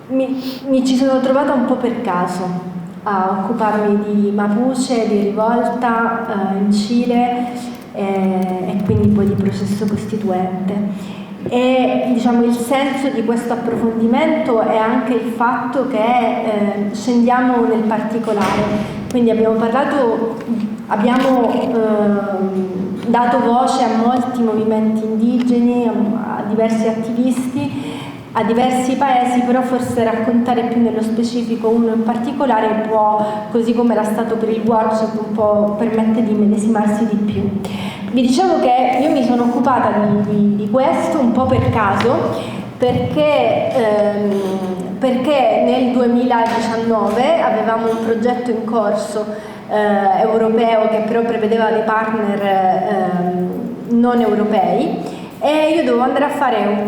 mi ci sono trovata un po' per caso a occuparmi di Mapuche, di rivolta in Cile e quindi poi di processo costituente. E diciamo il senso di questo approfondimento è anche il fatto che scendiamo nel particolare, quindi abbiamo dato voce a molti movimenti indigeni, a diversi attivisti, a diversi paesi, però forse raccontare più nello specifico uno in particolare può, così come era stato per il workshop, un po' permette di medesimarsi di più. Vi dicevo che io mi sono occupata di questo un po' per caso, perché perché nel 2019 avevamo un progetto in corso europeo che però prevedeva dei partner non europei, e io dovevo andare a fare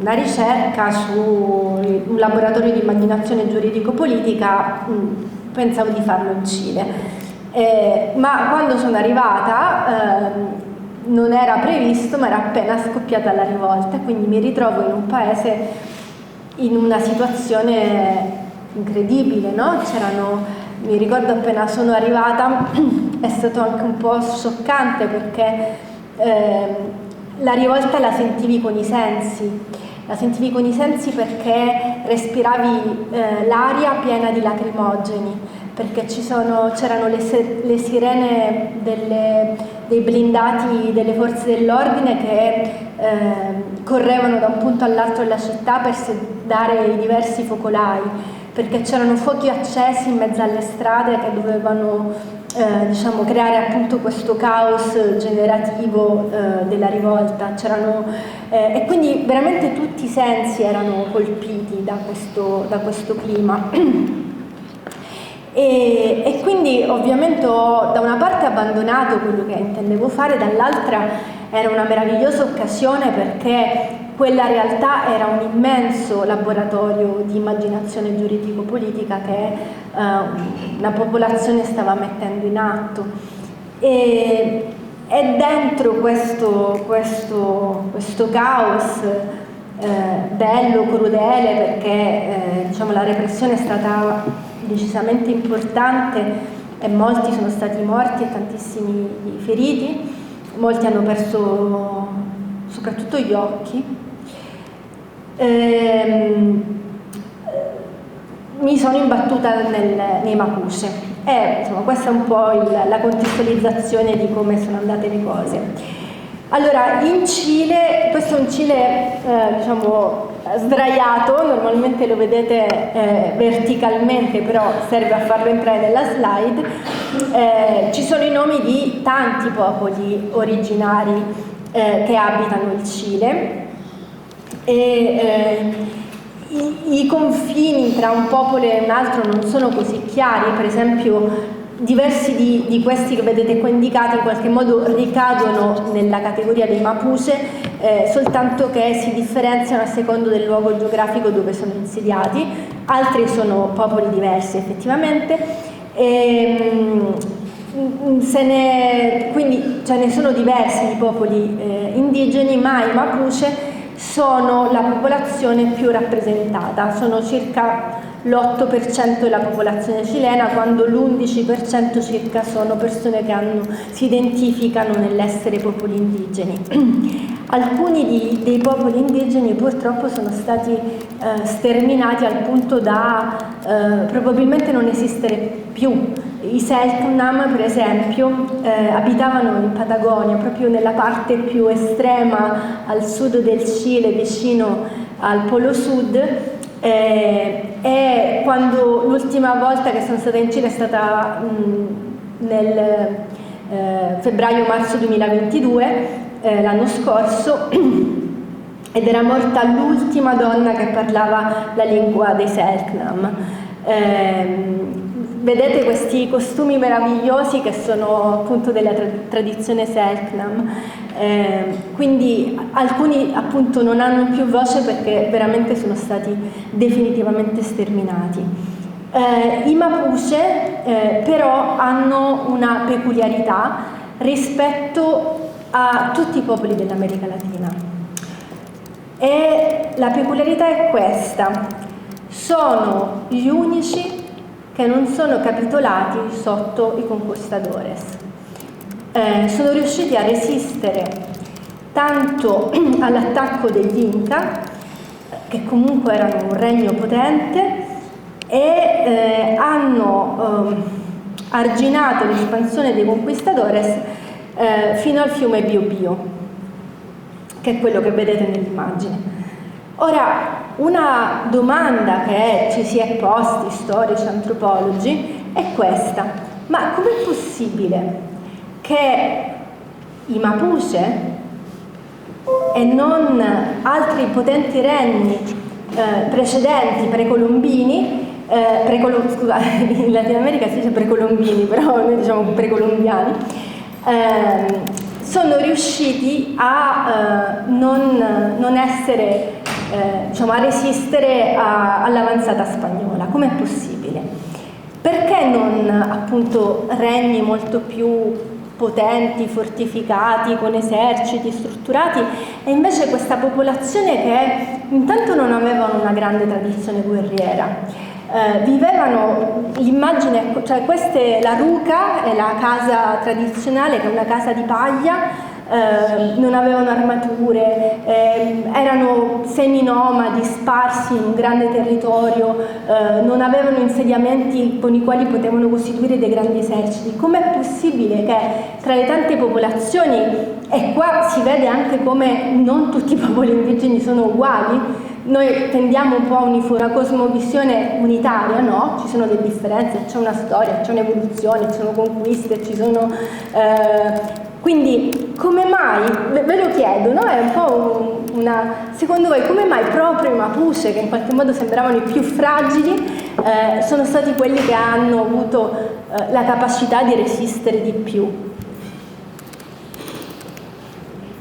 una ricerca su un laboratorio di immaginazione giuridico-politica. Pensavo di farlo in Cile, ma quando sono arrivata non era previsto, ma era appena scoppiata la rivolta, quindi mi ritrovo in un paese in una situazione incredibile, no? Mi ricordo appena sono arrivata, è stato anche un po' scioccante perché la rivolta la sentivi con i sensi. La sentivi con i sensi perché respiravi l'aria piena di lacrimogeni, perché c'erano le sirene dei blindati delle forze dell'ordine che correvano da un punto all'altro della città per sedare i diversi focolai, perché c'erano fuochi accesi in mezzo alle strade che dovevano creare appunto questo caos generativo della rivolta. E quindi veramente tutti i sensi erano colpiti da questo clima. E quindi ovviamente ho da una parte abbandonato quello che intendevo fare, dall'altra era una meravigliosa occasione perché quella realtà era un immenso laboratorio di immaginazione giuridico-politica che la popolazione stava mettendo in atto. E dentro questo caos bello, crudele, perché la repressione è stata decisamente importante e molti sono stati morti e tantissimi feriti, molti hanno perso soprattutto gli occhi. Mi sono imbattuta nei Mapuche e questa è un po' la contestualizzazione di come sono andate le cose. Allora, in Cile, questo è un Cile sdraiato, normalmente lo vedete verticalmente, però serve a farlo entrare nella slide. Ci sono i nomi di tanti popoli originari che abitano il Cile e i confini tra un popolo e un altro non sono così chiari. Per esempio, diversi di questi che vedete qua indicati in qualche modo ricadono nella categoria dei Mapuche, soltanto che si differenziano a secondo del luogo geografico dove sono insediati. Altri sono popoli diversi effettivamente. Quindi ce ne sono diversi di popoli indigeni, ma i Mapuche sono la popolazione più rappresentata, sono circa l'8% della popolazione cilena, quando l'11% circa sono persone che si identificano nell'essere popoli indigeni. Alcuni dei popoli indigeni purtroppo sono stati sterminati al punto da probabilmente non esistere più. I 𝘯𝘗𝘗, per esempio, abitavano in Patagonia, proprio nella parte più estrema al sud del Cile, vicino al Polo Sud, e quando l'ultima volta che sono stata in Cile è stata nel febbraio-marzo 2022, l'anno scorso, ed era morta l'ultima donna che parlava la lingua dei 𝘯𝘗𝘗. Vedete questi costumi meravigliosi che sono appunto della tradizione 𝘯𝘗𝘗. Quindi alcuni appunto non hanno più voce perché veramente sono stati definitivamente sterminati. I Mapuche però hanno una peculiarità rispetto a tutti i popoli dell'America Latina, e la peculiarità è questa: sono gli unici che non sono capitolati sotto i conquistadores. Sono riusciti a resistere tanto all'attacco degli Inca, che comunque erano un regno potente, e hanno arginato l'espansione dei conquistadores fino al fiume Biobío, che è quello che vedete nell'immagine. Ora, una domanda che ci si è posti storici, antropologi, è questa: ma com'è possibile che i Mapuche e non altri potenti regni precedenti, precolombini, in Latina America si dice precolombini, però noi diciamo precolombiani, sono riusciti a non essere, diciamo, a resistere all'avanzata spagnola. Com'è possibile? Perché non appunto regni molto più potenti, fortificati, con eserciti strutturati, e invece questa popolazione che intanto non avevano una grande tradizione guerriera, vivevano l'immagine, cioè questa è la ruca, è la casa tradizionale, che è una casa di paglia, non avevano armature, erano seminomadi sparsi in un grande territorio, non avevano insediamenti con i quali potevano costituire dei grandi eserciti. Com'è possibile che tra le tante popolazioni, e qua si vede anche come non tutti i popoli indigeni sono uguali, noi tendiamo un po' a una cosmovisione unitaria, no? Ci sono delle differenze, c'è una storia, c'è un'evoluzione, ci sono conquiste, ci sono... quindi come mai, ve lo chiedo, no? È un po' secondo voi come mai proprio i Mapuche, che in qualche modo sembravano i più fragili, sono stati quelli che hanno avuto la capacità di resistere di più?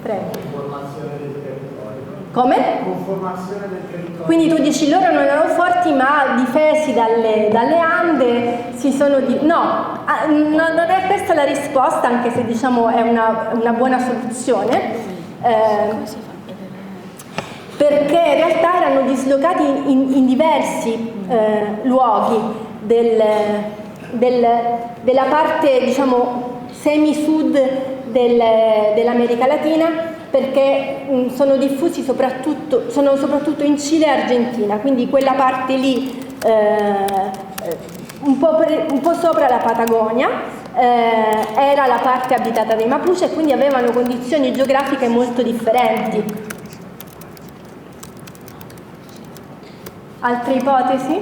Prego. Come? Conformazione del territorio. Quindi tu dici loro non erano forti, ma difesi dalle Ande si sono... No, non è questa la risposta, anche se diciamo è una buona soluzione, perché in realtà erano dislocati in diversi luoghi della parte, diciamo, semi-sud dell'America Latina, perché sono diffusi soprattutto in Cile e Argentina, quindi quella parte lì un po' sopra la Patagonia era la parte abitata dai Mapuche, e quindi avevano condizioni geografiche molto differenti. Altre ipotesi?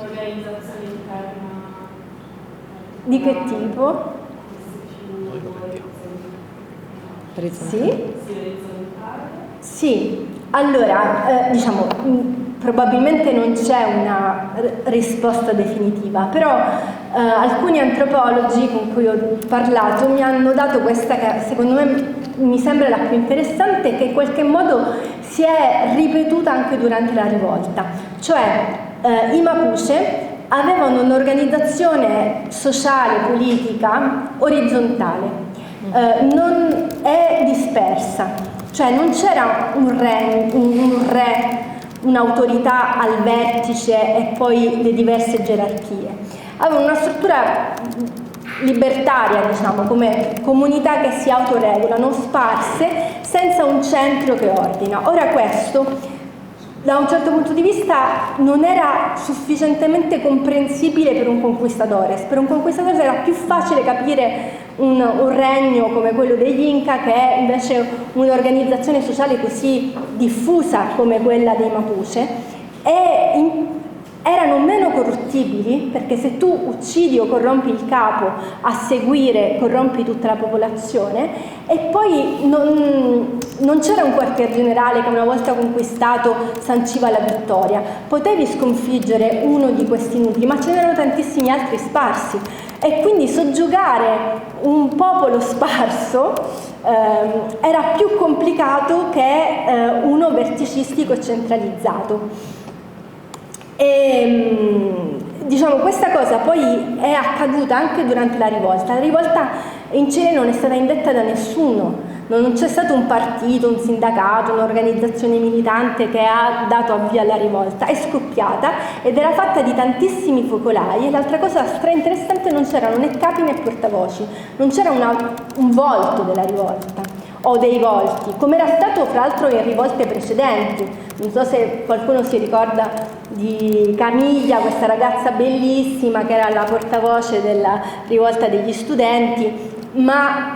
Organizzazione interna. Di che tipo? Sì? Sì, allora, diciamo, probabilmente non c'è una risposta definitiva, però alcuni antropologi con cui ho parlato mi hanno dato questa che secondo me mi sembra la più interessante, che in qualche modo si è ripetuta anche durante la rivolta, cioè i Mapuche avevano un'organizzazione sociale, politica, orizzontale, non è dispersa, cioè non c'era un re, un'autorità al vertice e poi le diverse gerarchie. Avevano una struttura libertaria, diciamo, come comunità che si autoregolano, sparse, senza un centro che ordina. Ora questo, da un certo punto di vista, non era sufficientemente comprensibile per un conquistadore. Per un conquistatore era più facile capire un regno come quello degli Inca che è invece un'organizzazione sociale così diffusa come quella dei Mapuche, e erano meno corruttibili, perché se tu uccidi o corrompi il capo, a seguire corrompi tutta la popolazione, e poi non c'era un quartier generale che una volta conquistato sanciva la vittoria. Potevi sconfiggere uno di questi nuclei, ma ce n'erano tantissimi altri sparsi, e quindi soggiogare un popolo sparso era più complicato che uno verticistico e centralizzato. E diciamo, questa cosa poi è accaduta anche durante la rivolta. La rivolta in Cile non è stata indetta da nessuno, non c'è stato un partito, un sindacato, un'organizzazione militante che ha dato avvio alla rivolta. È scoppiata ed era fatta di tantissimi focolai, e l'altra cosa interessante, non c'erano né capi né portavoci, non c'era un volto della rivolta o dei volti, come era stato fra l'altro in rivolte precedenti. Non so se qualcuno si ricorda di Camiglia, questa ragazza bellissima che era la portavoce della rivolta degli studenti, ma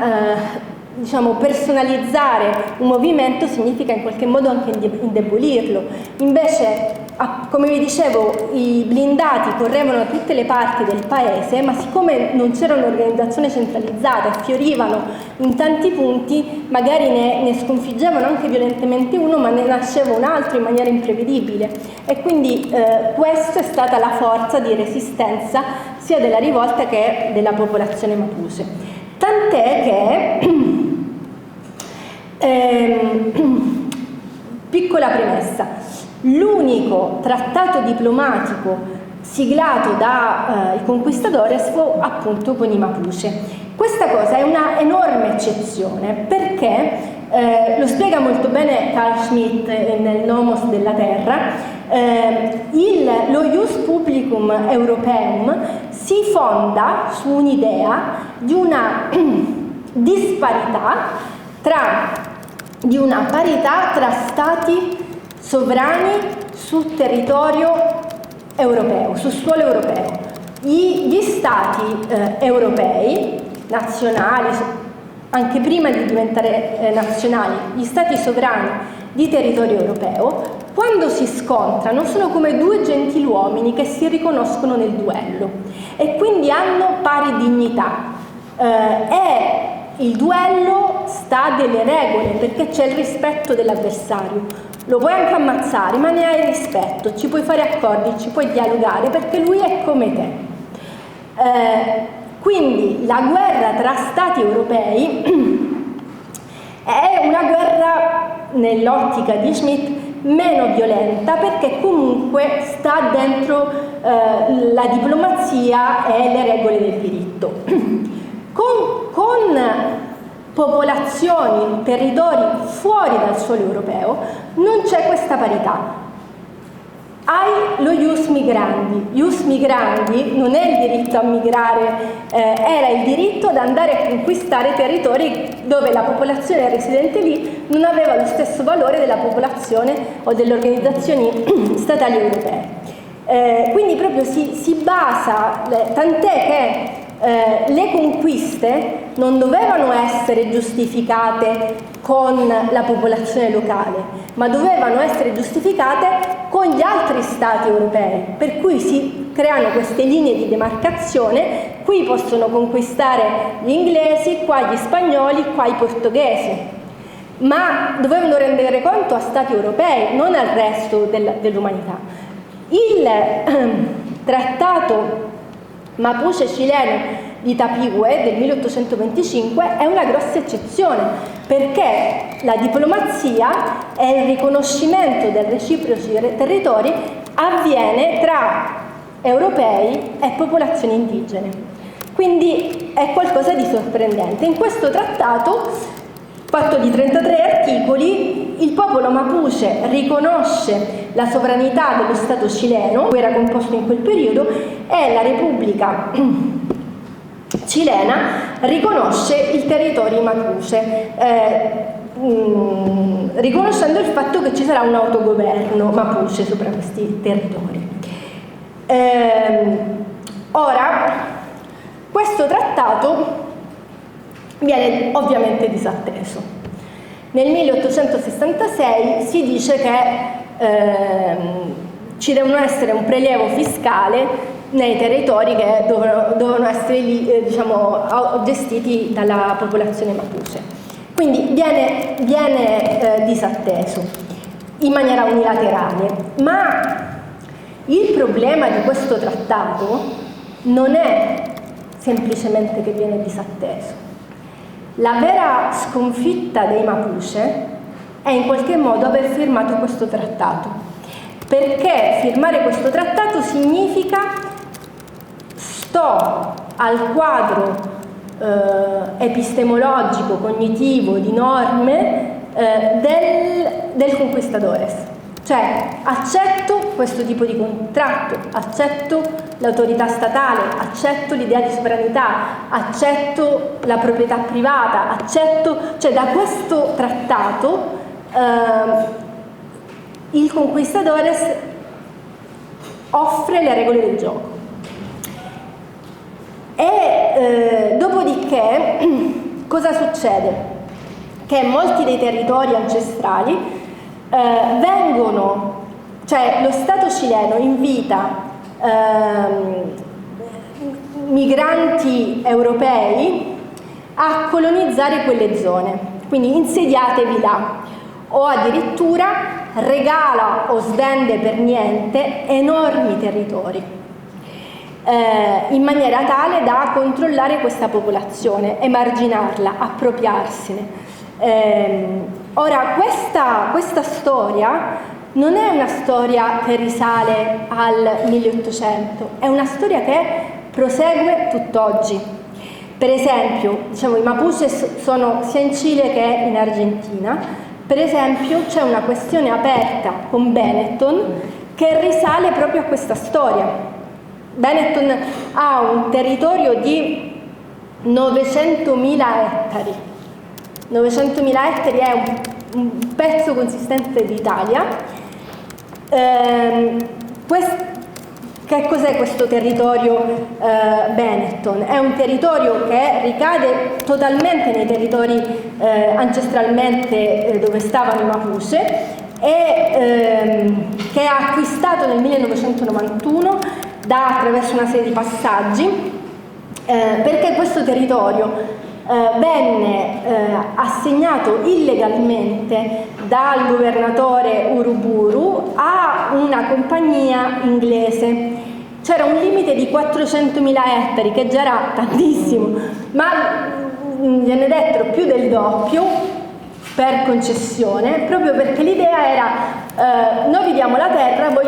diciamo, personalizzare un movimento significa in qualche modo anche indebolirlo. Invece, come vi dicevo, i blindati correvano da tutte le parti del paese, ma siccome non c'era un'organizzazione centralizzata e fiorivano in tanti punti, magari ne sconfiggevano anche violentemente uno, ma ne nasceva un altro in maniera imprevedibile. E quindi questa è stata la forza di resistenza sia della rivolta che della popolazione mapuche. Tant'è che, piccola premessa, l'unico trattato diplomatico siglato dai conquistadores fu appunto con i Mapuche. Questa cosa è una enorme eccezione perché, lo spiega molto bene Carl Schmitt nel Nomos della Terra, lo Ius Publicum Europeum si fonda su un'idea di una disparità di una parità tra stati sovrani sul territorio europeo, sul suolo europeo. Gli stati europei, nazionali, anche prima di diventare nazionali, gli stati sovrani di territorio europeo, quando si scontrano sono come due gentiluomini che si riconoscono nel duello e quindi hanno pari dignità. E il duello sta a delle regole perché c'è il rispetto dell'avversario. Lo puoi anche ammazzare, ma ne hai rispetto, ci puoi fare accordi, ci puoi dialogare perché lui è come te. Quindi la guerra tra stati europei è una guerra, nell'ottica di Schmitt, meno violenta perché comunque sta dentro la diplomazia e le regole del diritto. Con popolazioni, territori fuori dal suolo europeo non c'è questa parità. Hai lo ius migrandi. Ius migrandi non è il diritto a migrare, era il diritto ad andare a conquistare territori dove la popolazione residente lì non aveva lo stesso valore della popolazione o delle organizzazioni statali europee. Quindi proprio si basa, tant'è che le conquiste non dovevano essere giustificate con la popolazione locale, ma dovevano essere giustificate con gli altri stati europei, per cui si creano queste linee di demarcazione. Qui possono conquistare gli inglesi, qua gli spagnoli, qua i portoghesi, ma dovevano rendere conto a stati europei, non al resto dell'umanità. Il trattato mapuche-cileno di Itapigue del 1825 è una grossa eccezione perché la diplomazia e il riconoscimento del reciproci territori avviene tra europei e popolazioni indigene. Quindi è qualcosa di sorprendente. In questo trattato, fatto di 33 articoli, il popolo mapuche riconosce la sovranità dello Stato cileno, che era composto in quel periodo, e la Repubblica cilena riconosce il territorio mapuche, riconoscendo il fatto che ci sarà un autogoverno mapuche sopra questi territori. Ora, questo trattato viene ovviamente disatteso. Nel 1866 si dice che ci devono essere un prelievo fiscale nei territori che dovevano essere diciamo, gestiti dalla popolazione mapuche. Quindi viene disatteso in maniera unilaterale, ma il problema di questo trattato non è semplicemente che viene disatteso. La vera sconfitta dei mapuche è in qualche modo aver firmato questo trattato, perché firmare questo trattato significa sto al quadro epistemologico, cognitivo, di norme del conquistadores. Cioè, accetto questo tipo di contratto, accetto l'autorità statale, accetto l'idea di sovranità, accetto la proprietà privata, cioè da questo trattato il conquistadores offre le regole del gioco. E dopodiché cosa succede? che molti dei territori ancestrali cioè lo Stato cileno invita migranti europei a colonizzare quelle zone, quindi insediatevi là, o addirittura regala o svende per niente enormi territori, in maniera tale da controllare questa popolazione, emarginarla, appropriarsene. Ora, questa storia non è una storia che risale al 1800, è una storia che prosegue tutt'oggi. Per esempio, diciamo, i Mapuche sono sia in Cile che in Argentina. Per esempio, c'è una questione aperta con Benetton che risale proprio a questa storia. Benetton ha un territorio di 900.000 ettari. 900.000 ettari è un pezzo consistente d'Italia. Che cos'è questo territorio Benetton? È un territorio che ricade totalmente nei territori ancestralmente dove stavano i Mapuche e che ha acquistato nel 1991 attraverso una serie di passaggi, perché questo territorio venne assegnato illegalmente dal governatore Uruburu a una compagnia inglese. C'era un limite di 400.000 ettari, che già era tantissimo, ma viene detto più del doppio per concessione, proprio perché l'idea era noi vi diamo la terra, voi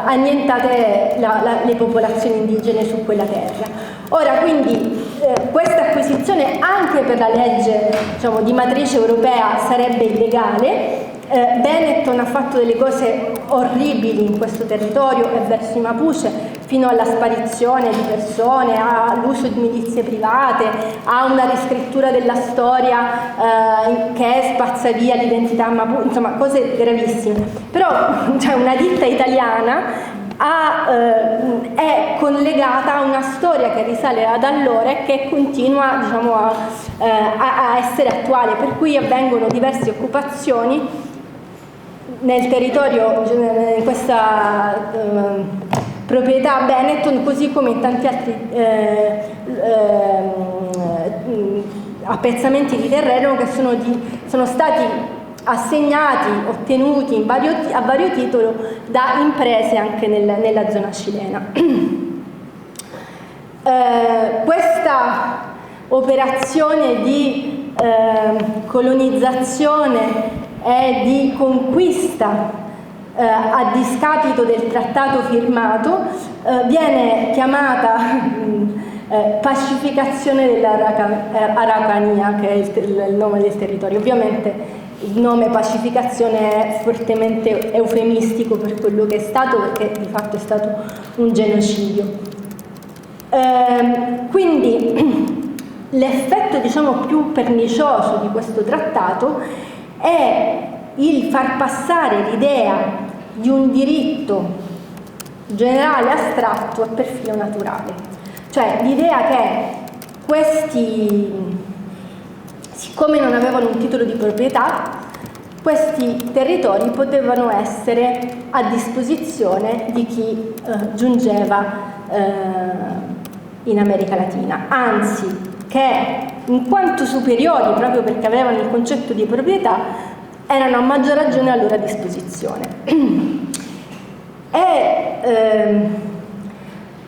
annientate le popolazioni indigene su quella terra. Ora, quindi, questa acquisizione anche per la legge, diciamo, di matrice europea sarebbe illegale. Benetton ha fatto delle cose orribili in questo territorio e verso i Mapuche, fino alla sparizione di persone, all'uso di milizie private, a una riscrittura della storia che spazza via l'identità Mapuche, insomma cose gravissime. Però c'è una ditta italiana è collegata a una storia che risale ad allora e che continua, diciamo, a essere attuale, per cui avvengono diverse occupazioni nel territorio, in questa proprietà Benetton, così come in tanti altri appezzamenti di terreno che sono stati assegnati, ottenuti a vario titolo da imprese anche nella zona cilena. Questa operazione di colonizzazione e di conquista a discapito del trattato firmato viene chiamata pacificazione dell'Araucanía, che è il nome del territorio. Ovviamente il nome pacificazione è fortemente eufemistico per quello che è stato, perché di fatto è stato un genocidio. Quindi l'effetto, diciamo, più pernicioso di questo trattato è il far passare l'idea di un diritto generale astratto a perfino naturale, cioè l'idea che questi, siccome non avevano un titolo di proprietà, questi territori potevano essere a disposizione di chi giungeva in America Latina, anzi che in quanto superiori, proprio perché avevano il concetto di proprietà, erano a maggior ragione a loro disposizione.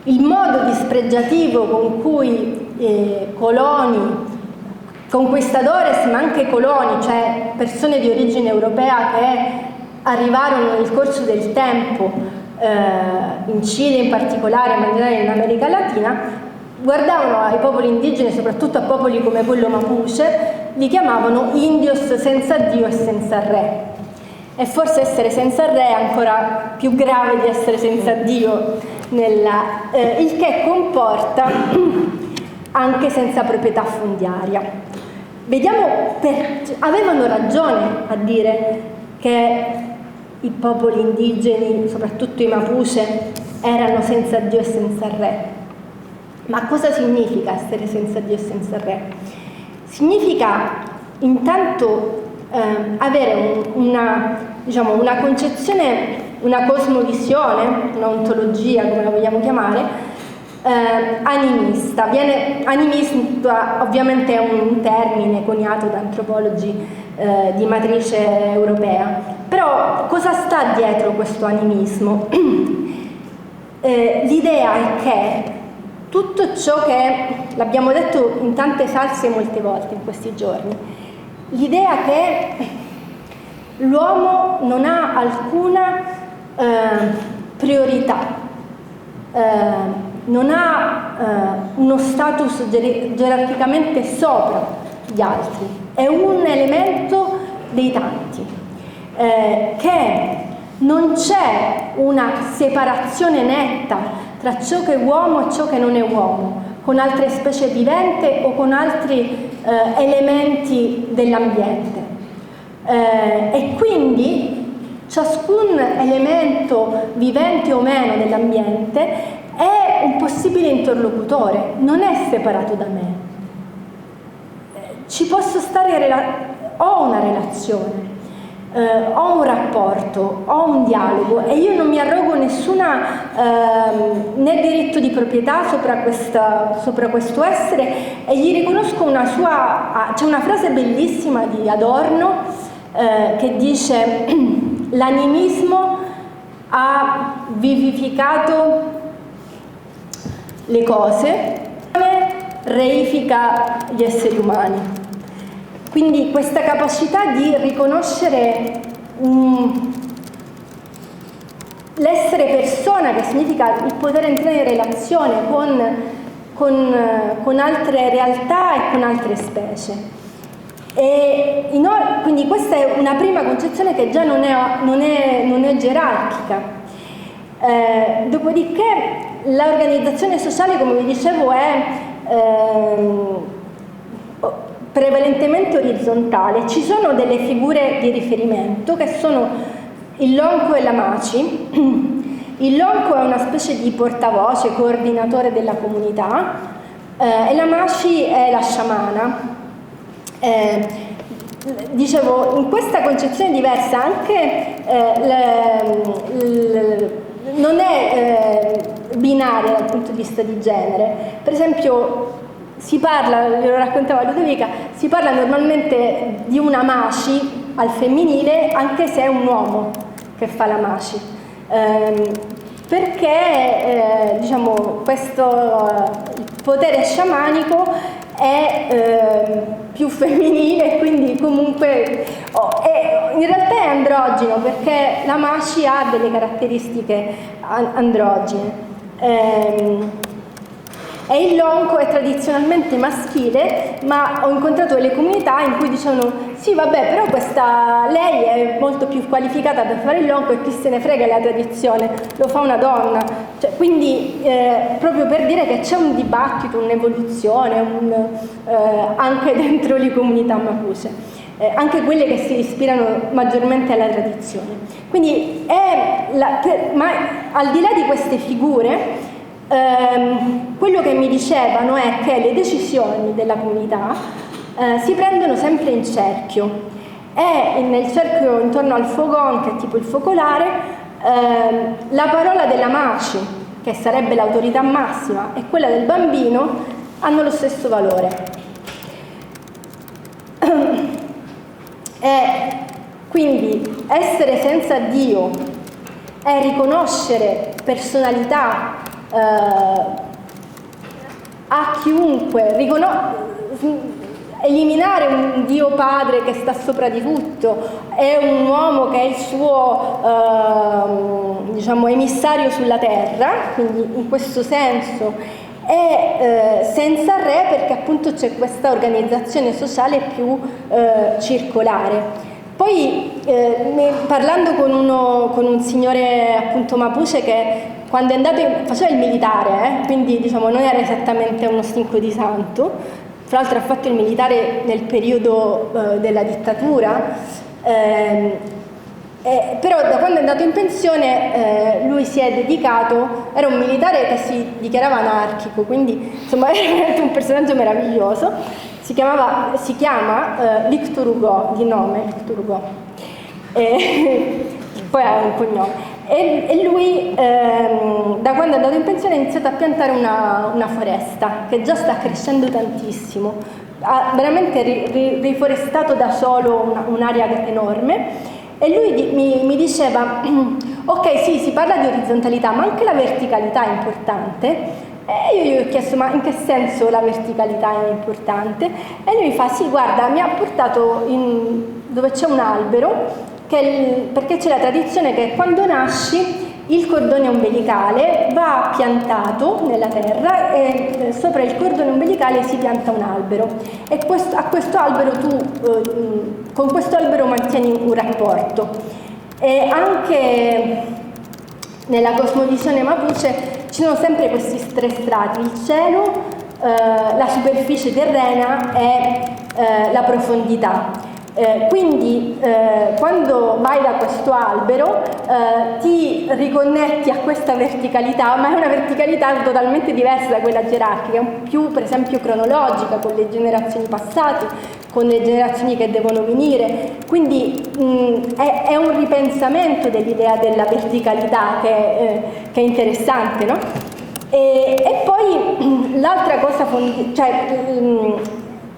Il modo dispregiativo con cui coloni, conquistadores, ma anche coloni, cioè persone di origine europea che arrivarono nel corso del tempo in Cile in particolare, ma in generale in America Latina, guardavano ai popoli indigeni, soprattutto a popoli come quello Mapuche, li chiamavano indios senza Dio e senza re. E forse essere senza re è ancora più grave di essere senza Dio, il che comporta anche senza proprietà fondiaria. Vediamo, avevano ragione a dire che i popoli indigeni, soprattutto i Mapuche, erano senza Dio e senza re. Ma cosa significa essere senza Dio e senza re? Significa intanto avere una concezione, una cosmovisione, un'ontologia, come la vogliamo chiamare, animista. Animista ovviamente è un termine coniato da antropologi di matrice europea, però cosa sta dietro questo animismo? L'idea è che tutto ciò che, l'abbiamo detto in tante salse molte volte in questi giorni, l'idea che l'uomo non ha alcuna priorità, non ha uno status gerarchicamente sopra gli altri, è un elemento dei tanti, che non c'è una separazione netta tra ciò che è uomo e ciò che non è uomo, con altre specie viventi o con altri elementi dell'ambiente. E quindi ciascun elemento vivente o meno dell'ambiente è un possibile interlocutore, non è separato da me. Ci posso stare, ho una relazione, ho un rapporto, ho un dialogo e io non mi arrogo nessuna né diritto di proprietà sopra questo essere e gli riconosco una sua. C'è una frase bellissima di Adorno che dice: l'animismo ha vivificato le cose, reifica gli esseri umani. Quindi questa capacità di riconoscere l'essere persona, che significa il poter entrare in relazione con altre realtà e con altre specie. Quindi questa è una prima concezione che già non è gerarchica. Dopodiché l'organizzazione sociale, come vi dicevo, è prevalentemente orizzontale. Ci sono delle figure di riferimento che sono il lonco e la maci. Il lonco è una specie di portavoce, coordinatore della comunità, e la maci è la sciamana. Dicevo, in questa concezione diversa anche non è binaria dal punto di vista di genere. Per esempio, si parla, lo raccontava Ludovica, si parla normalmente di una maci al femminile anche se è un uomo che fa la maci, perché il potere sciamanico è più femminile, quindi comunque in realtà è androgeno, perché la maci ha delle caratteristiche androgene. E il lonco è tradizionalmente maschile, ma ho incontrato delle comunità in cui dicevano: sì, vabbè, però lei è molto più qualificata per fare il lonco e chi se ne frega, la tradizione, lo fa una donna. Quindi proprio per dire che c'è un dibattito, un'evoluzione anche dentro le comunità mapuche, anche quelle che si ispirano maggiormente alla tradizione. Quindi ma al di là di queste figure, quello che mi dicevano è che le decisioni della comunità si prendono sempre in cerchio, e nel cerchio intorno al fogon, che è tipo il focolare, la parola della maci, che sarebbe l'autorità massima, e quella del bambino hanno lo stesso valore. E quindi essere senza Dio è riconoscere personalità a chiunque, eliminare un Dio padre che sta sopra di tutto e un uomo che è il suo emissario sulla terra, quindi in questo senso è senza re, perché appunto c'è questa organizzazione sociale più circolare. Poi parlando con un signore appunto mapuche che quando è andato faceva il militare, quindi non era esattamente uno stinco di santo, tra l'altro ha fatto il militare nel periodo della dittatura, però da quando è andato in pensione lui si è dedicato, era un militare che si dichiarava anarchico, quindi insomma era veramente un personaggio meraviglioso, si chiama Victor Hugo, di nome Victor Hugo, poi ha un cognome. E lui, da quando è andato in pensione, ha iniziato a piantare una foresta che già sta crescendo tantissimo, ha veramente riforestato da solo un'area enorme. E lui mi diceva, ok, sì, si parla di orizzontalità, ma anche la verticalità è importante. E io gli ho chiesto, ma in che senso la verticalità è importante? E lui mi fa, sì, guarda, mi ha portato dove c'è un albero, perché c'è la tradizione che quando nasci il cordone ombelicale va piantato nella terra e sopra il cordone ombelicale si pianta un albero, e a questo albero con questo albero mantieni un rapporto. E anche nella cosmovisione mapuche ci sono sempre questi tre strati: il cielo, la superficie terrena e la profondità. Quindi quando vai da questo albero ti riconnetti a questa verticalità, ma è una verticalità totalmente diversa da quella gerarchica, più per esempio cronologica, con le generazioni passate, con le generazioni che devono venire. Quindi è un ripensamento dell'idea della verticalità che è interessante, no? E poi l'altra cosa,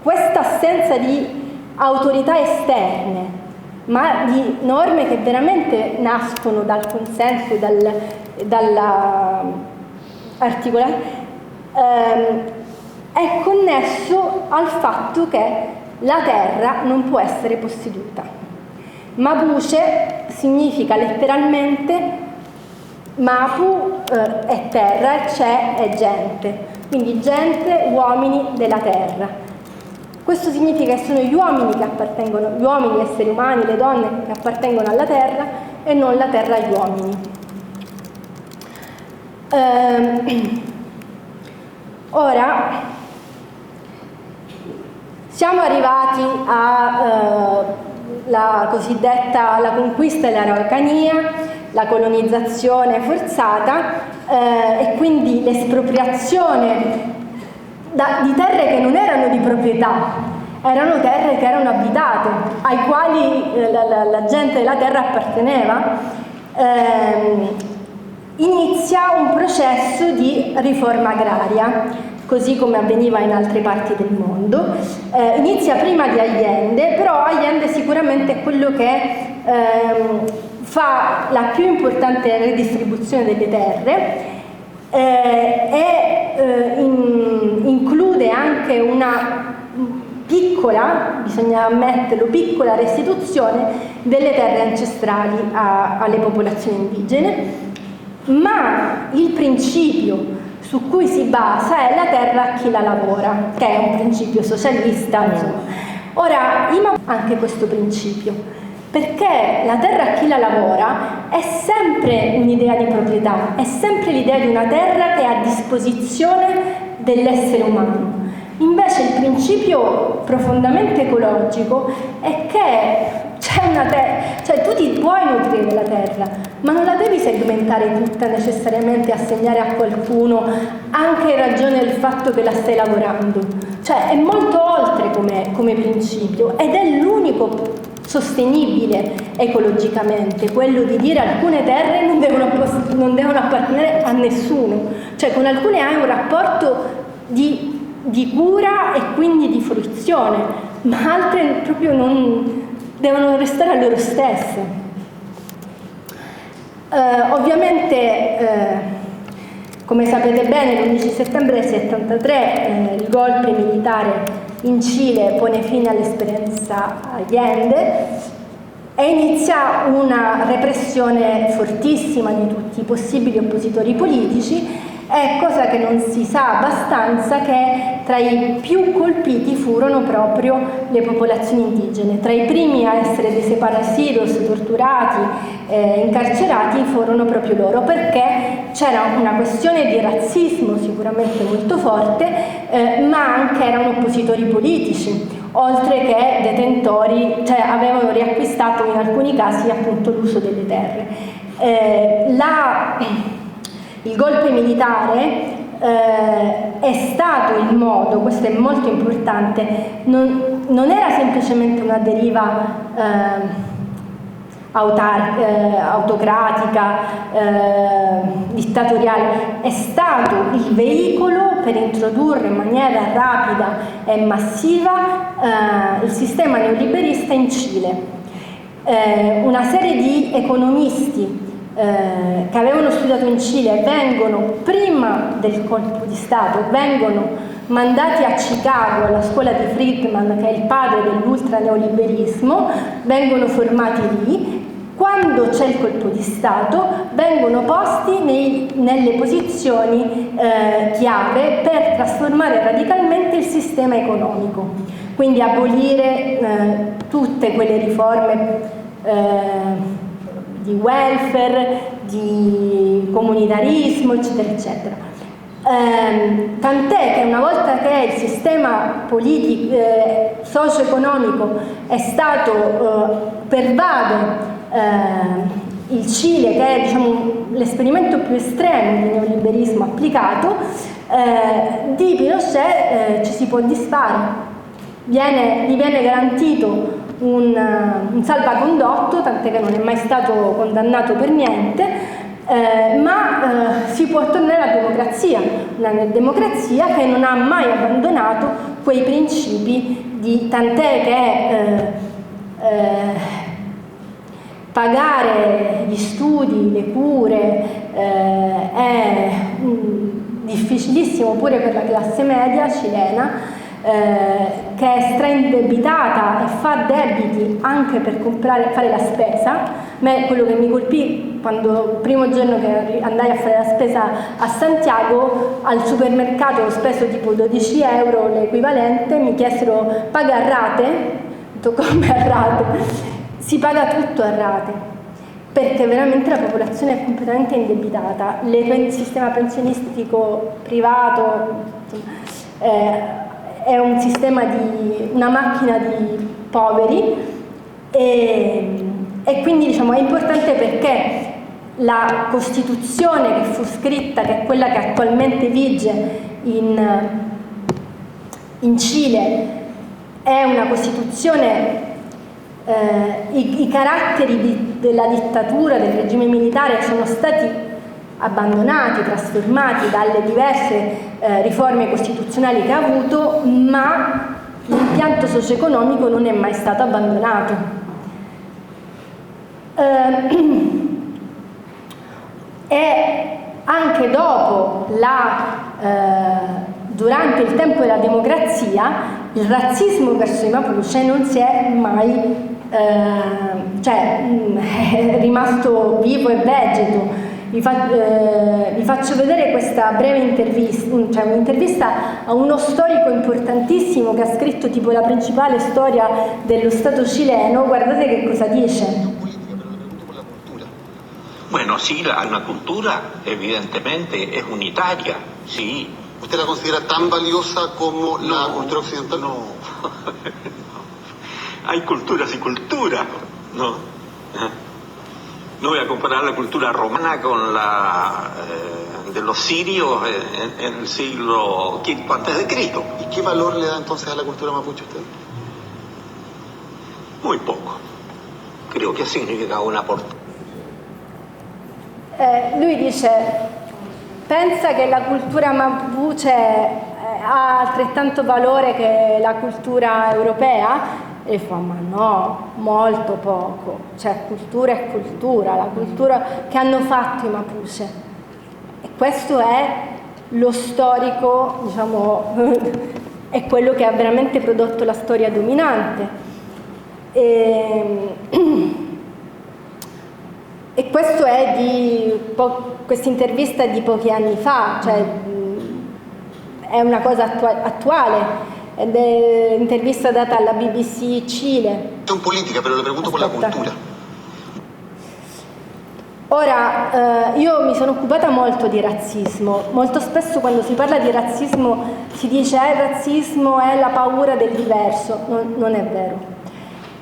questa assenza di autorità esterne, ma di norme che veramente nascono dal consenso, dalla articolazione, è connesso al fatto che la terra non può essere posseduta. Mapuche significa letteralmente Mapu è terra, c'è è gente, quindi gente, uomini della terra. Questo significa che sono gli uomini che appartengono, gli uomini, gli esseri umani, le donne che appartengono alla terra e non la terra agli uomini. Ora siamo arrivati alla cosiddetta la conquista dell'Araucania, la colonizzazione forzata e quindi l'espropriazione di terre che non erano di proprietà, erano terre che erano abitate, ai quali la gente della terra apparteneva. Inizia un processo di riforma agraria, così come avveniva in altre parti del mondo. Inizia prima di Allende, però Allende sicuramente è quello che fa la più importante redistribuzione delle terre, include anche una piccola, bisogna ammetterlo, piccola restituzione delle terre ancestrali alle popolazioni indigene, ma il principio su cui si basa è la terra a chi la lavora, che è un principio socialista, insomma. Ora, anche questo principio, perché la terra a chi la lavora è sempre un'idea di proprietà, è sempre l'idea di una terra che è a disposizione dell'essere umano. Invece il principio profondamente ecologico è che c'è una terra, cioè tu ti puoi nutrire della terra, ma non la devi segmentare tutta necessariamente, assegnare a qualcuno, anche in ragione del fatto che la stai lavorando. Cioè è molto oltre come principio, ed è l'unico sostenibile ecologicamente, quello di dire alcune terre non devono appartenere a nessuno, cioè con alcune hai un rapporto di cura e quindi di fruizione, ma altre proprio devono restare a loro stesse. Ovviamente, come sapete bene, l'11 settembre del 73 il golpe militare in Cile pone fine all'esperienza Allende e inizia una repressione fortissima di tutti i possibili oppositori politici. È cosa che non si sa abbastanza che tra i più colpiti furono proprio le popolazioni indigene. Tra i primi a essere desaparecidos, torturati, incarcerati furono proprio loro, perché c'era una questione di razzismo sicuramente molto forte, ma anche erano oppositori politici, oltre che detentori, cioè avevano riacquistato in alcuni casi appunto l'uso delle terre. Il golpe militare è stato il modo, questo è molto importante, non era semplicemente una deriva autocratica, dittatoriale, è stato il veicolo per introdurre in maniera rapida e massiva il sistema neoliberista in Cile. Una serie di economisti che avevano studiato in Cile vengono, prima del colpo di Stato, vengono mandati a Chicago, alla scuola di Friedman, che è il padre dell'ultraneoliberismo, vengono formati lì. Quando c'è il colpo di Stato vengono posti nelle posizioni chiave per trasformare radicalmente il sistema economico, quindi abolire tutte quelle riforme di welfare, di comunitarismo, eccetera, eccetera. Tant'è che una volta che il sistema politico, socio-economico è stato pervade il Cile, che è, diciamo, l'esperimento più estremo di neoliberismo applicato, di Pinochet ci si può disfare. Gli viene garantito un salvacondotto, tant'è che non è mai stato condannato per niente, ma si può tornare alla democrazia, una democrazia che non ha mai abbandonato quei principi tant'è che pagare gli studi, le cure è difficilissimo pure per la classe media cilena, che è straindebitata e fa debiti anche per fare la spesa. Quello che mi colpì quando il primo giorno che andai a fare la spesa a Santiago, al supermercato ho speso tipo 12 euro l'equivalente, mi chiesero paga a rate? Ho detto come a rate? Si paga tutto a rate, perché veramente la popolazione è completamente indebitata. Il sistema pensionistico privato è un sistema una macchina di poveri e quindi, diciamo, è importante perché la Costituzione che fu scritta, che è quella che attualmente vige in Cile, è una Costituzione. I caratteri della dittatura, del regime militare sono stati abbandonati, trasformati dalle diverse riforme costituzionali che ha avuto, ma l'impianto socio-economico non è mai stato abbandonato. E anche dopo durante il tempo della democrazia, il razzismo verso i Mapuche non si è mai è rimasto vivo e vegeto. Vi faccio vedere questa breve intervista, un'intervista a uno storico importantissimo che ha scritto tipo la principale storia dello Stato cileno. Guardate che cosa dice. Bueno, sí, una cultura evidentemente es unitaria, sí. ¿Usted la considera tan valiosa como la cultura occidental? No. Hay culturas y culturas, ¿no? No voy a comparar la cultura romana con la de los sirios en el siglo V antes de Cristo. ¿Y qué valor le da entonces a la cultura mapuche usted? Muy poco. Creo que significa una aportación. Lui dice, pensa che la cultura mapuche ha altrettanto valore che la cultura europea? E fa, ma no, molto poco. Cioè, cultura è cultura, la cultura che hanno fatto i Mapuche. E questo è lo storico, diciamo, è quello che ha veramente prodotto la storia dominante. E questo è questa intervista è di pochi anni fa, cioè è una cosa attuale. Ed è intervista data alla BBC Cile. È politica, però le pregunto per la cultura. Ora, io mi sono occupata molto di razzismo. Molto spesso quando si parla di razzismo si dice il razzismo è la paura del diverso. Non è vero.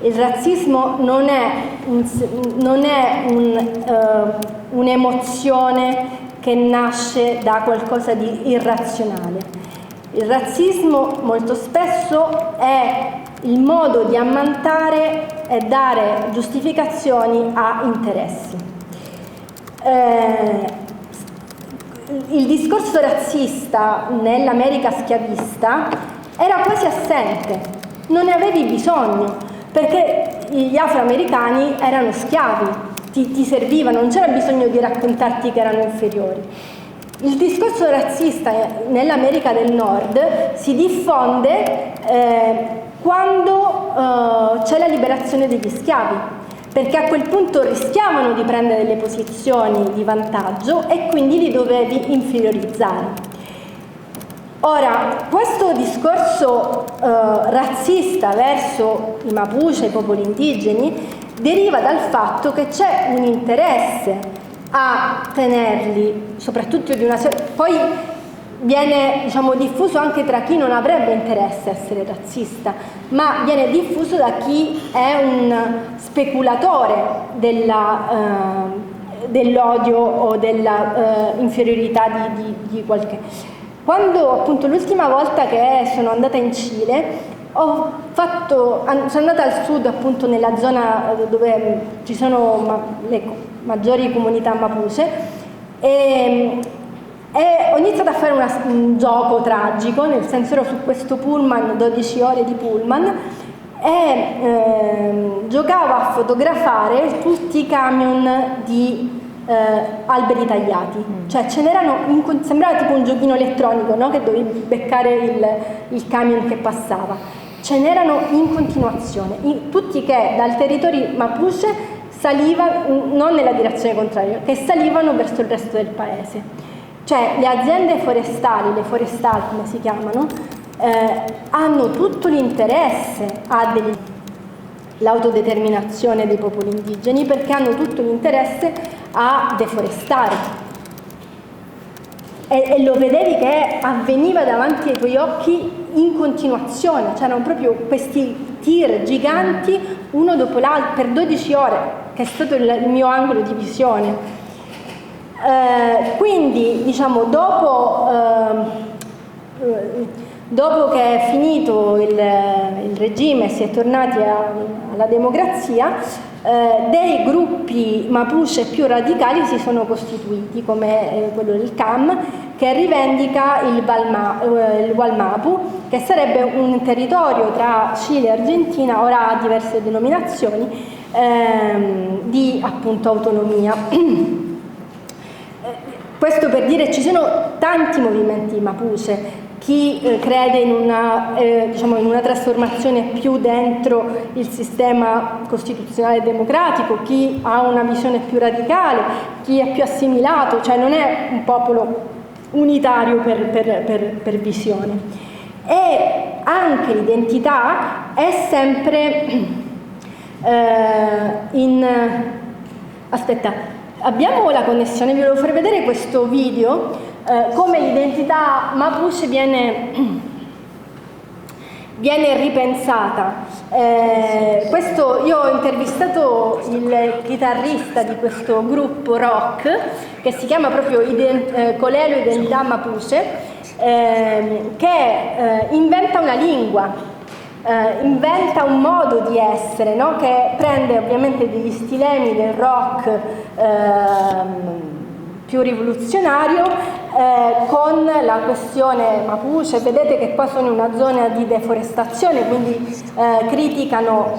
Il razzismo non è un'emozione che nasce da qualcosa di irrazionale. Il razzismo molto spesso è il modo di ammantare e dare giustificazioni a interessi. Il discorso razzista nell'America schiavista era quasi assente, non ne avevi bisogno, perché gli afroamericani erano schiavi, ti servivano, non c'era bisogno di raccontarti che erano inferiori. Il discorso razzista nell'America del Nord si diffonde quando c'è la liberazione degli schiavi, perché a quel punto rischiavano di prendere delle posizioni di vantaggio e quindi li dovevi inferiorizzare. Ora, questo discorso razzista verso i Mapuche, i popoli indigeni, deriva dal fatto che c'è un interesse a tenerli, soprattutto di una... Poi viene, diciamo, diffuso anche tra chi non avrebbe interesse a essere razzista, ma viene diffuso da chi è un speculatore dell'odio o della inferiorità di qualche... Quando appunto l'ultima volta che sono andata in Cile sono andata al sud, appunto nella zona dove ci sono le maggiori comunità Mapuche e ho iniziato a fare un gioco tragico, nel senso ero su questo pullman, 12 ore di pullman, e giocavo a fotografare tutti i camion di alberi tagliati, cioè ce n'erano, sembrava tipo un giochino elettronico, no? Che dovevi beccare il camion che passava, ce n'erano in continuazione, tutti che dal territorio Mapuche salivano, non nella direzione contraria, che salivano verso il resto del paese. Cioè le aziende forestali, le forestali come si chiamano, hanno tutto l'interesse a l'autodeterminazione dei popoli indigeni, perché hanno tutto l'interesse a deforestare. E lo vedevi che avveniva davanti ai tuoi occhi in continuazione, c'erano proprio questi tir giganti uno dopo l'altro per 12 ore, che è stato il mio angolo di visione. Quindi, diciamo, dopo che è finito il regime e si è tornati alla democrazia, dei gruppi Mapuche più radicali si sono costituiti, come quello del CAM, che rivendica il 𝘯𝘓𝘗𝘗, che sarebbe un territorio tra Cile e Argentina, ora ha diverse denominazioni, di appunto autonomia. Questo per dire ci sono tanti movimenti Mapuche, chi crede in una trasformazione più dentro il sistema costituzionale democratico, chi ha una visione più radicale, chi è più assimilato, cioè non è un popolo unitario per visione. E anche l'identità è sempre abbiamo la connessione, vi volevo far vedere questo video, come l'identità Mapuche viene ripensata. Io ho intervistato il chitarrista di questo gruppo rock, che si chiama proprio 𝘰𝘰𝘴𝘵𝘪𝘵𝘗 Identità Mapuche, che inventa una lingua, inventa un modo di essere, no? Che prende ovviamente degli stilemi del rock più rivoluzionario, con la questione Mapuche. Vedete che qua sono in una zona di deforestazione, quindi criticano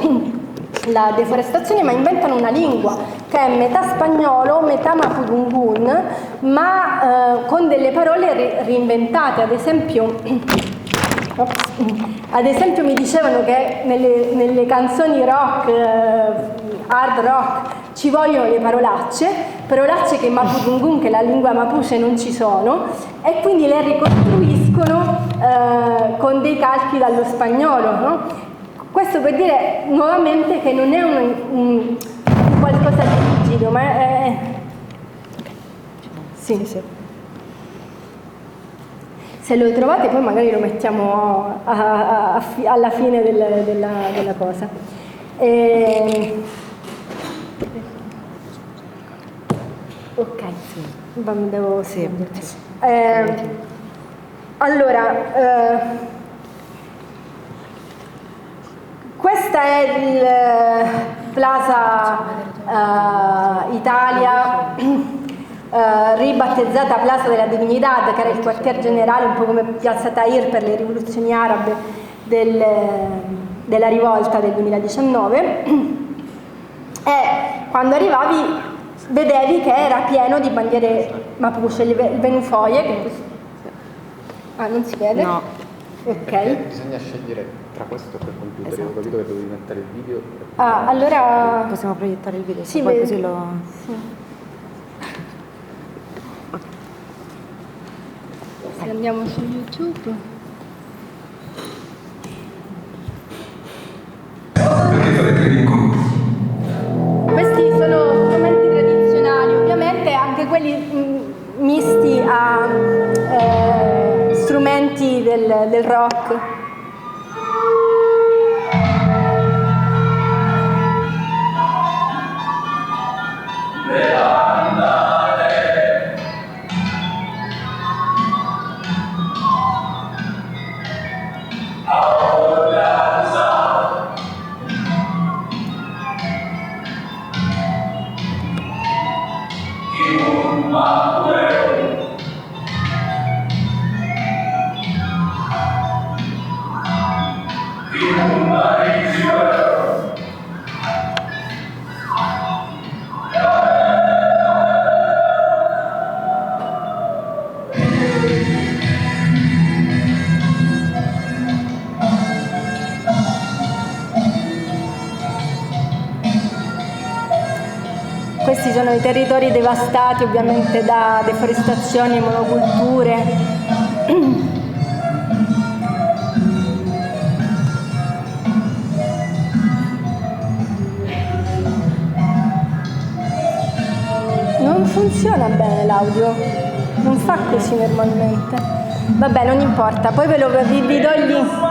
la deforestazione, ma inventano una lingua che è metà spagnolo, metà mapudungun, ma con delle parole reinventate. Ad esempio mi dicevano che nelle canzoni rock, hard rock, ci vogliono le parolacce che in mapudungun, che è la lingua mapuche, non ci sono, e quindi le ricostruiscono con dei calchi dallo spagnolo, no? Questo per dire nuovamente che non è un qualcosa di rigido, ma è... Sì. Se lo trovate poi magari lo mettiamo alla fine della cosa. Ok, devo... Sì. Allora, questa è il Plaza Italia, ribattezzata Plaza della Dignidad, che era il quartier generale, un po' come Piazza Tahrir per le rivoluzioni arabe della rivolta del 2019. E quando arrivavi vedevi che era pieno di bandiere mapuche, il 𝘰𝘰𝘵𝘵𝘪, che non si vede? No. Ok. Bisogna scegliere tra questo e quel computer, esatto. Io ho capito che devo diventare il video. Allora possiamo proiettare il video, sì, poi così lo... Sì. Se andiamo su YouTube. Questi sono strumenti tradizionali, ovviamente anche quelli misti a strumenti del rock. Questi sono i territori devastati ovviamente da deforestazioni e monoculture. Non funziona bene l'audio, non fa così normalmente. Vabbè, non importa, poi vi do il link.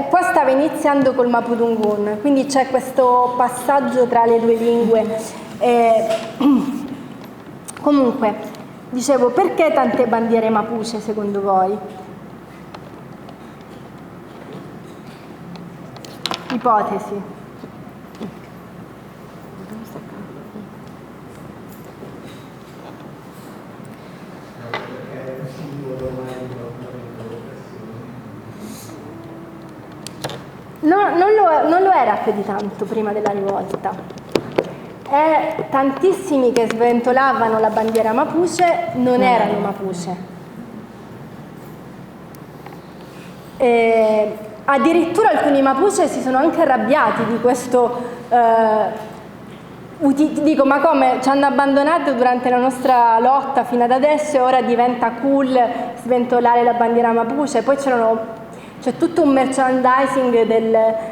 Qua stava iniziando col Mapudungun, quindi c'è questo passaggio tra le due lingue. Comunque, dicevo, perché tante bandiere mapuche secondo voi? Ipotesi. Non lo era più di tanto prima della rivolta. Tantissimi che sventolavano la bandiera mapuche non erano mapuche. Addirittura alcuni mapuche si sono anche arrabbiati di questo. Dico, ma come ci hanno abbandonato durante la nostra lotta fino ad adesso e ora diventa cool sventolare la bandiera mapuche? Poi c'è tutto un merchandising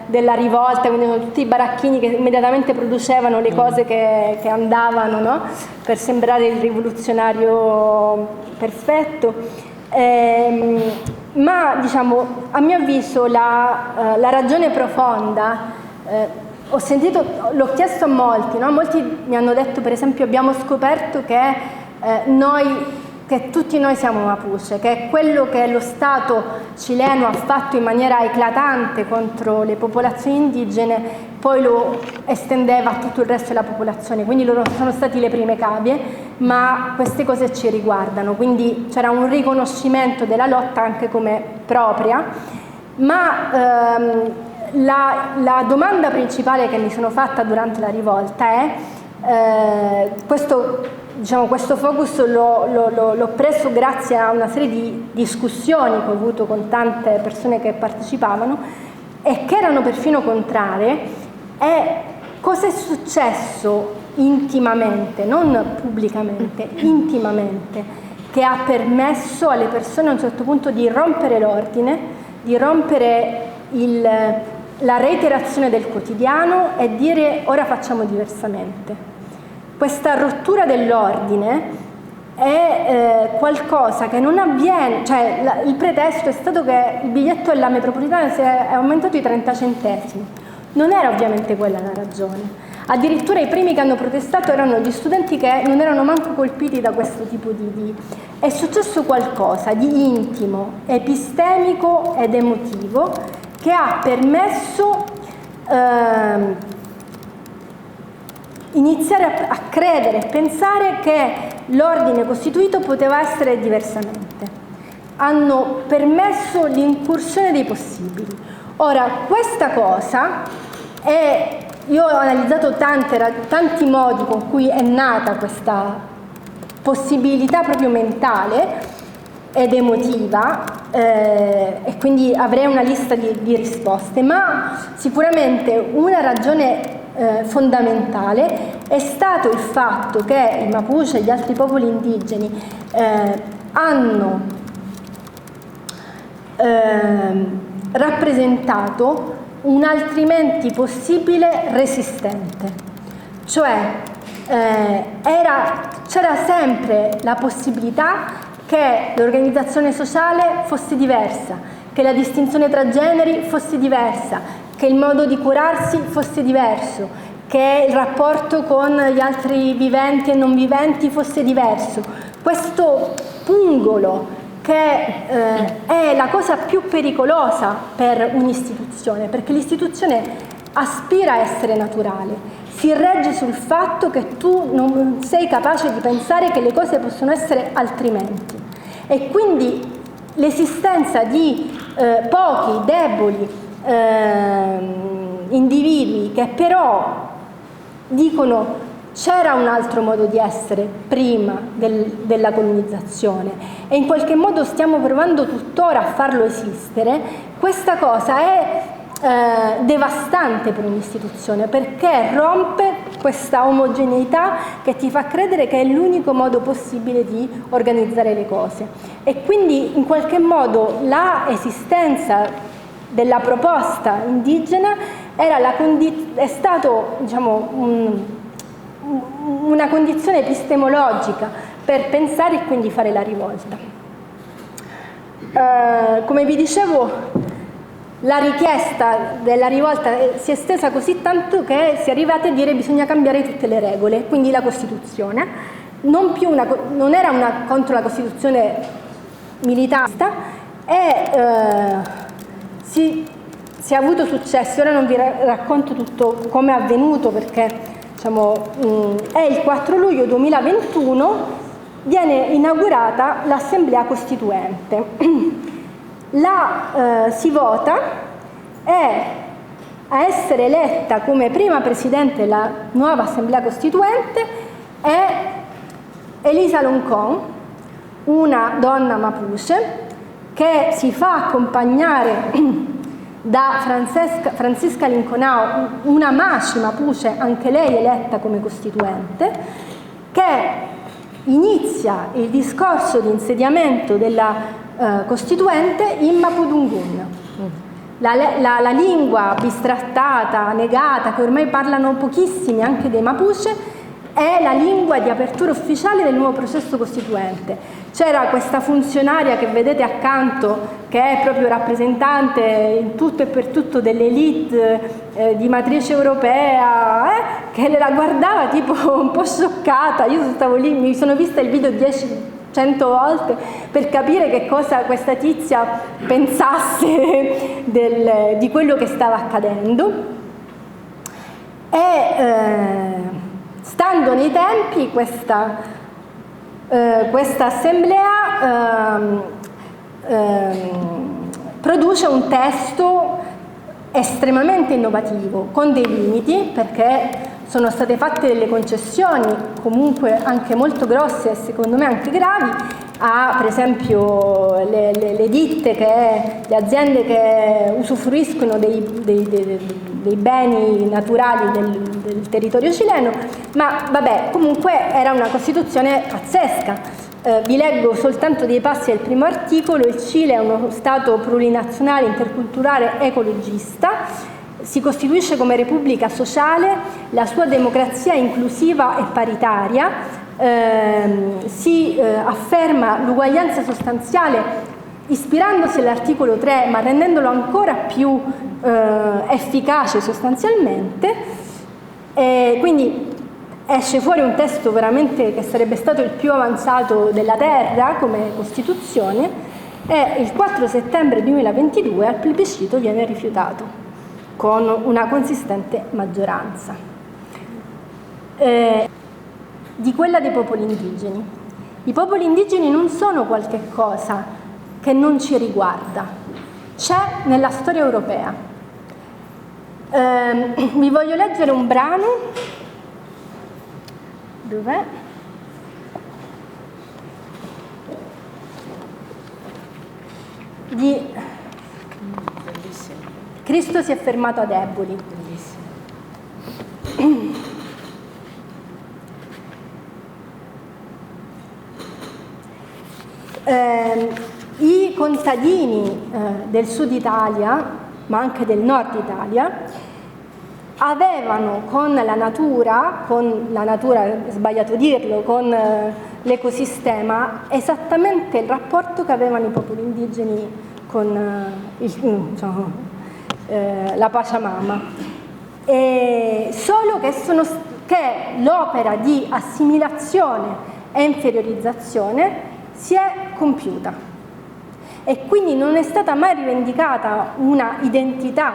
della rivolta, quindi sono tutti i baracchini che immediatamente producevano le cose che andavano, no? Per sembrare il rivoluzionario perfetto. Ma diciamo, a mio avviso la ragione profonda, l'ho chiesto a molti, no? Molti mi hanno detto, per esempio, abbiamo scoperto che tutti noi siamo mapuche, che è quello che lo Stato cileno ha fatto in maniera eclatante contro le popolazioni indigene, poi lo estendeva a tutto il resto della popolazione, quindi loro sono stati le prime cavie, ma queste cose ci riguardano, quindi c'era un riconoscimento della lotta anche come propria, ma la domanda principale che mi sono fatta durante la rivolta è questo focus l'ho preso grazie a una serie di discussioni che ho avuto con tante persone che partecipavano e che erano perfino contrarie, è cosa è successo intimamente, non pubblicamente, intimamente, che ha permesso alle persone a un certo punto di rompere l'ordine, di rompere la reiterazione del quotidiano e dire ora facciamo diversamente. Questa rottura dell'ordine è qualcosa che non avviene, cioè il pretesto è stato che il biglietto della metropolitana è aumentato di 30 centesimi. Non era ovviamente quella la ragione. Addirittura i primi che hanno protestato erano gli studenti che non erano manco colpiti da questo tipo di... È successo qualcosa di intimo, epistemico ed emotivo che ha permesso iniziare a credere e pensare che l'ordine costituito poteva essere diversamente. Hanno permesso l'incursione dei possibili. Ora, questa cosa è... Io ho analizzato tanti modi con cui è nata questa possibilità proprio mentale ed emotiva e quindi avrei una lista di risposte, ma sicuramente una ragione fondamentale è stato il fatto che i Mapuche e gli altri popoli indigeni hanno rappresentato un altrimenti possibile resistente, cioè c'era sempre la possibilità che l'organizzazione sociale fosse diversa, che la distinzione tra generi fosse diversa, che il modo di curarsi fosse diverso, che il rapporto con gli altri viventi e non viventi fosse diverso. Questo pungolo che è la cosa più pericolosa per un'istituzione, perché l'istituzione aspira a essere naturale, si regge sul fatto che tu non sei capace di pensare che le cose possono essere altrimenti. E quindi l'esistenza di pochi, deboli individui che però dicono c'era un altro modo di essere prima della colonizzazione e in qualche modo stiamo provando tuttora a farlo esistere, questa cosa è devastante per un'istituzione perché rompe questa omogeneità che ti fa credere che è l'unico modo possibile di organizzare le cose. E quindi in qualche modo la esistenza della proposta indigena è stato, diciamo, una condizione epistemologica per pensare e quindi fare la rivolta. Come vi dicevo, la richiesta della rivolta si è estesa così tanto che si è arrivati a dire che bisogna cambiare tutte le regole, quindi la Costituzione, non era una contro la Costituzione militarista e si è avuto successo. Ora non vi racconto tutto come è avvenuto perché è il 4 luglio 2021 viene inaugurata l'Assemblea Costituente. Si vota e a essere eletta come prima Presidente della nuova Assemblea Costituente è Elisa Loncón, una donna mapuche che si fa accompagnare da Francisca Linconao, una maci mapuche, anche lei eletta come costituente, che inizia il discorso di insediamento della Costituente in Mapudungun, la lingua bistrattata, negata, che ormai parlano pochissimi anche dei mapuche, è la lingua di apertura ufficiale del nuovo processo costituente. C'era questa funzionaria che vedete accanto, che è proprio rappresentante in tutto e per tutto dell'elite di matrice europea, che la guardava tipo un po' scioccata. Io stavo lì, mi sono vista il video 100 volte per capire che cosa questa tizia pensasse di quello che stava accadendo. E stando nei tempi questa assemblea produce un testo estremamente innovativo, con dei limiti, perché sono state fatte delle concessioni comunque anche molto grosse e secondo me anche gravi a, per esempio, le ditte, le aziende che usufruiscono dei beni naturali del territorio cileno, ma vabbè, comunque era una Costituzione pazzesca. Vi leggo soltanto dei passi del primo articolo. Il Cile è uno Stato plurinazionale, interculturale, ecologista. Si costituisce come repubblica sociale, la sua democrazia è inclusiva e paritaria, si afferma l'uguaglianza sostanziale ispirandosi all'articolo 3 ma rendendolo ancora più efficace sostanzialmente, E quindi esce fuori un testo veramente che sarebbe stato il più avanzato della Terra come Costituzione, e il 4 settembre 2022 al plebiscito viene rifiutato con una consistente maggioranza. Di quella dei popoli indigeni. I popoli indigeni non sono qualche cosa che non ci riguarda, c'è nella storia europea. Vi voglio leggere un brano. Dov'è? Di Cristo si è fermato ad Eboli. I contadini del sud Italia, ma anche del nord Italia, avevano con la natura, è sbagliato dirlo, con l'ecosistema, esattamente il rapporto che avevano i popoli indigeni con la Pachamama. Solo che l'opera di assimilazione e inferiorizzazione si è compiuta e quindi non è stata mai rivendicata una identità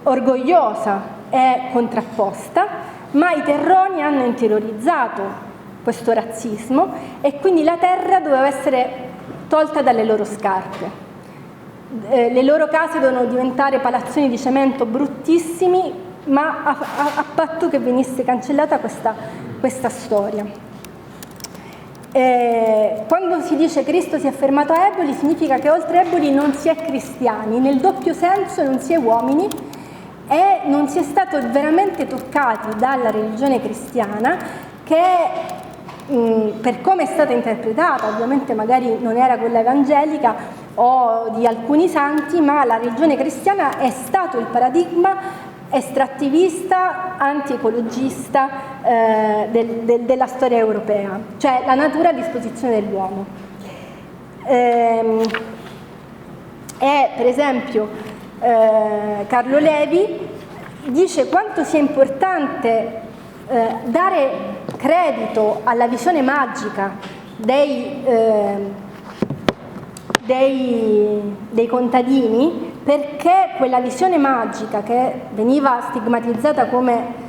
orgogliosa e contrapposta, ma i terroni hanno interiorizzato questo razzismo e quindi la terra doveva essere tolta dalle loro scarpe. Le loro case dovevano diventare palazzoni di cemento bruttissimi, ma a patto che venisse cancellata questa storia. Quando si dice Cristo si è fermato a Eboli, significa che oltre Eboli non si è cristiani, nel doppio senso non si è uomini e non si è stato veramente toccati dalla religione cristiana che, per come è stata interpretata, ovviamente magari non era quella evangelica o di alcuni santi, ma la religione cristiana è stato il paradigma estrattivista, anti-ecologista della storia europea, cioè la natura a disposizione dell'uomo. Per esempio Carlo Levi dice quanto sia importante dare credito alla visione magica dei contadini, perché quella visione magica che veniva stigmatizzata come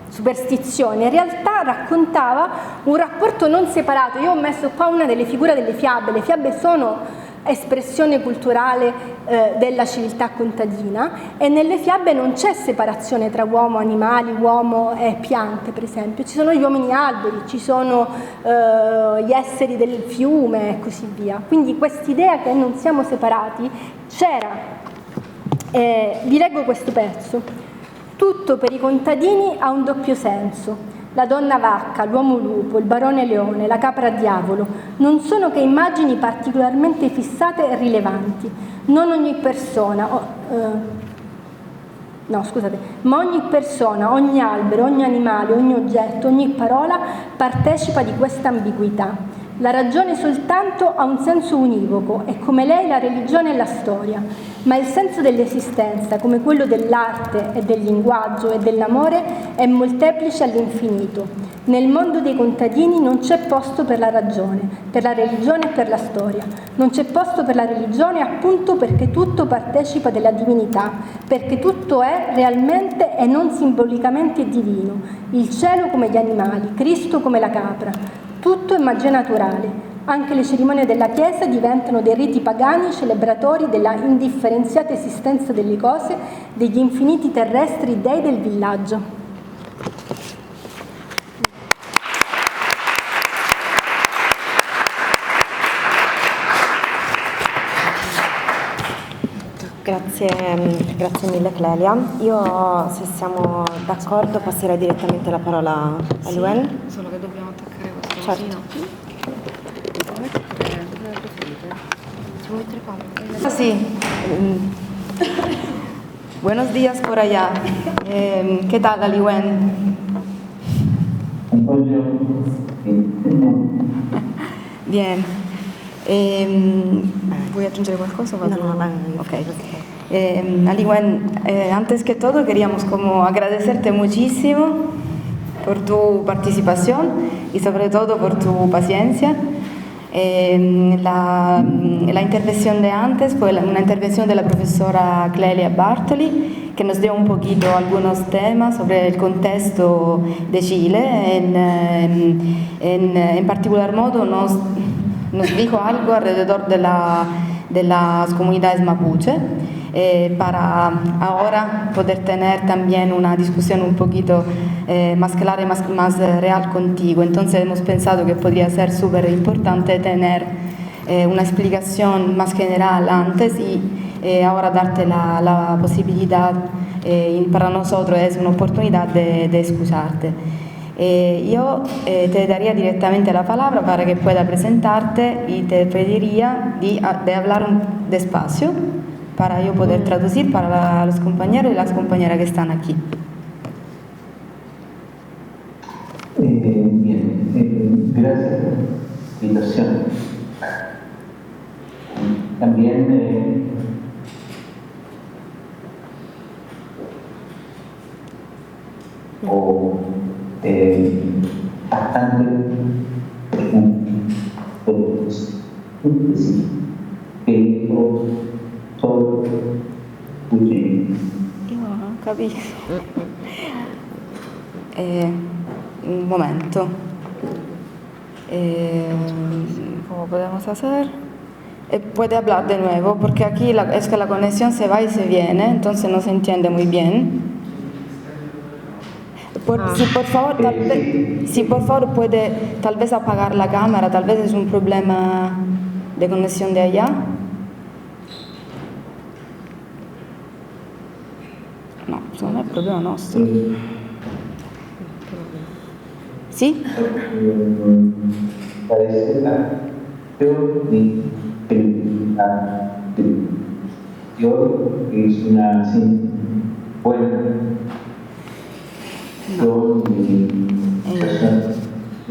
superstizione, in realtà raccontava un rapporto non separato. Io ho messo qua una delle figure delle fiabe. Le fiabe sono espressione culturale della civiltà contadina e nelle fiabe non c'è separazione tra uomo, animali, uomo e piante, per esempio. Ci sono gli uomini alberi, ci sono gli esseri del fiume e così via. Quindi quest'idea che non siamo separati c'era. Vi leggo questo pezzo. Tutto per i contadini ha un doppio senso. La donna vacca, l'uomo lupo, il barone leone, la capra diavolo non sono che immagini particolarmente fissate e rilevanti. Non ogni persona, ma ogni persona, ogni albero, ogni animale, ogni oggetto, ogni parola partecipa di questa ambiguità. La ragione soltanto ha un senso univoco e come lei la religione e la storia, ma il senso dell'esistenza, come quello dell'arte e del linguaggio e dell'amore, è molteplice all'infinito. Nel mondo dei contadini non c'è posto per la ragione, per la religione e per la storia. Non c'è posto per la religione appunto perché tutto partecipa della divinità, perché tutto è realmente e non simbolicamente divino. Il cielo come gli animali, Cristo come la capra. Tutto è magia naturale. Anche le cerimonie della Chiesa diventano dei riti pagani celebratori della indifferenziata esistenza delle cose, degli infiniti terrestri dei del villaggio. Grazie mille Clelia. Io, se siamo d'accordo, passerei direttamente la parola a Luen. Solo che dobbiamo attaccare questo Certo. Ci vuoi mettere Sí. Buenos días por allá. ¿Qué tal, Aliwen? Bien. ¿Vuoi aggiungere qualcosa? No. Ok. Antes que todo queríamos como agradecerte muchísimo por tu participación y sobre todo por tu paciencia. La intervención de antes fue una intervención de la profesora 𝘰𝘰𝘷𝘰 que nos dio un poquito algunos temas sobre el contexto de Chile. En particular modo nos dijo algo alrededor de las comunidades mapuche. Para ahora poder tener también una discusión un poquito más clara y más real contigo. Entonces hemos pensado que podría ser súper importante tener una explicación más general antes y ahora darte la posibilidad, para nosotros es una oportunidad de escucharte. Yo te daría directamente la palabra para que pueda presentarte y te pediría de hablar despacio para yo poder traducir para los compañeros y las compañeras que están aquí. Bien, gracias por la invitación. También bastante pero todo Capisco. Un momento. ¿Cómo podemos hacer? Puede hablar de nuevo, porque aquí es que la conexión se va y se viene, entonces no se entiende muy bien. Si por favor puede tal vez apagar la cámara, tal vez es un problema de conexión de allá. No, non è il problema nostro. Sì? Yo es una buena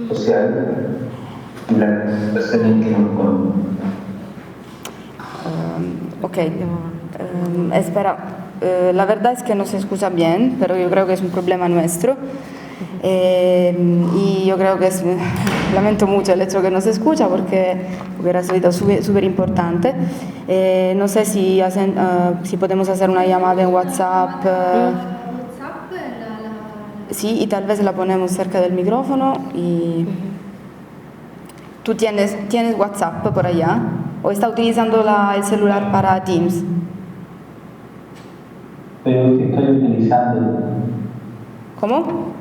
social y la situación que no con. Ok, espera, la verdad es que no se escucha bien, pero yo creo que es un problema nuestro. Y yo creo que lamento mucho el hecho que no se escucha porque hubiera sido súper importante. No sé si podemos hacer una llamada en WhatsApp. Sí, y tal vez la ponemos cerca del micrófono. Y ¿tú tienes WhatsApp por allá? ¿O está utilizando el celular para Teams? Pero que estoy utilizando. ¿Cómo?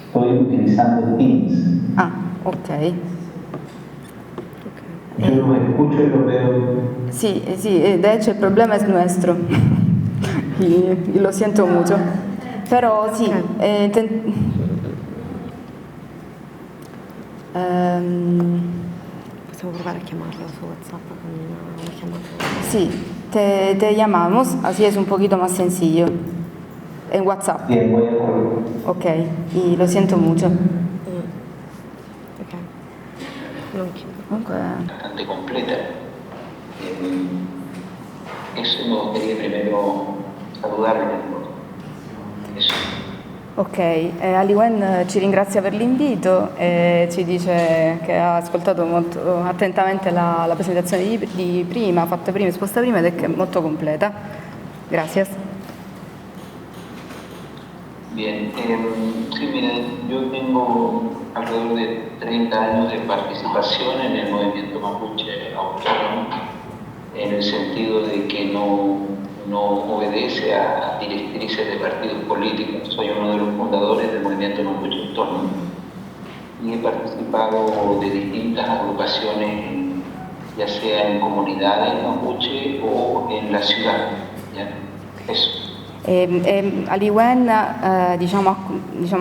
Estoy utilizando Teams. Ah, ok. Yo lo escucho y lo veo. Sí, de hecho el problema es nuestro. y lo siento mucho. Pero sí, possiamo provare a chiamarlo su WhatsApp con una chiamata. Sí, te llamamos, así es un poquito más sencillo. En WhatsApp. Bien, voy a acuerdo. Ok, y lo siento mucho. Ok. Non chiudo. Bastante completa. Eso me gustaría primero saludarle. Eso. Ok, Aliwen ci ringrazia per l'invito e ci dice che ha ascoltato molto attentamente la presentazione di prima, fatta prima, esposta prima ed è molto completa. Grazie. Bien, sí, miren, yo tengo alrededor de 30 años de participación en el movimiento mapuche autónomo, en el sentido de que no obedece a directrices de partidos políticos. Soy uno de los fundadores del movimiento mapuche autónomo y he participado de distintas agrupaciones, ya sea en comunidades mapuche o en la ciudad. ¿Ya? Eso. Aliwen diciamo,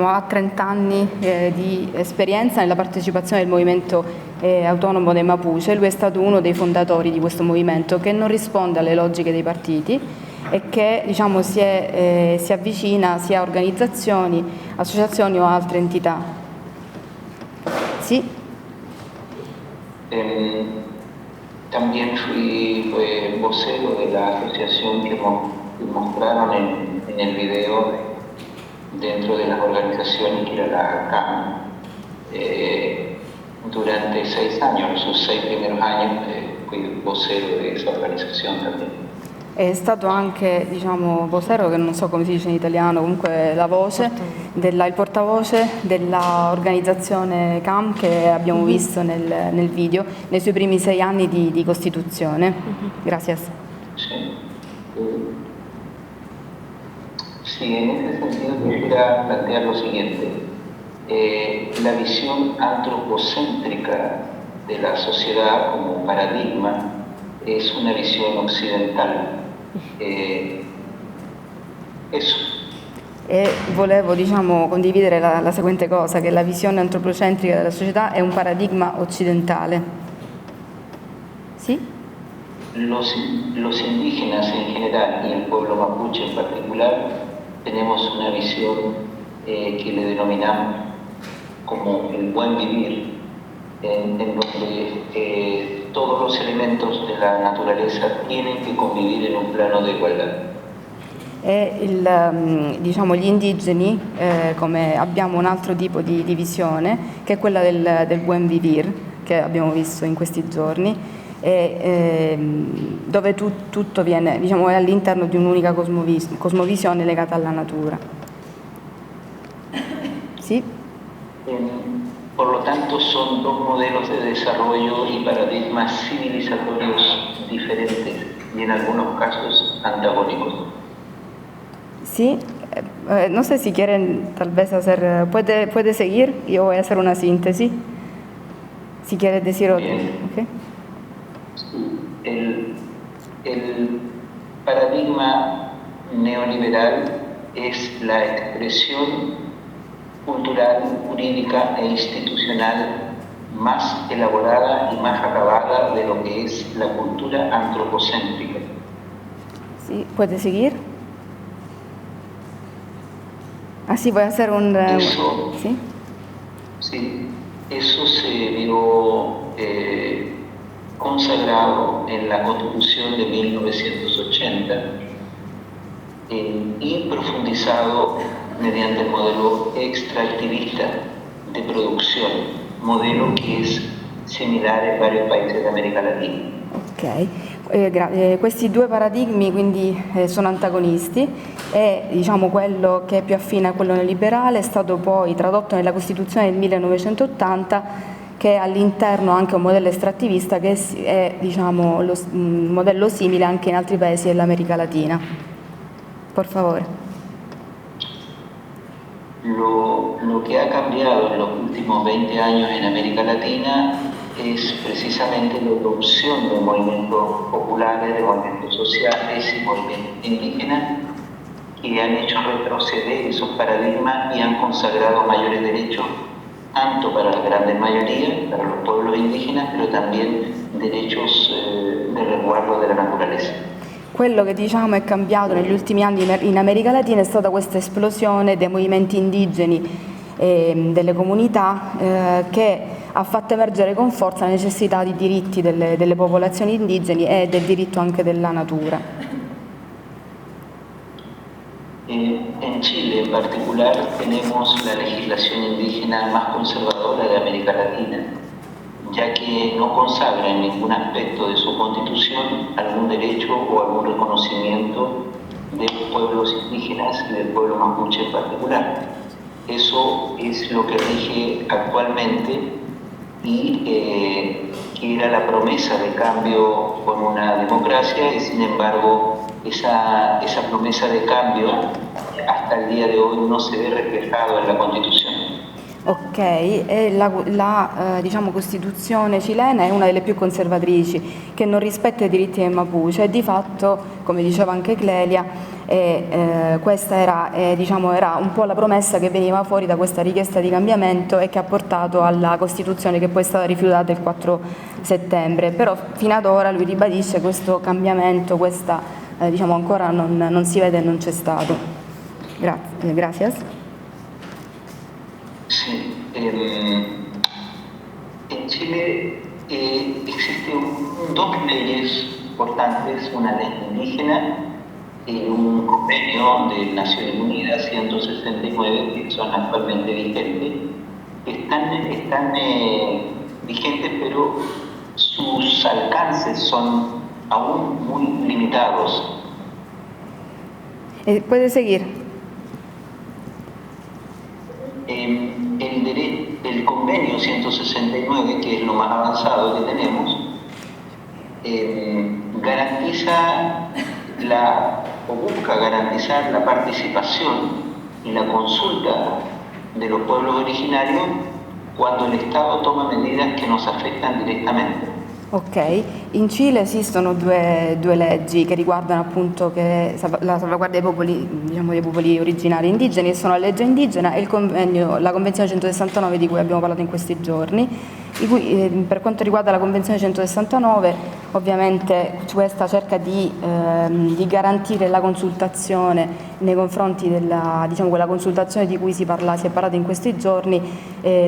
ha 30 anni di esperienza nella partecipazione al movimento autonomo dei Mapuche. Lui è stato uno dei fondatori di questo movimento che non risponde alle logiche dei partiti e che diciamo, si avvicina sia a organizzazioni, associazioni o altre entità. Sì? también fui vocero de la asociación que mostraron en el video dentro de las organizaciones que era la CAM durante 6 años, esos 6 primeros años fui vocero di esa organizzazione también. È stato anche, diciamo, vocero, che non so come si dice in italiano, comunque la voce, il portavoce dell'organizzazione CAM che abbiamo visto nel video, nei suoi primi 6 anni di costituzione. Gracias. Sí, en ese sentido quisiera plantear lo siguiente. La visión antropocéntrica de la sociedad como paradigma es una visión occidental. Eso. E volevo, diciamo, condividere la seguente cosa, che la visione antropocentrica della società è un paradigma occidentale. Sì? Los indígenas en general y el pueblo mapuche en particular tenemos una visión que le denominamos como el buen vivir, en donde todos los elementos de la naturaleza tienen che convivere in un plano di igualdad. E diciamo, gli indigeni, come abbiamo un altro tipo di visione, che è quella del buen vivir, che abbiamo visto in questi giorni, dove tutto viene, diciamo, è all'interno di un'unica cosmovisione legata alla natura. Sì? Por lo tanto, son dos modelos de desarrollo y paradigmas civilizatorios diferentes y en algunos casos antagónicos. Sí, no sé si quieren tal vez hacer, puede seguir, yo voy a hacer una síntesis, si quieres decir otro. Okay. El paradigma neoliberal es la expresión cultural, jurídica e institucional más elaborada y más acabada de lo que es la cultura antropocéntrica. Sí, ¿puede seguir? Así voy a hacer un... Eso, ¿sí? Sí, eso se vio consagrado en la Constitución de 1980 y profundizado mediante el modelo extractivista de producción, modelo che è similare in vari paesi d'America Latina. Ok, questi due paradigmi quindi sono antagonisti e diciamo quello che è più affine a quello neoliberale è stato poi tradotto nella Costituzione del 1980, che è all'interno anche un modello estrattivista che è diciamo, un modello simile anche in altri paesi dell'America Latina. Por favore. Lo que ha cambiado en los últimos 20 años en América Latina es precisamente la adopción de movimientos populares, de movimientos sociales y movimientos indígenas que han hecho retroceder esos paradigmas y han consagrado mayores derechos tanto para la grande mayoría, para los pueblos indígenas, pero también derechos de resguardo de la naturaleza. Quello che diciamo è cambiato negli ultimi anni in America Latina è stata questa esplosione dei movimenti indigeni e delle comunità che ha fatto emergere con forza la necessità di diritti delle popolazioni indigeni e del diritto anche della natura. En Chile en particular tenemos la legislación indígena más conservadora de América Latina, ya que no consagra en ningún aspecto de su constitución algún derecho o algún reconocimiento de los pueblos indígenas y del pueblo mapuche en particular. Eso es lo que rige actualmente y que era la promesa de cambio con una democracia y sin embargo esa promesa de cambio hasta el día de hoy no se ve reflejado en la Constitución. Ok, e la diciamo, Costituzione cilena è una delle più conservatrici, che non rispetta i diritti del Mapuche e di fatto, come diceva anche Clelia, questa era un po' la promessa che veniva fuori da questa richiesta di cambiamento e che ha portato alla Costituzione che poi è stata rifiutata il 4 settembre. Però fino ad ora lui ribadisce questo cambiamento, questa diciamo ancora non si vede e non c'è stato. Gracias. Sí, en Chile existen dos leyes importantes, una ley indígena y un convenio de Naciones Unidas 169 que son actualmente vigentes, están vigentes, pero sus alcances son aún muy limitados. Puede seguir. El convenio 169, que es lo más avanzado que tenemos, garantiza o busca garantizar la participación y la consulta de los pueblos originarios quando il Stato toma medidas che nos affettano direttamente. Ok, in Cile esistono due leggi che riguardano appunto la salvaguardia dei popoli, diciamo, dei popoli originari indigeni, che sono la legge indigena e la Convenzione 169 di cui abbiamo parlato in questi giorni, per quanto riguarda la Convenzione 169 ovviamente questa cerca di garantire la consultazione nei confronti quella consultazione di cui si è parlato in questi giorni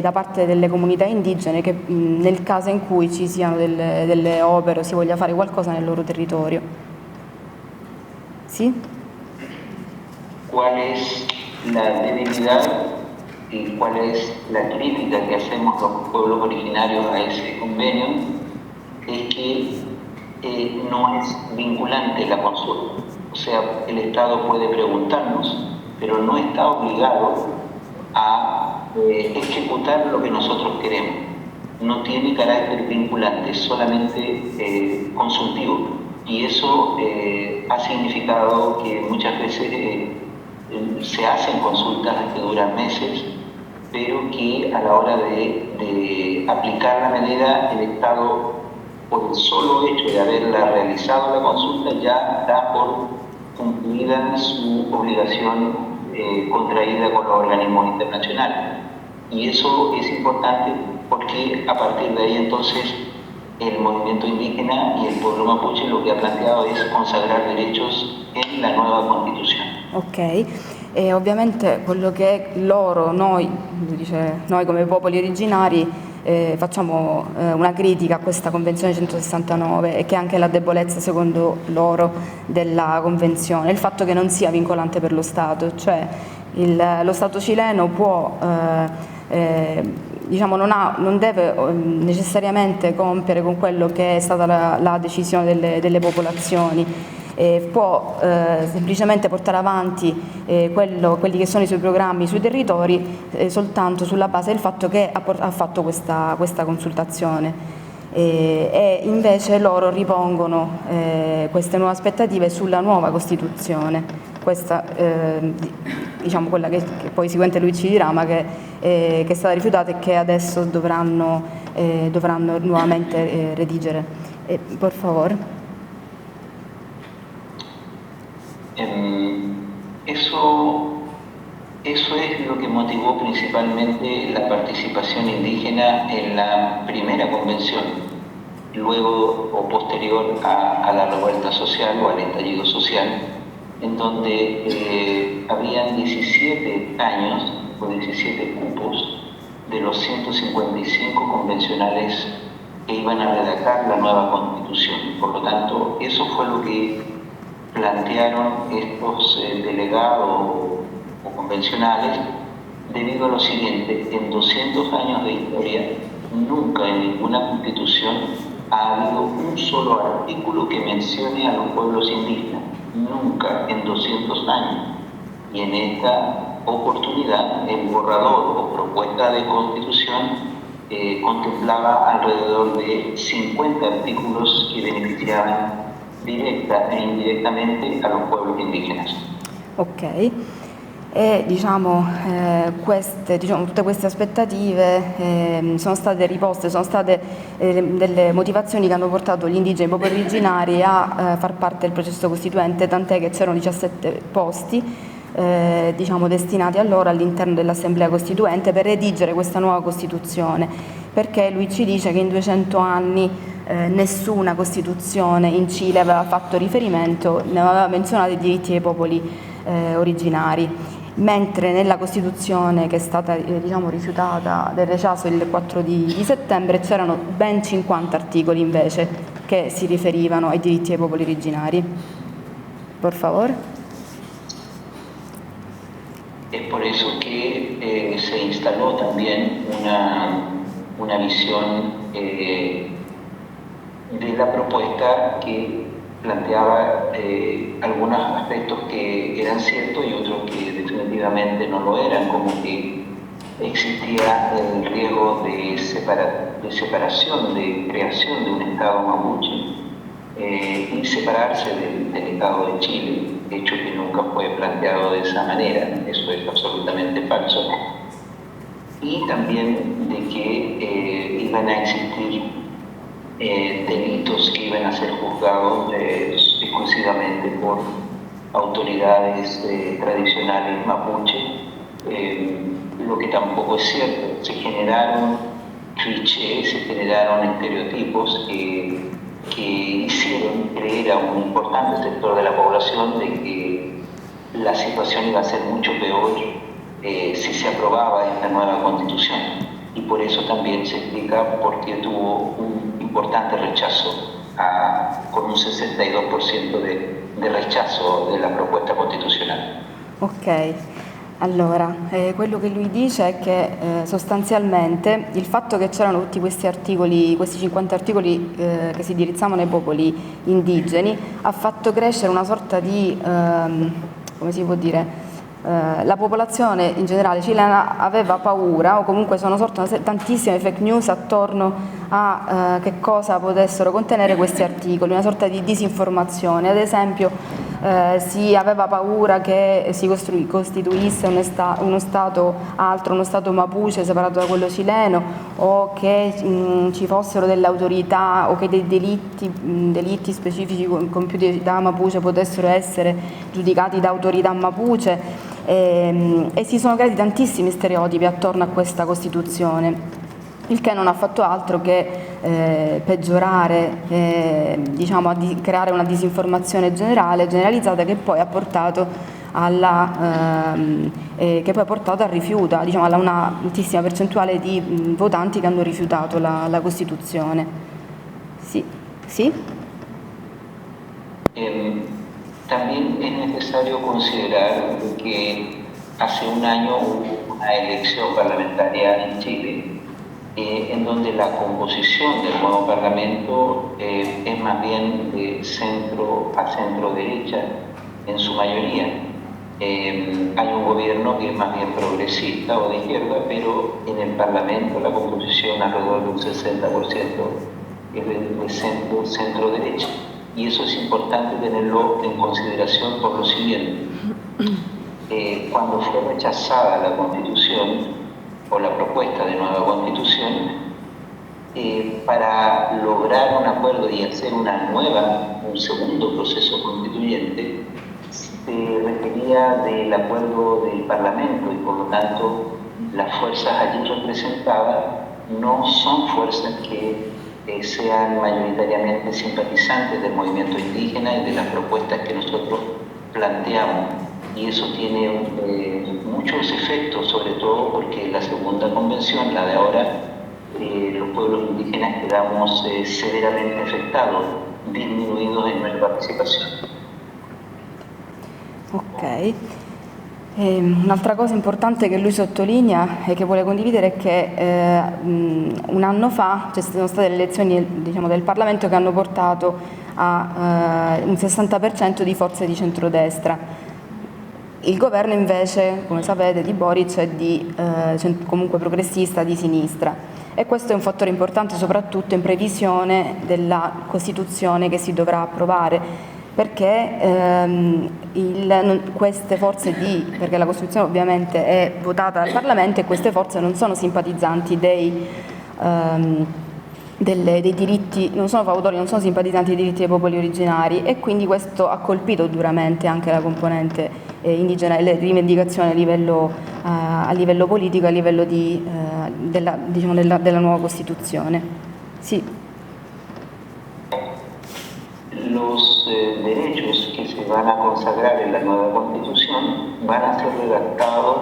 da parte delle comunità indigene che nel caso in cui ci siano delle opere o si voglia fare qualcosa nel loro territorio. Sì? ¿Cuál es la debilidad y cuál es la crítica que hacemos los pueblos originarios a ese convenio? Es que no es vinculante la consulta. O sea, el Estado puede preguntarnos, pero no está obligado a ejecutar lo que nosotros queremos. No tiene carácter vinculante, solamente consultivo. Y eso ha significado que muchas veces se hacen consultas que duran meses, pero que a la hora de aplicar la medida, el Estado, por el solo hecho de haberla realizado la consulta, ya da por cumplida su obligación contraída con los organismos internacionales. Y eso es importante porque a partir de ahí entonces el movimiento indígena y el pueblo mapuche lo che ha planteato è consagrar derechos en la nuova Constituzione. Ok, e ovviamente quello che noi come popoli originari facciamo una critica a questa Convenzione 169 e che è anche la debolezza secondo loro della Convenzione, il fatto che non sia vincolante per lo Stato, cioè lo Stato cileno può non deve necessariamente compiere con quello che è stata la decisione delle popolazioni, può semplicemente portare avanti quelli che sono i suoi programmi sui territori soltanto sulla base del fatto che ha fatto questa consultazione. E invece loro ripongono queste nuove aspettative sulla nuova Costituzione, questa quella che poi sicuramente lui ci dirà, ma che è stata rifiutata e che adesso dovranno nuovamente redigere. Per favore. Eso es lo que motivó principalmente la participación indígena en la primera convención, luego o posterior a la revuelta social o al estallido social, en donde habían 17 años o 17 cupos de los 155 convencionales que iban a redactar la nueva Constitución. Por lo tanto, eso fue lo que plantearon estos delegados o convencionales, debido a lo siguiente: en 200 años de historia, nunca en ninguna Constitución ha habido un solo artículo que mencione a los pueblos indígenas. Nunca en 200 años. Y en esta oportunidad el borrador o propuesta de constitución contemplaba alrededor de 50 artículos que beneficiaban directa e indirettamente a los pueblos indígenas. Ok, e tutte queste aspettative sono state riposte, sono state delle motivazioni che hanno portato gli indigeni, i popoli originari a far parte del processo costituente, tant'è che c'erano 17 posti destinati a loro all'interno dell'Assemblea Costituente per redigere questa nuova Costituzione, perché lui ci dice che in 200 anni nessuna Costituzione in Cile aveva fatto riferimento, ne aveva menzionato i diritti dei popoli originari. mentre nella Costituzione che è stata rifiutata del rechazo il 4 di settembre c'erano ben 50 articoli invece che si riferivano ai diritti dei popoli originari. Por favor. Es por eso que se instaló también una visión de la propuesta que planteaba algunos aspectos que eran ciertos y otros que definitivamente no lo eran, como que existía el riesgo de separación, de creación de un Estado mapuche y separarse del Estado de Chile, hecho que nunca fue planteado de esa manera, eso es absolutamente falso, y también de que iban a existir delitos que iban a ser juzgados exclusivamente por autoridades tradicionales mapuche, lo que tampoco es cierto. Se generaron clichés, se generaron estereotipos que hicieron creer a un importante sector de la población de que la situación iba a ser mucho peor si se aprobaba esta nueva constitución. Y por eso también se explica por qué tuvo un importante rechazo, con un 62% de rechazo della proposta costituzionale. Ok, allora, quello che lui dice è che sostanzialmente il fatto che c'erano tutti questi articoli, questi 50 articoli che si indirizzavano ai popoli indigeni, ha fatto crescere una sorta di, come si può dire, la popolazione in generale cilena aveva paura, o comunque sono sorte tantissime fake news attorno a che cosa potessero contenere questi articoli, una sorta di disinformazione. Ad esempio si aveva paura che si costituisse uno Stato altro, uno Stato mapuche separato da quello cileno, o che ci fossero delle autorità o che dei delitti specifici compiuti da mapuche potessero essere giudicati da autorità mapuche. E si sono creati tantissimi stereotipi attorno a questa Costituzione, il che non ha fatto altro che peggiorare, diciamo, a creare una disinformazione generalizzata che poi ha portato al rifiuto, diciamo, a una altissima percentuale di votanti che hanno rifiutato la Costituzione. Sì? Sì? También es necesario considerar que hace un año hubo una elección parlamentaria en Chile, en donde la composición del nuevo Parlamento es más bien de centro a centro derecha en su mayoría. Hay un gobierno que es más bien progresista o de izquierda, pero en el Parlamento la composición alrededor de un 60% es de centro derecha. Y eso es importante tenerlo en consideración por lo siguiente. Cuando fue rechazada la Constitución o la propuesta de nueva Constitución, para lograr un acuerdo y hacer un segundo proceso constituyente, se requería del acuerdo del Parlamento y por lo tanto las fuerzas allí representadas no son fuerzas que sean mayoritariamente simpatizantes del movimiento indígena y de las propuestas que nosotros planteamos. Y eso tiene muchos efectos, sobre todo porque la segunda convención, la de ahora, los pueblos indígenas quedamos severamente afectados, disminuidos en nuestra participación. Ok. Un'altra cosa importante che lui sottolinea e che vuole condividere è che un anno fa ci sono state le elezioni, diciamo, del Parlamento che hanno portato a un 60% di forze di centrodestra. Il governo invece, come sapete, di Boric è comunque progressista, di sinistra, e questo è un fattore importante soprattutto in previsione della Costituzione che si dovrà approvare, perché queste forze perché la Costituzione ovviamente è votata dal Parlamento e queste forze non sono simpatizzanti dei diritti, non sono fautori, non sono simpatizzanti dei diritti dei popoli originari, e quindi questo ha colpito duramente anche la componente indigena e le rivendicazioni a livello politico, a livello della nuova Costituzione. Sì. Los derechos que se van a consagrar en la nueva Constitución van a ser redactados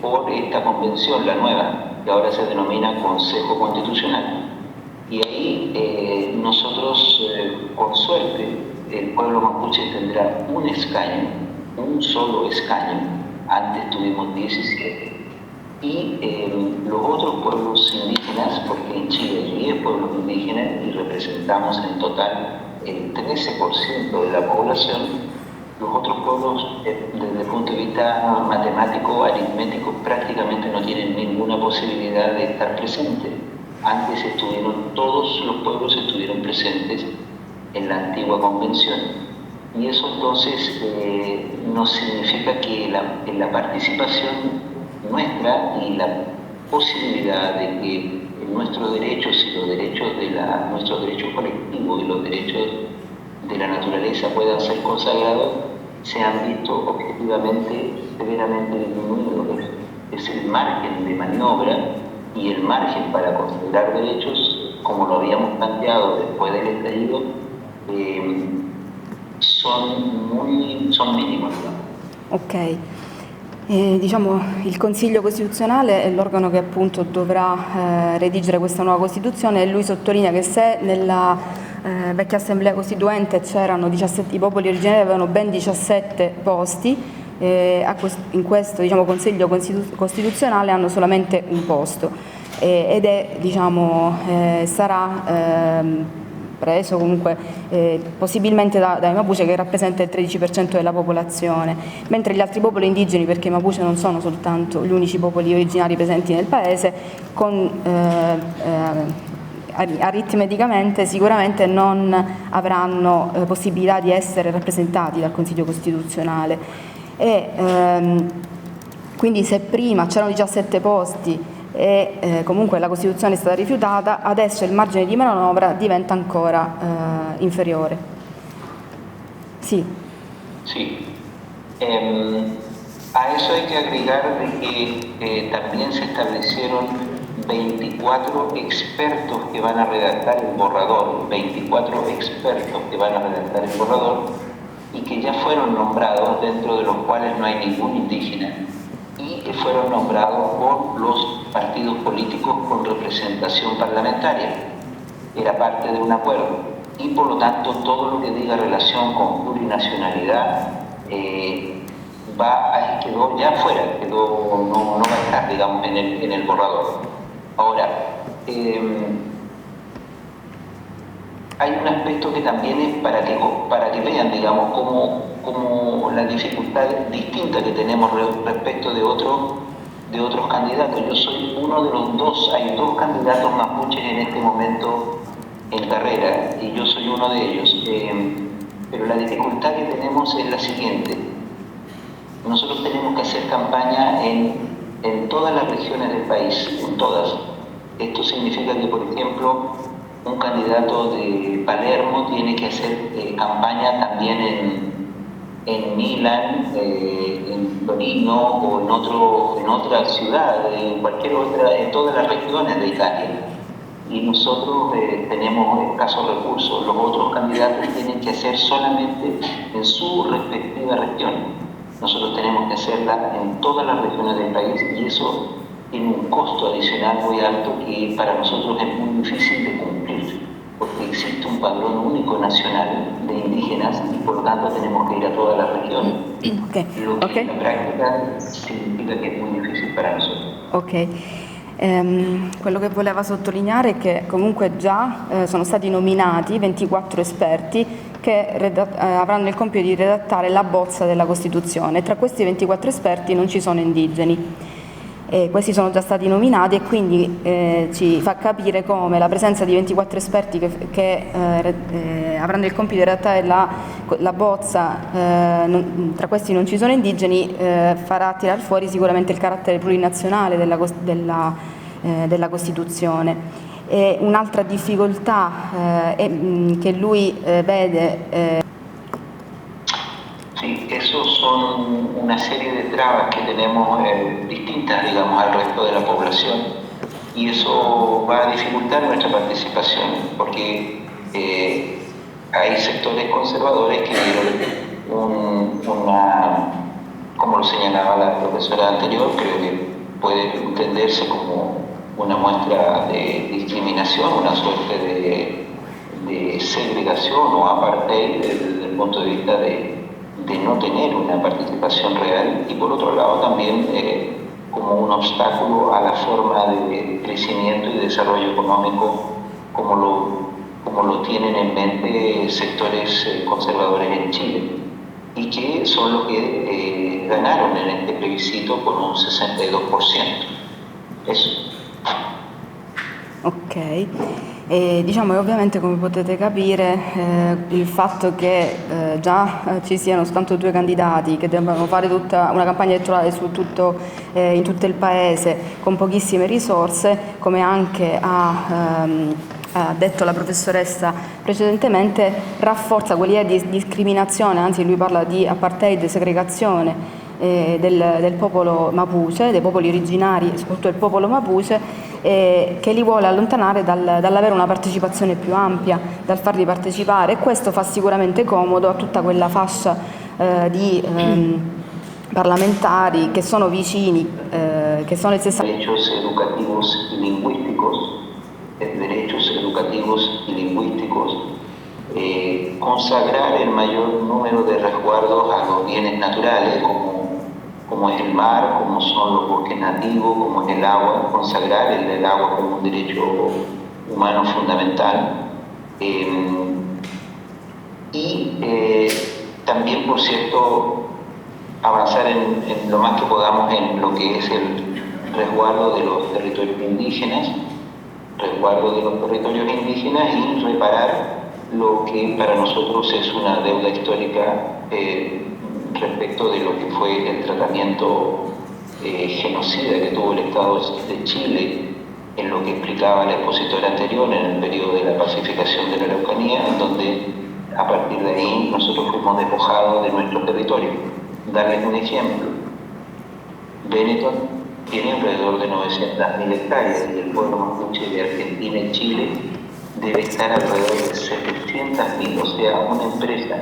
por esta convención, la nueva, que ahora se denomina Consejo Constitucional. Y ahí nosotros, con suerte, el pueblo mapuche tendrá un escaño, un solo escaño. Antes tuvimos 17. Y los otros pueblos indígenas, porque en Chile hay 10 pueblos indígenas y representamos en total el 13% de la población, los otros pueblos, desde el punto de vista matemático, aritmético, prácticamente no tienen ninguna posibilidad de estar presentes. Antes todos los pueblos estuvieron presentes en la antigua convención. Y eso entonces no significa que la participación nuestra y la posibilidad de que nuestros derechos y los derechos nuestros derechos colectivos y los derechos de la naturaleza puedan ser consagrados, se han visto objetivamente severamente disminuidos. Es el margen de maniobra y el margen para considerar derechos, como lo habíamos planteado después del estallido, son mínimos. Ok. Diciamo, il Consiglio Costituzionale è l'organo che appunto dovrà redigere questa nuova Costituzione, e lui sottolinea che se nella vecchia Assemblea Costituente c'erano 17, i popoli originari avevano ben 17 posti, in questo, diciamo, Consiglio Costituzionale hanno solamente un posto, ed è, diciamo, sarà preso comunque possibilmente dai Mapuche, che rappresenta il 13% della popolazione, mentre gli altri popoli indigeni, perché i Mapuche non sono soltanto gli unici popoli originari presenti nel paese, aritmeticamente sicuramente non avranno possibilità di essere rappresentati dal Consiglio Costituzionale. Quindi se prima c'erano 17 posti e comunque la Costituzione è stata rifiutata, adesso il margine di manovra diventa ancora inferiore. Sì. Sí. A eso hay que agregar de que también se establecieron 24 expertos que van a redactar el borrador, 24 expertos que van a redactar el borrador y que ya fueron nombrados, dentro de los cuales no hay ningún indígena, y que fueron nombrados por los partidos políticos con representación parlamentaria. Era parte de un acuerdo. Y por lo tanto, todo lo que diga relación con plurinacionalidad quedó ya fuera, no va a estar, digamos, en el borrador. Ahora, hay un aspecto que también es para que vean, digamos, como la dificultad distinta que tenemos respecto de otros candidatos. Yo soy uno de los dos, hay dos candidatos mapuches en este momento en carrera, y yo soy uno de ellos. Pero la dificultad que tenemos es la siguiente. Nosotros tenemos que hacer campaña en todas las regiones del país, en todas. Esto significa que, por ejemplo, un candidato de Palermo tiene que hacer campaña también en Milán, en Torino o en otra ciudad, en cualquier otra, en todas las regiones de Italia. Y nosotros tenemos escasos recursos. Los otros candidatos tienen que hacer solamente en su respectiva región. Nosotros tenemos que hacerla en todas las regiones del país, y eso tiene un costo adicional muy alto que para nosotros es muy difícil de cumplir, porque existe un padrón único nacional de indígenas y por lo tanto tenemos que ir a todas las regiones. Lo que en la práctica significa que è molto difficile per noi. Ok. Quello che voleva sottolineare è che comunque già sono stati nominati 24 esperti che avranno il compito di redattare la bozza della Costituzione. Tra questi 24 esperti non ci sono indigeni. Questi sono già stati nominati, e quindi ci fa capire come la presenza di 24 esperti che avranno il compito di redattare la bozza, tra questi non ci sono indigeni, farà tirar fuori sicuramente il carattere plurinazionale della Costituzione. E un'altra difficoltà che lui vede. Sí, esos son una serie de trabas que tenemos distintas, digamos, al resto de la población, y eso va a dificultar nuestra participación, porque hay sectores conservadores que dieron señalaba la profesora anterior, creo que puede entenderse como una muestra de discriminación, una suerte de segregación o apartheid desde el punto de vista de no tener una participación real, y por otro lado también como un obstáculo a la forma de crecimiento y desarrollo económico como lo tienen en mente sectores conservadores en Chile, y que son los que ganaron en este plebiscito con un 62%. Eso. Ok, diciamo che ovviamente, come potete capire, il fatto che già ci siano soltanto 2 candidati che debbano fare tutta una campagna elettorale in tutto il paese con pochissime risorse, come anche ha detto la professoressa precedentemente, rafforza quell'idea di discriminazione, anzi lui parla di apartheid, segregazione del popolo mapuche, dei popoli originari, soprattutto del popolo mapuche, che li vuole allontanare dall'avere una partecipazione più ampia, dal farli partecipare, e questo fa sicuramente comodo a tutta quella fascia di parlamentari che sono vicini, che sono il 60%. Derechos educativos y lingüísticos, consagrar el mayor número de resguardos a los bienes naturales, como es el mar, como son los bosques nativos, como es el agua, consagrar el agua como un derecho humano fundamental. También, por cierto, avanzar en lo más que podamos en lo que es el resguardo de los territorios indígenas, y reparar lo que para nosotros es una deuda histórica respecto de lo que fue el tratamiento genocida que tuvo el Estado de Chile, en lo que explicaba la expositora anterior en el periodo de la pacificación de la Araucanía, en donde a partir de ahí nosotros fuimos despojados de nuestro territorio. Darles un ejemplo: Benetton tiene alrededor de 900.000 hectáreas y el pueblo mapuche de Argentina y Chile debe estar alrededor de 700.000, o sea, una empresa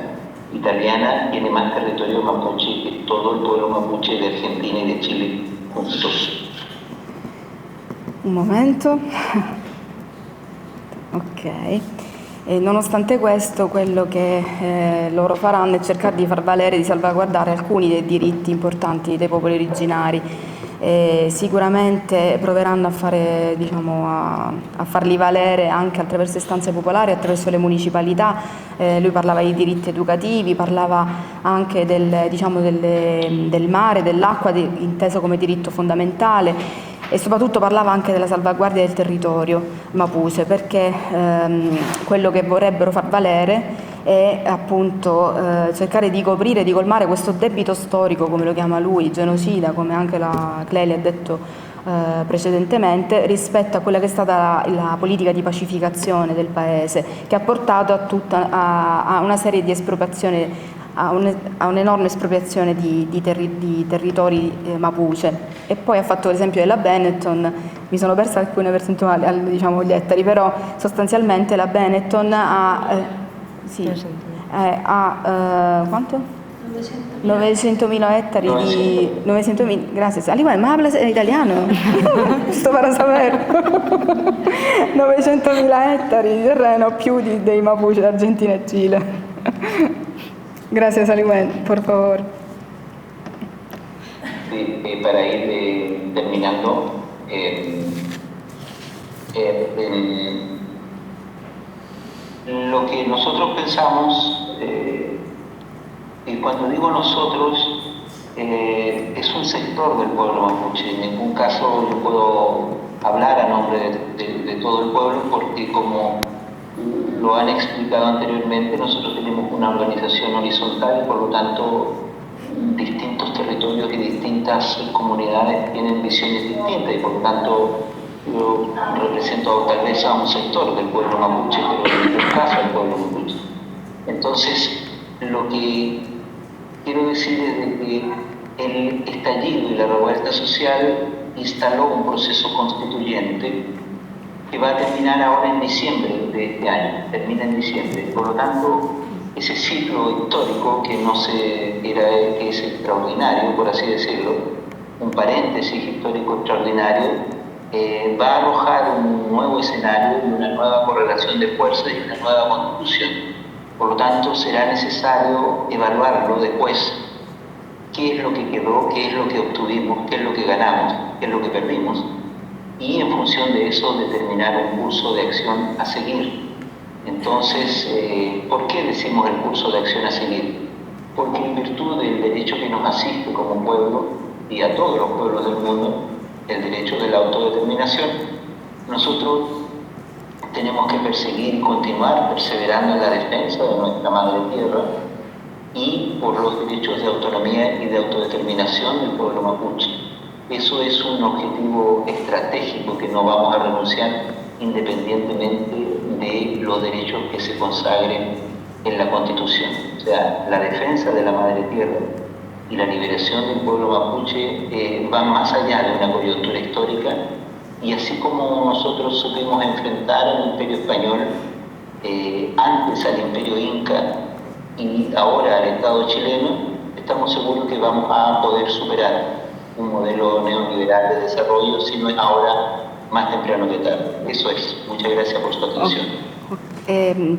italiana tiene más territorio mapuche que todo el pueblo mapuche de Argentina y de Chile juntos. Un momento. Ok. E nonostante questo, quello che loro faranno è cercare di far valere, di salvaguardare alcuni dei diritti importanti dei popoli originari. Sicuramente proveranno a fare, a farli valere anche attraverso istanze popolari, attraverso le municipalità. Lui parlava di diritti educativi, parlava anche del mare, dell'acqua, inteso come diritto fondamentale, e soprattutto parlava anche della salvaguardia del territorio mapuche, perché quello che vorrebbero far valere è appunto cercare di coprire, di colmare questo debito storico, come lo chiama lui, genocida, come anche la Cleli ha detto precedentemente, rispetto a quella che è stata la politica di pacificazione del paese, che ha portato a una serie di espropriazioni, a un'enorme espropriazione di territori mapuche. E poi ha fatto l'esempio della Benetton. Mi sono persa alcune percentuali, gli ettari, però sostanzialmente la Benetton ha quanto? 900.000 ettari di 900.000, gracias. Ma hablas italiano? Sto para saber. 900.000 ettari di terreno più dei mapuche d'Argentina e Cile. Gracias, Aliwen, por favor. Sí, para ir terminando, lo que nosotros pensamos, y cuando digo nosotros, es un sector del pueblo mapuche. En ningún caso yo puedo hablar a nombre de todo el pueblo, porque como lo han explicado anteriormente, nosotros tenemos una organización horizontal y por lo tanto distintos territorios y distintas comunidades tienen visiones distintas, y por lo tanto yo represento tal vez a un sector del pueblo mapuche, pero en ningún caso al pueblo mapuche. Entonces, lo que quiero decir es de que el estallido y la revuelta social instaló un proceso constituyente que va a terminar ahora en diciembre de este año, termina en diciembre. Por lo tanto, ese ciclo histórico que que es extraordinario, por así decirlo, un paréntesis histórico extraordinario, va a arrojar un nuevo escenario y una nueva correlación de fuerzas y una nueva constitución. Por lo tanto, será necesario evaluarlo después. ¿Qué es lo que quedó? ¿Qué es lo que obtuvimos? ¿Qué es lo que ganamos? ¿Qué es lo que perdimos? Y en función de eso determinar un curso de acción a seguir. Entonces, ¿por qué decimos el curso de acción a seguir? Porque en virtud del derecho que nos asiste como pueblo y a todos los pueblos del mundo, el derecho de la autodeterminación, nosotros tenemos que perseguir y continuar perseverando en la defensa de nuestra madre tierra y por los derechos de autonomía y de autodeterminación del pueblo mapuche. Eso es un objetivo estratégico que no vamos a renunciar independientemente de los derechos que se consagren en la Constitución. O sea, la defensa de la madre tierra y la liberación del pueblo mapuche van más allá de una coyuntura histórica, y así como nosotros supimos enfrentar al Imperio Español, antes al Imperio Inca y ahora al Estado chileno, estamos seguros que vamos a poder superar un modelo neoliberal de desarrollo, si no es ahora, más temprano che tardi. Eso es. Muchas gracias por su attenzione.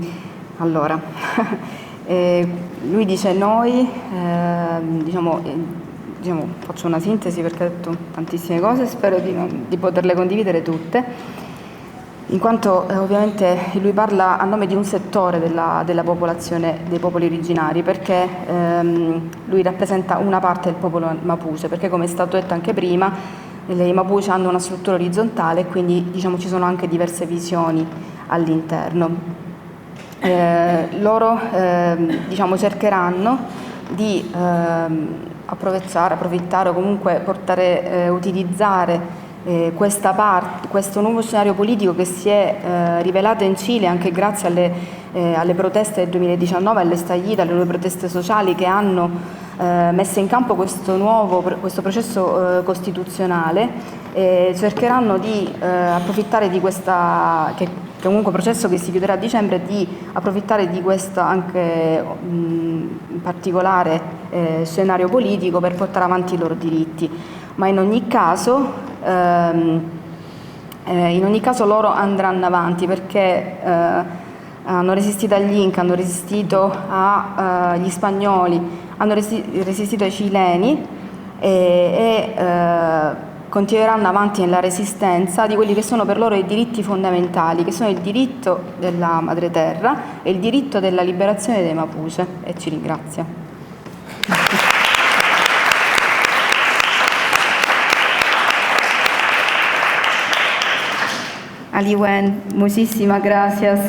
Allora, lui dice noi, diciamo, faccio una sintesi perché ha detto tantissime cose, spero di poterle condividere tutte, in quanto ovviamente lui parla a nome di un settore della popolazione dei popoli originari, perché lui rappresenta una parte del popolo mapuche, perché come è stato detto anche prima, i Mapuche hanno una struttura orizzontale e quindi diciamo, ci sono anche diverse visioni all'interno. Loro diciamo, cercheranno di approfittare o comunque utilizzare questo nuovo scenario politico che si è rivelato in Cile anche grazie alle proteste del 2019, all'estallido, alle nuove proteste sociali che hanno messo in campo questo processo costituzionale. Cercheranno di approfittare di questa, che è comunque un processo che si chiuderà a dicembre, di approfittare di questo anche in particolare scenario politico per portare avanti i loro diritti. Ma in ogni caso loro andranno avanti perché hanno resistito agli Inca, hanno resistito agli spagnoli, hanno resistito ai cileni e continueranno avanti nella resistenza di quelli che sono per loro i diritti fondamentali, che sono il diritto della madre terra e il diritto della liberazione dei Mapuche. E ci ringrazio. Ali Wen, muchísimas gracias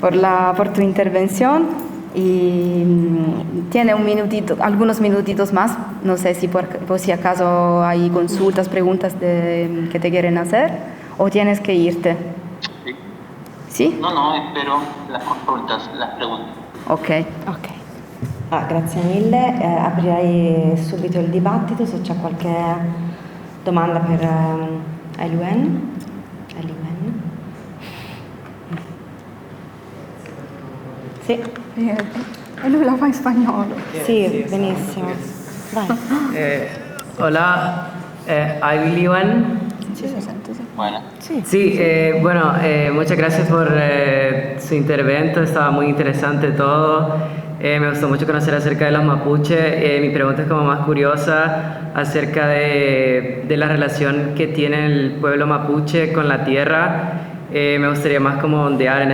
por tu intervención. Y tiene algunos minutitos más. No sé si acaso hay consultas, preguntas que te quieren hacer o tienes que irte. Sí. ¿Sí? No, espero las consultas, las preguntas. Ok. Grazie mille. Aprirei subito il dibattito se c'è qualche domanda per Eliwen. Sì. E lui la fa in spagnolo. Sì, benissimo. Vai. Hola, Eliwen. Sí, se siente, sí. Bueno. Sí, bueno, muchas gracias por su intervento, estaba muy interesante todo. Me gustó mucho conocer acerca de los mapuches. Mi pregunta es como más curiosa acerca de la relación que tiene el pueblo mapuche con la tierra. Me gustaría más como ondear en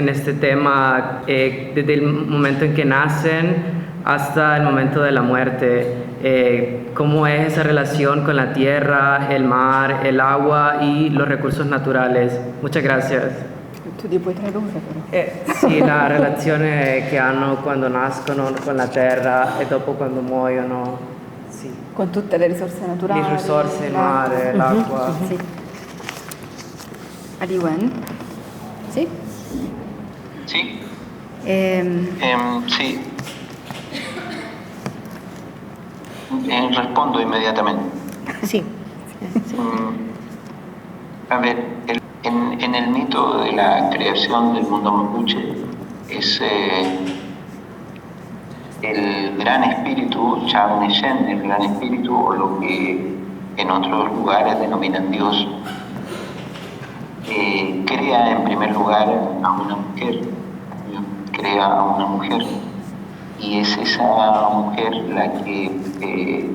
este tema desde el momento en que nacen hasta el momento de la muerte. ¿Cómo es esa relación con la tierra, el mar, el agua y los recursos naturales? Muchas gracias. Tu ti puoi tradurre però. Sì, la relazione che hanno quando nascono con la terra e dopo quando muoiono. Sì. Con tutte le risorse naturali. Le risorse, il mare, l'acqua. Sì. Aliwen? Sì? Sì. Sì. Rispondo inmediatamente. Sì. A ver, en el mito de la creación del mundo mapuche es el gran espíritu, 𝘠𝘰𝘰𝘷𝘰, el gran espíritu, o lo que en otros lugares denominan Dios, crea en primer lugar a una mujer, crea a una mujer, y es esa mujer la que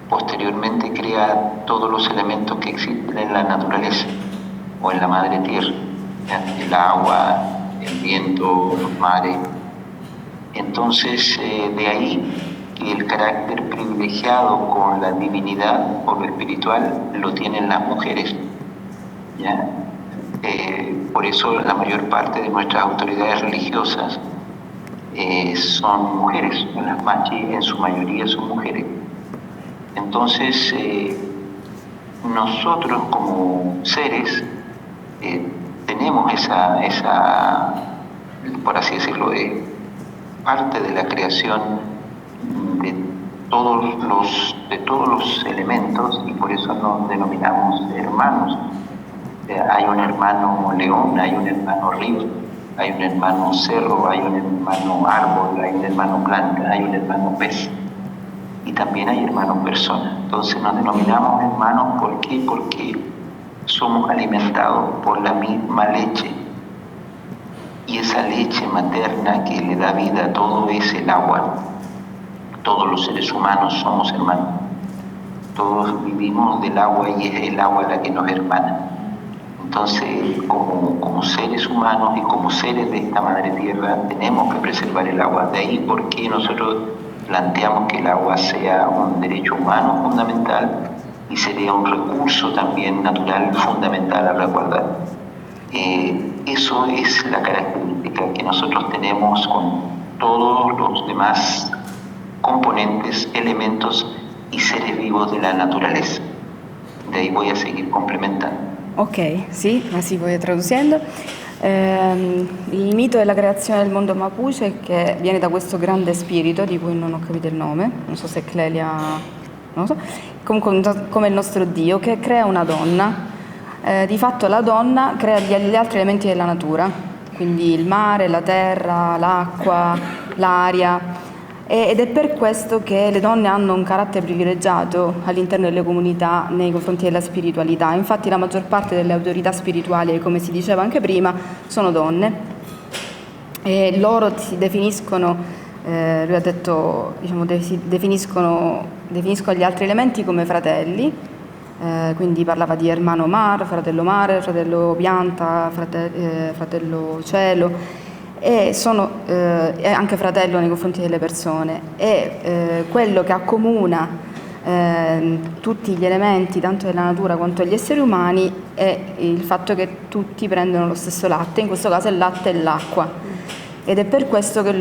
posteriormente crea todos los elementos que existen en la naturaleza o en la madre tierra, el agua, el viento, los mares. Entonces, de ahí que el carácter privilegiado con la divinidad o lo espiritual lo tienen las mujeres, ¿ya? Por eso la mayor parte de nuestras autoridades religiosas son mujeres, las machis en su mayoría son mujeres. Entonces, nosotros como seres tenemos esa, por así decirlo, parte de la creación de todos los elementos, y por eso nos denominamos hermanos. Hay un hermano león, hay un hermano río, hay un hermano cerro, hay un hermano árbol, hay un hermano planta, hay un hermano pez, y también hay hermanos personas. Entonces nos denominamos hermanos, ¿por qué? Porque somos alimentados por la misma leche, y esa leche materna que le da vida a todo es el agua. Todos los seres humanos somos hermanos, todos vivimos del agua y es el agua la que nos hermana. Entonces, como seres humanos y como seres de esta madre tierra, tenemos que preservar el agua. De ahí por qué nosotros planteamos que el agua sea un derecho humano fundamental y sería un recurso también natural fundamental a resguardar. Eso es la característica que nosotros tenemos con todos los demás componentes, elementos y seres vivos de la naturaleza. De ahí voy a seguir complementando. Ok, sì, sì, voy traducendo. Il mito della creazione del mondo Mapuche, che viene da questo grande spirito di cui non ho capito il nome, non so se Clelia, non lo so, comunque come il nostro Dio, che crea una donna. Di fatto la donna crea gli altri elementi della natura, quindi il mare, la terra, l'acqua, l'aria, ed è per questo che le donne hanno un carattere privilegiato all'interno delle comunità nei confronti della spiritualità. Infatti la maggior parte delle autorità spirituali, come si diceva anche prima, sono donne, e loro si definiscono, lui ha detto, diciamo, definiscono gli altri elementi come fratelli, quindi parlava di hermano mare, fratello pianta, fratello cielo, e sono anche fratello nei confronti delle persone, e quello che accomuna tutti gli elementi, tanto della natura quanto degli esseri umani, è il fatto che tutti prendono lo stesso latte, in questo caso il latte e l'acqua, ed è per questo che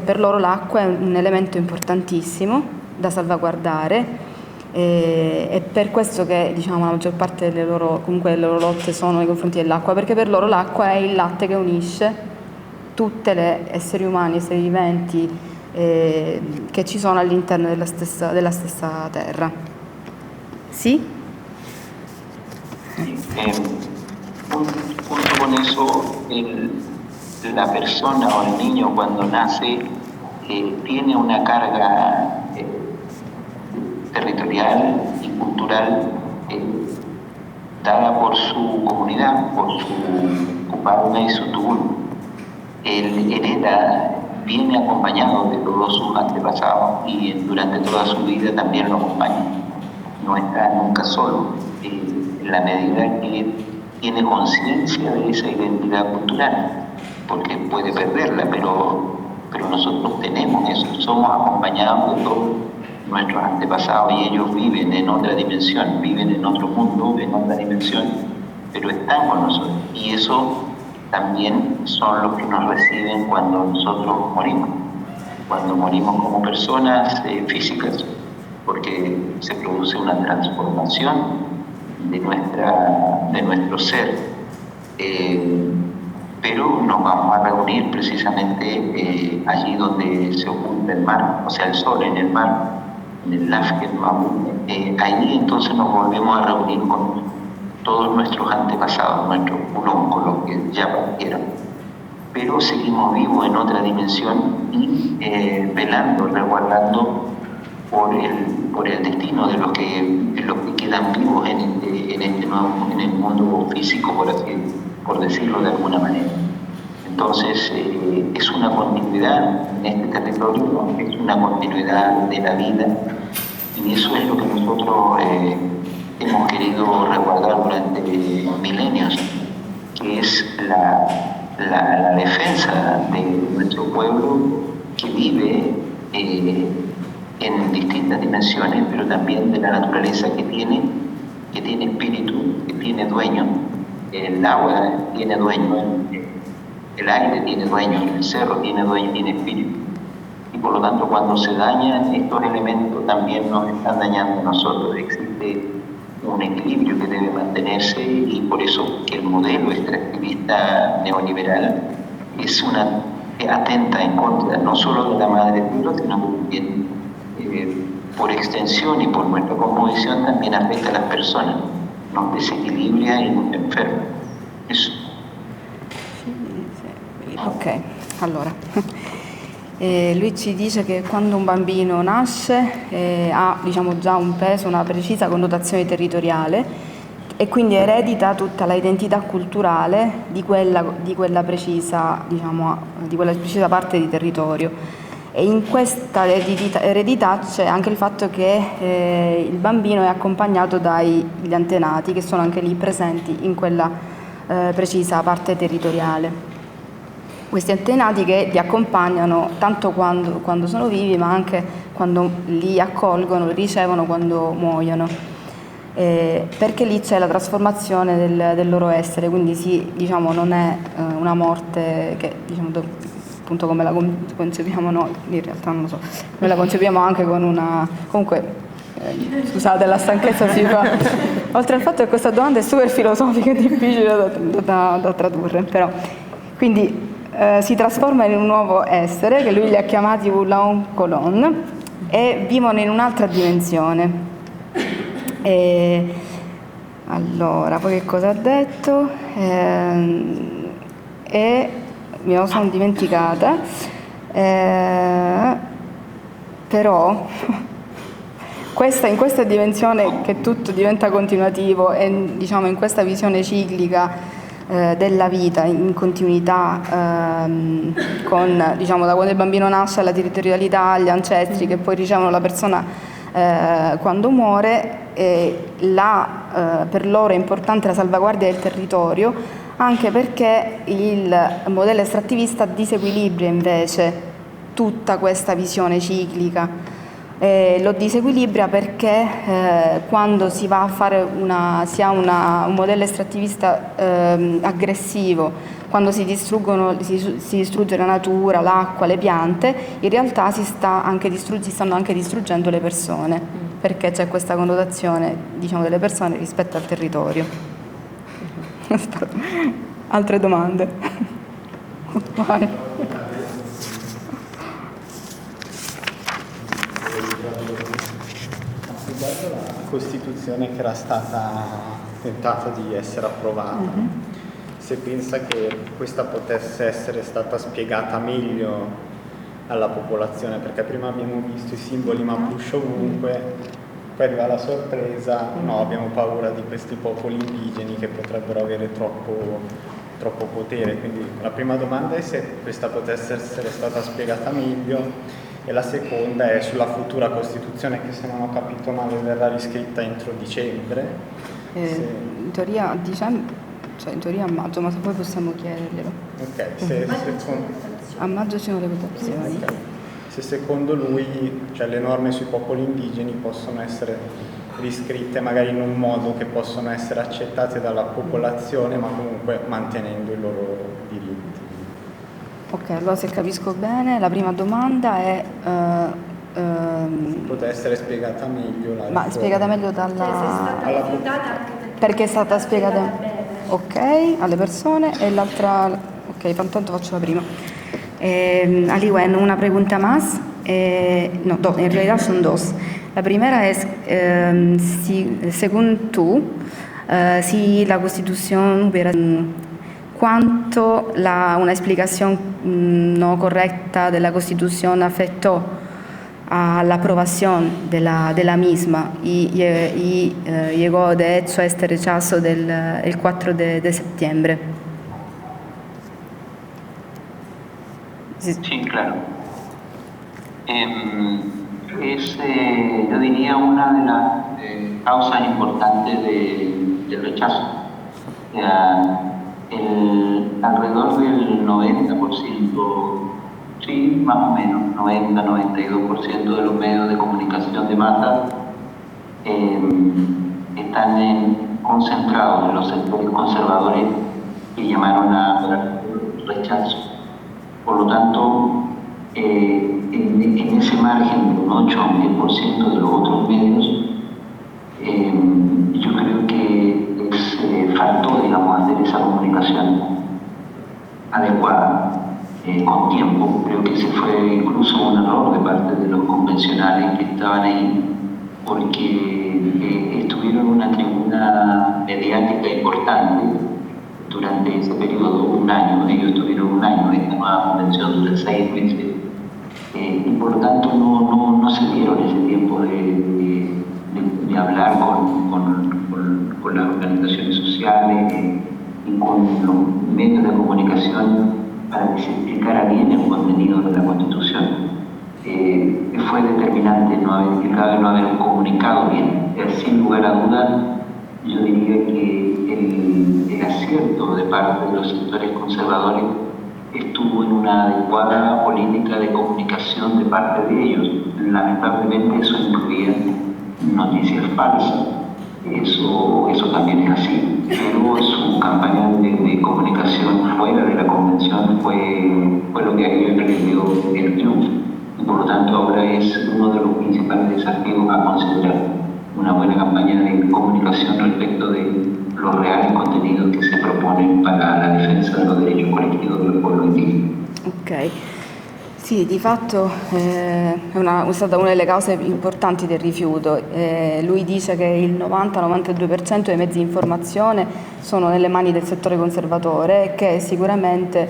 per loro l'acqua è un elemento importantissimo da salvaguardare. È per questo che, diciamo, la maggior parte delle loro lotte sono nei confronti dell'acqua, perché per loro l'acqua è il latte che unisce tutte le esseri umani, esseri viventi che ci sono all'interno della stessa terra. Sì? Junto con eso, la persona o el niño cuando nace tiene una carga territorial y cultural dada por su comunidad, por su cupagna y su tubún. Él viene acompañado de todos sus antepasados y durante toda su vida también lo acompaña. No está nunca solo, en la medida que tiene conciencia de esa identidad cultural, porque puede perderla, pero nosotros tenemos eso, somos acompañados de todos nuestros antepasados y ellos viven en otra dimensión, viven en otro mundo, en otra dimensión, pero están con nosotros, y eso también son los que nos reciben cuando nosotros morimos. Cuando morimos como personas físicas, porque se produce una transformación de nuestro ser. Pero nos vamos a reunir precisamente allí donde se oculta el mar, o sea, el sol en el mar, en el 𝘯𝘰𝘰𝘷𝘰. Ahí entonces nos volvemos a reunir con todos nuestros antepasados, nuestros con los que ya partieron. pero seguimos vivos en otra dimensión y velando, resguardando por el destino de los que quedan vivos en el mundo físico, por decirlo de alguna manera. Entonces, es una continuidad en este territorio, es una continuidad de la vida, y eso es lo que nosotros hemos querido resguardar durante milenios, que es la defensa de nuestro pueblo que vive en distintas dimensiones, pero también de la naturaleza que tiene espíritu, que tiene dueño. El agua tiene dueño, el aire tiene dueño, el cerro tiene dueño, tiene espíritu. Y por lo tanto, cuando se dañan estos elementos, también nos están dañando a nosotros. Existe un equilibrio que debe mantenerse, y por eso que el modelo extractivista neoliberal atenta en contra no solo de la madre tierra, sino también por extensión y por nuestra composición también afecta a las personas, nos desequilibra y nos enferma. Eso. Ok, allora. Lui ci dice che quando un bambino nasce ha, diciamo, già un peso, una precisa connotazione territoriale, e quindi eredita tutta la identità culturale di quella precisa, diciamo, di quella precisa parte di territorio. E in questa eredità c'è anche il fatto che il bambino è accompagnato dagli antenati, che sono anche lì presenti in quella precisa parte territoriale. Questi antenati che li accompagnano tanto quando sono vivi, ma anche quando li accolgono, li ricevono quando muoiono, perché lì c'è la trasformazione del loro essere, quindi diciamo, non è una morte che, diciamo, appunto come la concepiamo noi, in realtà non lo so, noi la concepiamo anche con una, comunque scusate la stanchezza si fa, oltre al fatto che questa domanda è super filosofica e difficile da tradurre, però quindi si trasforma in un nuovo essere che lui li ha chiamati 𝘠𝘢𝘵𝘪𝘵𝘮 e vivono in un'altra dimensione. Allora, poi che cosa ha detto? Me lo sono dimenticata, però in questa dimensione che tutto diventa continuativo e, diciamo, in questa visione ciclica della vita in continuità con, diciamo, da quando il bambino nasce alla territorialità, agli ancestri che poi ricevono la persona quando muore, per loro è importante la salvaguardia del territorio, anche perché il modello estrattivista disequilibra invece tutta questa visione ciclica. Lo disequilibra perché quando si va a fare un modello estrattivista aggressivo, quando si distrugge la natura, l'acqua, le piante, in realtà si stanno anche distruggendo le persone, perché c'è questa connotazione, diciamo, delle persone rispetto al territorio. Altre domande? Vai. Riguardo la Costituzione che era stata tentata di essere approvata, se pensa che questa potesse essere stata spiegata meglio alla popolazione, perché prima abbiamo visto i simboli mapuche ovunque, poi arriva la sorpresa, no, abbiamo paura di questi popoli indigeni che potrebbero avere troppo potere, quindi la prima domanda è se questa potesse essere stata spiegata meglio. E la seconda è sulla futura Costituzione che, se non ho capito male, verrà riscritta entro dicembre. In teoria a dicembre, cioè in teoria a maggio, ma se poi possiamo chiederglielo. Ok, a maggio ci sono le votazioni. Okay. Se secondo lui, cioè, le norme sui popoli indigeni possono essere riscritte magari in un modo che possono essere accettate dalla popolazione, ma comunque mantenendo i loro diritti. Ok, allora se capisco bene, la prima domanda è... Potrebbe essere spiegata meglio la ma spiegata meglio dalla... Cioè, se è stata rifiutata anche perché è stata spiegata... Ok, alle persone, e l'altra... Ok, tanto faccio la prima. Aliwen, una pregunta más. No, en realidad son dos. La primera es, según tú, si la Constitución hubiera... cuánto una explicación no correcta de la Constitución afectó a la aprobación de la misma y llegó de hecho a este rechazo el 4 de septiembre. Sí, claro. Yo diría una de las causas importantes del rechazo. Alrededor del 90%, sí, más o menos, 90-92% de los medios de comunicación de masa están concentrados en los sectores conservadores que llamaron a rechazo. Por lo tanto, en ese margen de un 8 a un 10% de los otros medios, yo creo que faltó, digamos, hacer esa comunicación adecuada, con tiempo. Creo que ese fue incluso un error de parte de los convencionales que estaban ahí, porque estuvieron en una tribuna mediática importante durante ese periodo, un año. Ellos tuvieron un año, esta nueva convención dura 6 meses, y por lo tanto no se dieron ese tiempo de hablar con las organizaciones sociales y con los medios de comunicación para que se explicara bien el contenido de la Constitución. Fue determinante no haber explicado y no haber comunicado bien. Sin lugar a dudas, yo diría que el acierto de parte de los sectores conservadores estuvo en una adecuada política de comunicación de parte de ellos. Lamentablemente eso incluía noticias falsas. Eso también es así, pero su campaña de comunicación fuera de la convención fue lo que a ellos les dio el triunfo. Y por lo tanto ahora es uno de los principales desafíos a considerar, una buena campaña de comunicación respecto de los reales contenidos que se proponen para la defensa de los derechos colectivos del pueblo indígena. Ok. Sì, di fatto è stata una delle cause importanti del rifiuto. Lui dice che il 90-92% dei mezzi di informazione sono nelle mani del settore conservatore e che sicuramente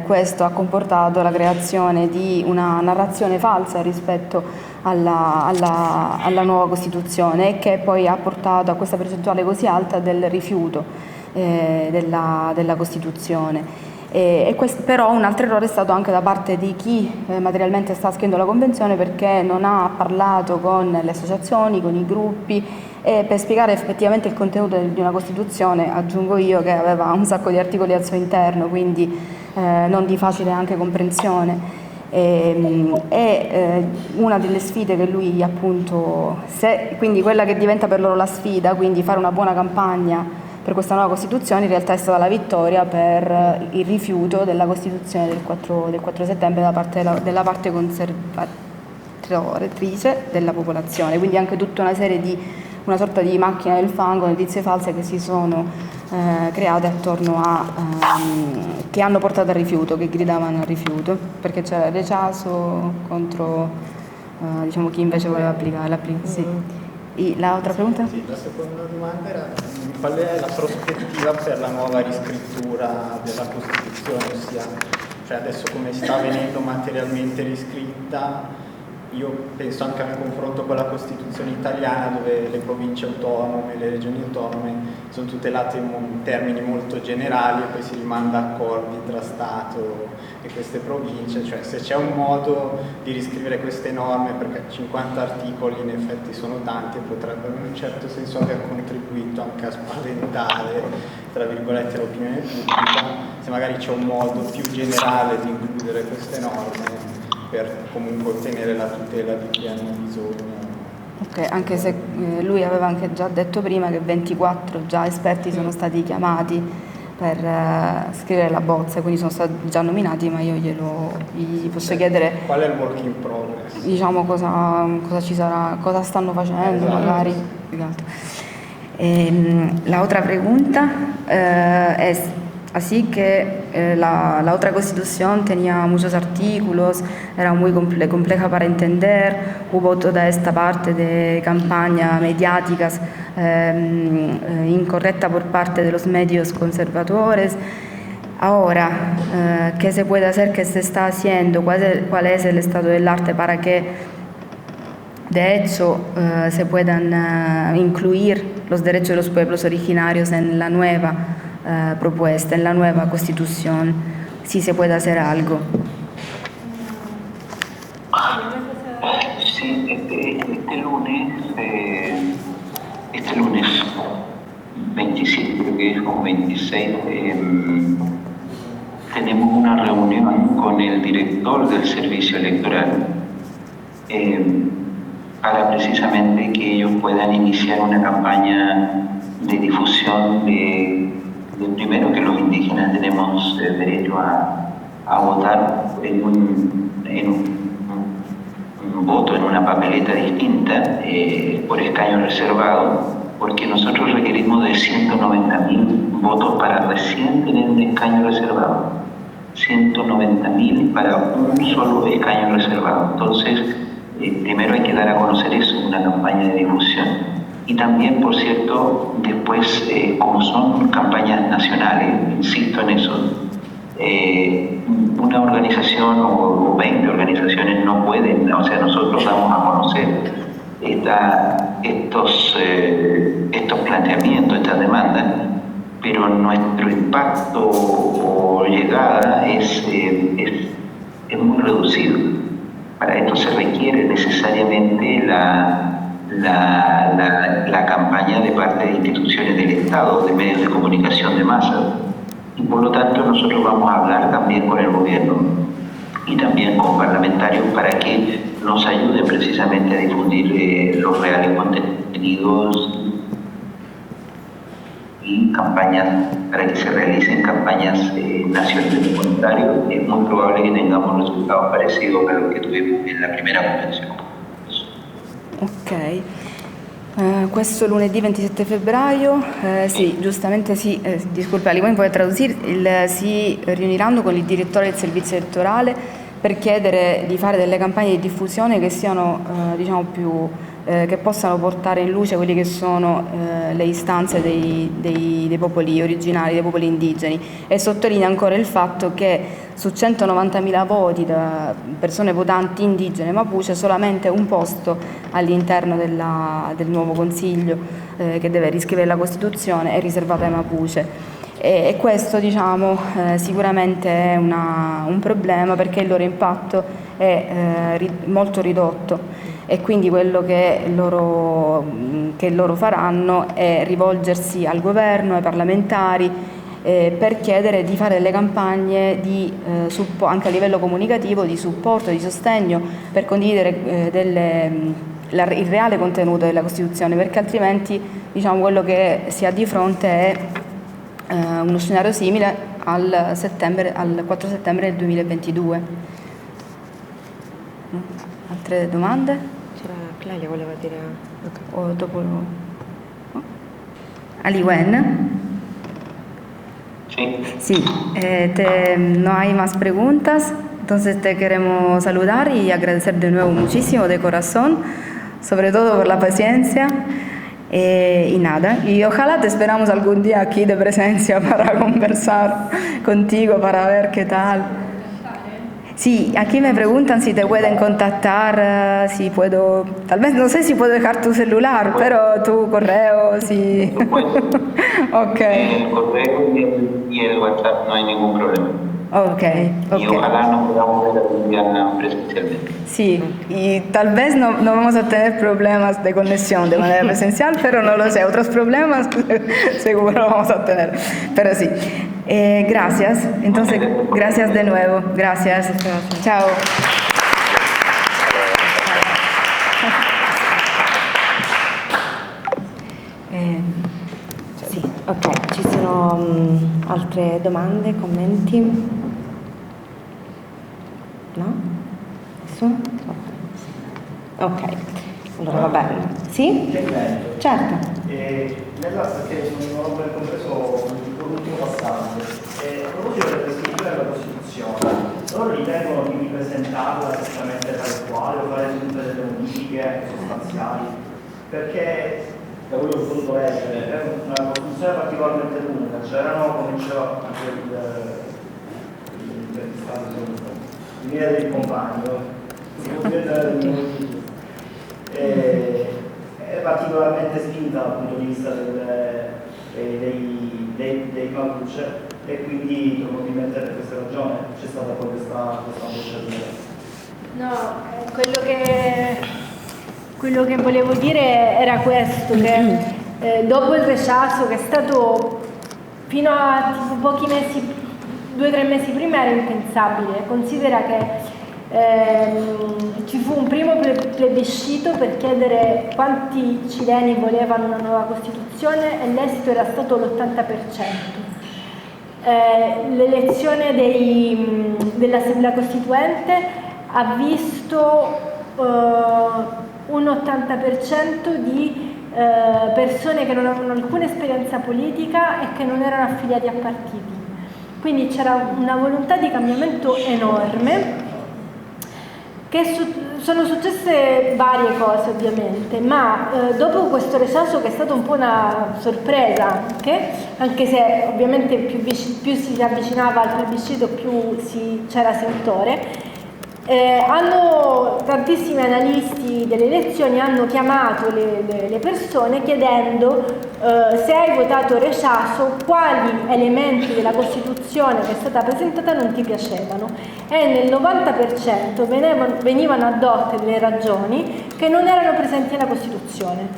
questo ha comportato la creazione di una narrazione falsa rispetto alla nuova Costituzione e che poi ha portato a questa percentuale così alta del rifiuto della Costituzione. Però un altro errore è stato anche da parte di chi materialmente sta scrivendo la Convenzione, perché non ha parlato con le associazioni, con i gruppi, e per spiegare effettivamente il contenuto di una Costituzione, aggiungo io, che aveva un sacco di articoli al suo interno, quindi non di facile anche comprensione. Una delle sfide che lui appunto, quindi quella che diventa per loro la sfida, quindi fare una buona campagna per questa nuova Costituzione, in realtà è stata la vittoria per il rifiuto della Costituzione del 4 settembre da parte della parte conservatrice della popolazione, quindi anche tutta una sorta di macchina del fango, notizie false che si sono create attorno che hanno portato al rifiuto, che gridavano al rifiuto, perché c'era il rechazo contro diciamo chi invece voleva applicare. Sì. L'altra pregunta? Sì, la seconda domanda era qual è la prospettiva per la nuova riscrittura della Costituzione, ossia cioè adesso come sta venendo materialmente riscritta. Io penso anche al confronto con la Costituzione italiana, dove le province autonome, le regioni autonome sono tutelate in termini molto generali e poi si rimanda a accordi tra Stato e queste province. Cioè se c'è un modo di riscrivere queste norme, perché 50 articoli in effetti sono tanti e potrebbero in un certo senso aver contribuito anche a spaventare, tra virgolette, l'opinione pubblica, se magari c'è un modo più generale di includere queste norme per comunque ottenere la tutela di chi hanno bisogno. Ok, anche se lui aveva anche già detto prima che 24 già esperti sono stati chiamati per scrivere la bozza, quindi sono stati già nominati, ma io gli posso chiedere qual è il work in progress? Diciamo cosa ci sarà, cosa stanno facendo, esatto. Magari. La otra pregunta es así que la otra constitución tenía muchos artículos, era muy compleja para entender, hubo toda esta parte de campaña mediáticas incorrecta por parte de los medios conservadores Ahora, ¿qué se puede hacer, qué se está haciendo? ¿Cuál es el estado del arte para que de hecho se puedan incluir los derechos de los pueblos originarios en la nueva propuesta, en la nueva constitución? ¿Sí se puede hacer algo? Sí, este lunes 27, creo que es, o 26, tenemos una reunión con el director del servicio electoral para precisamente que ellos puedan iniciar una campaña de difusión de primero, que los indígenas tenemos derecho a votar en un voto en una papeleta distinta por escaño reservado, porque nosotros requerimos de 190.000 votos para recién tener un escaño reservado. 190.000 para un solo escaño reservado. Entonces, primero hay que dar a conocer eso, una campaña de difusión. Y también, por cierto, después, como son campañas nacionales, insisto en eso, una organización o 20 organizaciones no pueden, o sea, nosotros vamos a conocer estos planteamientos, estas demandas, pero nuestro impacto o llegada es muy reducido. Para esto se requiere necesariamente la campaña de parte de instituciones del Estado, de medios de comunicación de masa. Y por lo tanto nosotros vamos a hablar también con el gobierno y también con parlamentarios para que nos ayuden precisamente a difundir los reales contenidos y campañas, para que se realicen campañas nacionales. De contrario, es muy probable que tengamos resultados parecidos a los que tuvimos en la primera convenzione. Ok. Questo lunedì 27 febbraio, sì, giustamente sì, disculpa, Limone puoi tradurre, si riuniranno con il direttore del servizio elettorale per chiedere di fare delle campagne di diffusione che siano, diciamo, più, che possano portare in luce quelle che sono le istanze dei popoli originari, dei popoli indigeni, e sottolinea ancora il fatto che su 190.000 voti da persone votanti indigene Mapuche solamente un posto all'interno del nuovo Consiglio che deve riscrivere la Costituzione è riservato ai Mapuche. E questo, diciamo, sicuramente è un problema, perché il loro impatto è molto ridotto, e quindi quello che loro faranno è rivolgersi al governo, ai parlamentari, per chiedere di fare delle campagne anche a livello comunicativo, di supporto, di sostegno, per condividere il reale contenuto della Costituzione, perché altrimenti, diciamo, quello che si ha di fronte è uno scenario simile al 4 settembre del 2022. Altre domande? C'era Clelia, voleva dire... O dopo... Aliwen? Sí, no hay más preguntas, entonces te queremos saludar y agradecer de nuevo muchísimo de corazón, sobre todo por la paciencia. Y nada, y ojalá te esperamos algún día aquí de presencia para conversar contigo, para ver qué tal. Sí, aquí me preguntan si te pueden contactar, si puedo, tal vez no sé si puedo dejar tu celular, pero tu correo, sí. Ok. El correo y el WhatsApp no hay ningún problema. Ok. Y ojalá nos podamos ver algún día presencialmente. Sí, y tal vez no vamos a tener problemas de conexión de manera presencial, pero no lo sé, otros problemas seguro vamos a tener, pero sí. Gracias, entonces gracias de nuevo, gracias. Chao. Sì, ok, ci sono altre domande, commenti? No? Nessuno? Ok, allora va bene. Sì? Certo. Perché non ho ben compreso l'ultimo passaggio. A proposito della scrittura della Costituzione, loro ritengono di ripresentarla esattamente tal quale o fare tutte delle modifiche sostanziali? Perché, da quello che ho potuto leggere, è una Costituzione particolarmente lunga, c'erano, come diceva anche il intervistati sono i miei dei compagni, è particolarmente spinta dal punto di vista dei Mapuche, e quindi probabilmente per questa ragione c'è stata poi questa ambasciatura. No, quello che volevo dire era questo, che dopo il rechazo, che è stato fino a tipo pochi mesi, 2 o 3 mesi prima, era impensabile. Considera che ci fu un primo plebiscito per chiedere quanti cileni volevano una nuova Costituzione e l'esito era stato l'80%. L'elezione dell'Assemblea Costituente ha visto un 80% di persone che non avevano alcuna esperienza politica e che non erano affiliati a partiti. Quindi c'era una volontà di cambiamento enorme. Sono successe varie cose ovviamente, ma dopo questo rechazo, che è stato un po' una sorpresa anche se ovviamente più si avvicinava al plebiscito più c'era sentore, tantissimi analisti delle elezioni hanno chiamato le persone chiedendo se hai votato rechazo quali elementi della Costituzione che è stata presentata non ti piacevano, e nel 90% venivano addotte delle ragioni che non erano presenti nella Costituzione.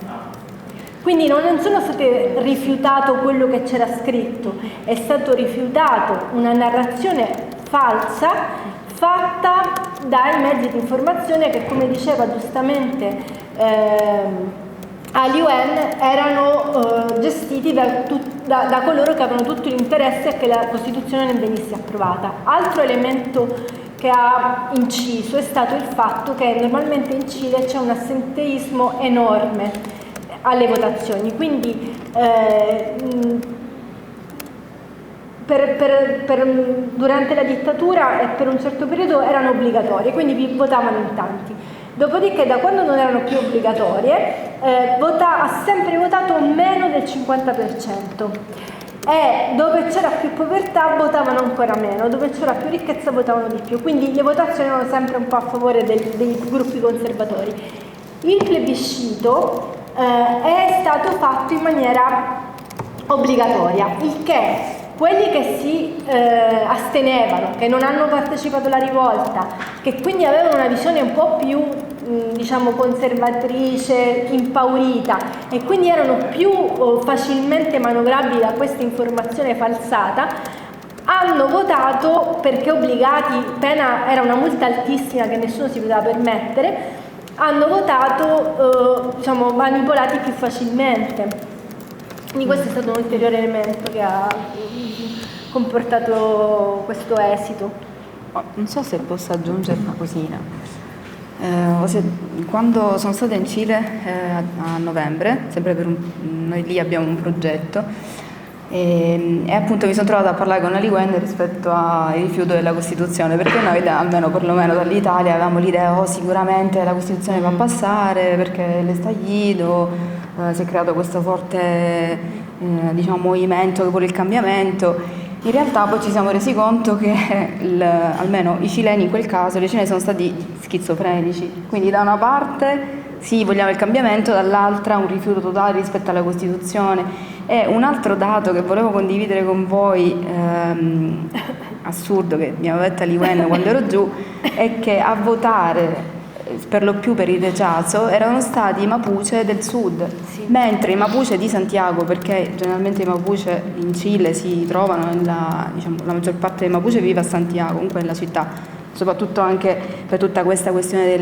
Quindi non sono state rifiutato quello che c'era scritto, è stato rifiutato una narrazione falsa fatta dai mezzi di informazione che, come diceva giustamente all'UN, erano gestiti da coloro che avevano tutto l'interesse a che la Costituzione non venisse approvata. Altro elemento che ha inciso è stato il fatto che normalmente in Cile c'è un assenteismo enorme alle votazioni, quindi durante la dittatura e per un certo periodo erano obbligatorie, quindi votavano in tanti. Dopodiché, da quando non erano più obbligatorie, ha sempre votato meno del 50%. E dove c'era più povertà votavano ancora meno, dove c'era più ricchezza votavano di più. Quindi le votazioni erano sempre un po' a favore dei gruppi conservatori. Il plebiscito è stato fatto in maniera obbligatoria, il che quelli che si astenevano, che non hanno partecipato alla rivolta, che quindi avevano una visione un po' più diciamo conservatrice, impaurita, e quindi erano più facilmente manovrabili da questa informazione falsata, hanno votato perché obbligati, pena era una multa altissima che nessuno si poteva permettere, hanno votato diciamo manipolati più facilmente. Quindi questo è stato un ulteriore elemento che ha comportato questo esito. Non so se posso aggiungere una cosina. Quando sono stata in Cile a novembre, sempre noi lì abbiamo un progetto, e appunto mi sono trovata a parlare con Ali Wende rispetto al rifiuto della Costituzione, perché noi, almeno perlomeno dall'Italia, avevamo l'idea sicuramente la Costituzione va a passare perché l'estallido, si è creato questo forte diciamo, movimento che vuole il cambiamento. In realtà poi ci siamo resi conto che almeno i cileni in quel caso, le cileni sono stati schizofrenici, quindi da una parte sì, vogliamo il cambiamento, dall'altra un rifiuto totale rispetto alla Costituzione. E un altro dato che volevo condividere con voi, assurdo, che mi aveva detto Liwen quando ero giù, è che a votare per lo più per il rechazo erano stati i Mapuche del sud, sì, mentre i Mapuche di Santiago, perché generalmente i Mapuche in Cile si trovano diciamo, la maggior parte dei Mapuche vive a Santiago, comunque nella città, soprattutto anche per tutta questa questione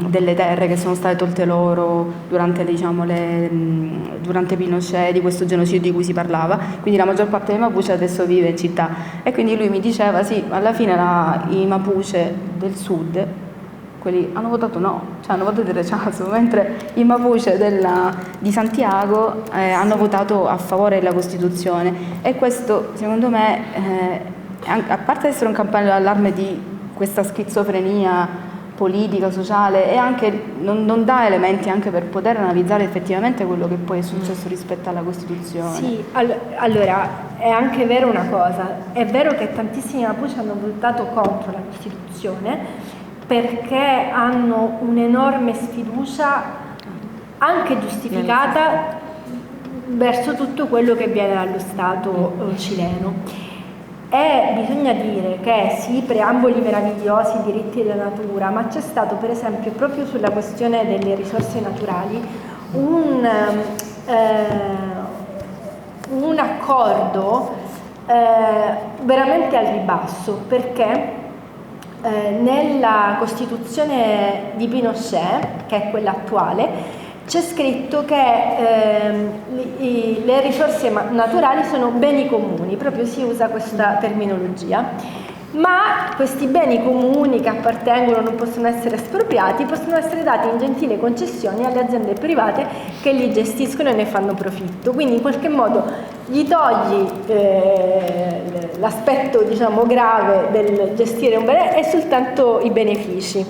delle terre che sono state tolte loro durante, diciamo, durante Pinochet, di questo genocidio di cui si parlava, quindi la maggior parte dei Mapuche adesso vive in città. E quindi lui mi diceva sì, alla fine i Mapuche del sud, quelli hanno votato no, cioè hanno votato il rechazo, mentre i Mapuche di Santiago hanno votato a favore della Costituzione. E questo secondo me, a parte essere un campanello d'allarme di questa schizofrenia politica, sociale, e anche non dà elementi anche per poter analizzare effettivamente quello che poi è successo rispetto alla Costituzione. Sì, allora è anche vero una cosa, è vero che tantissimi Mapuche hanno votato contro la Costituzione perché hanno un'enorme sfiducia, anche giustificata, verso tutto quello che viene dallo Stato cileno. E bisogna dire che sì, preamboli meravigliosi, diritti della natura, ma c'è stato per esempio proprio sulla questione delle risorse naturali un accordo veramente al ribasso, perché nella Costituzione di Pinochet, che è quella attuale, c'è scritto che le risorse naturali sono beni comuni, proprio si usa questa terminologia, ma questi beni comuni che appartengono, non possono essere espropriati, possono essere dati in gentili concessioni alle aziende private che li gestiscono e ne fanno profitto. Quindi in qualche modo gli togli l'aspetto, diciamo, grave del gestire un bene e soltanto i benefici.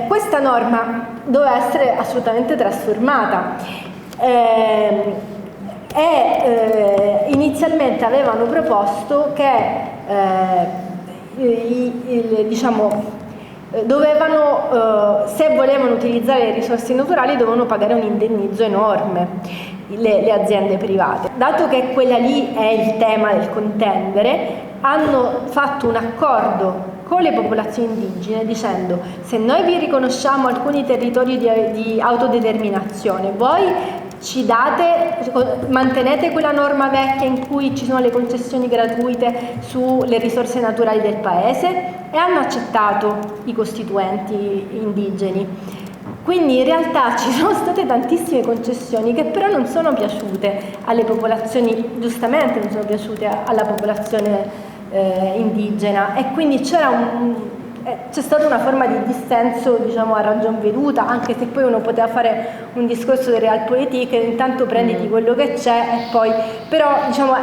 Questa norma doveva essere assolutamente trasformata e inizialmente avevano proposto che se volevano utilizzare le risorse naturali dovevano pagare un indennizzo enorme le aziende private. Dato che quella lì è il tema del contendere, hanno fatto un accordo con le popolazioni indigene dicendo: se noi vi riconosciamo alcuni territori di autodeterminazione, voi ci mantenete quella norma vecchia in cui ci sono le concessioni gratuite sulle risorse naturali del paese, e hanno accettato i costituenti indigeni. Quindi in realtà ci sono state tantissime concessioni che però non sono piaciute alle popolazioni, giustamente non sono piaciute alla popolazione indigena, e quindi c'è stata una forma di dissenso, diciamo, a ragion veduta, anche se poi uno poteva fare un discorso di realpolitik, intanto prenditi quello che c'è e poi, però diciamo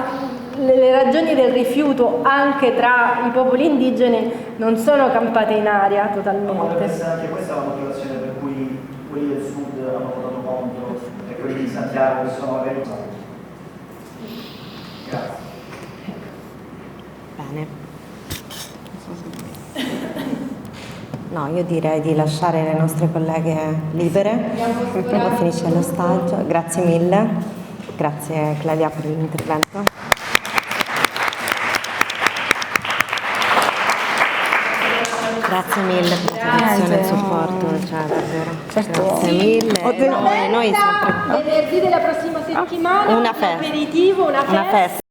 le ragioni del rifiuto anche tra i popoli indigeni non sono campate in aria totalmente. Potrebbe essere anche questa la motivazione per cui quelli del sud hanno votato contro e quelli di Santiago che sono magari usati. Grazie. Bene. No, io direi di lasciare le nostre colleghe libere. Finisce lo stagio. Grazie mille. Grazie Claudia per l'intervento. Grazie mille per l'attenzione e il supporto, cioè davvero. Grazie mille. Noi sempre. Venerdì della prossima settimana, una un aperitivo, una festa.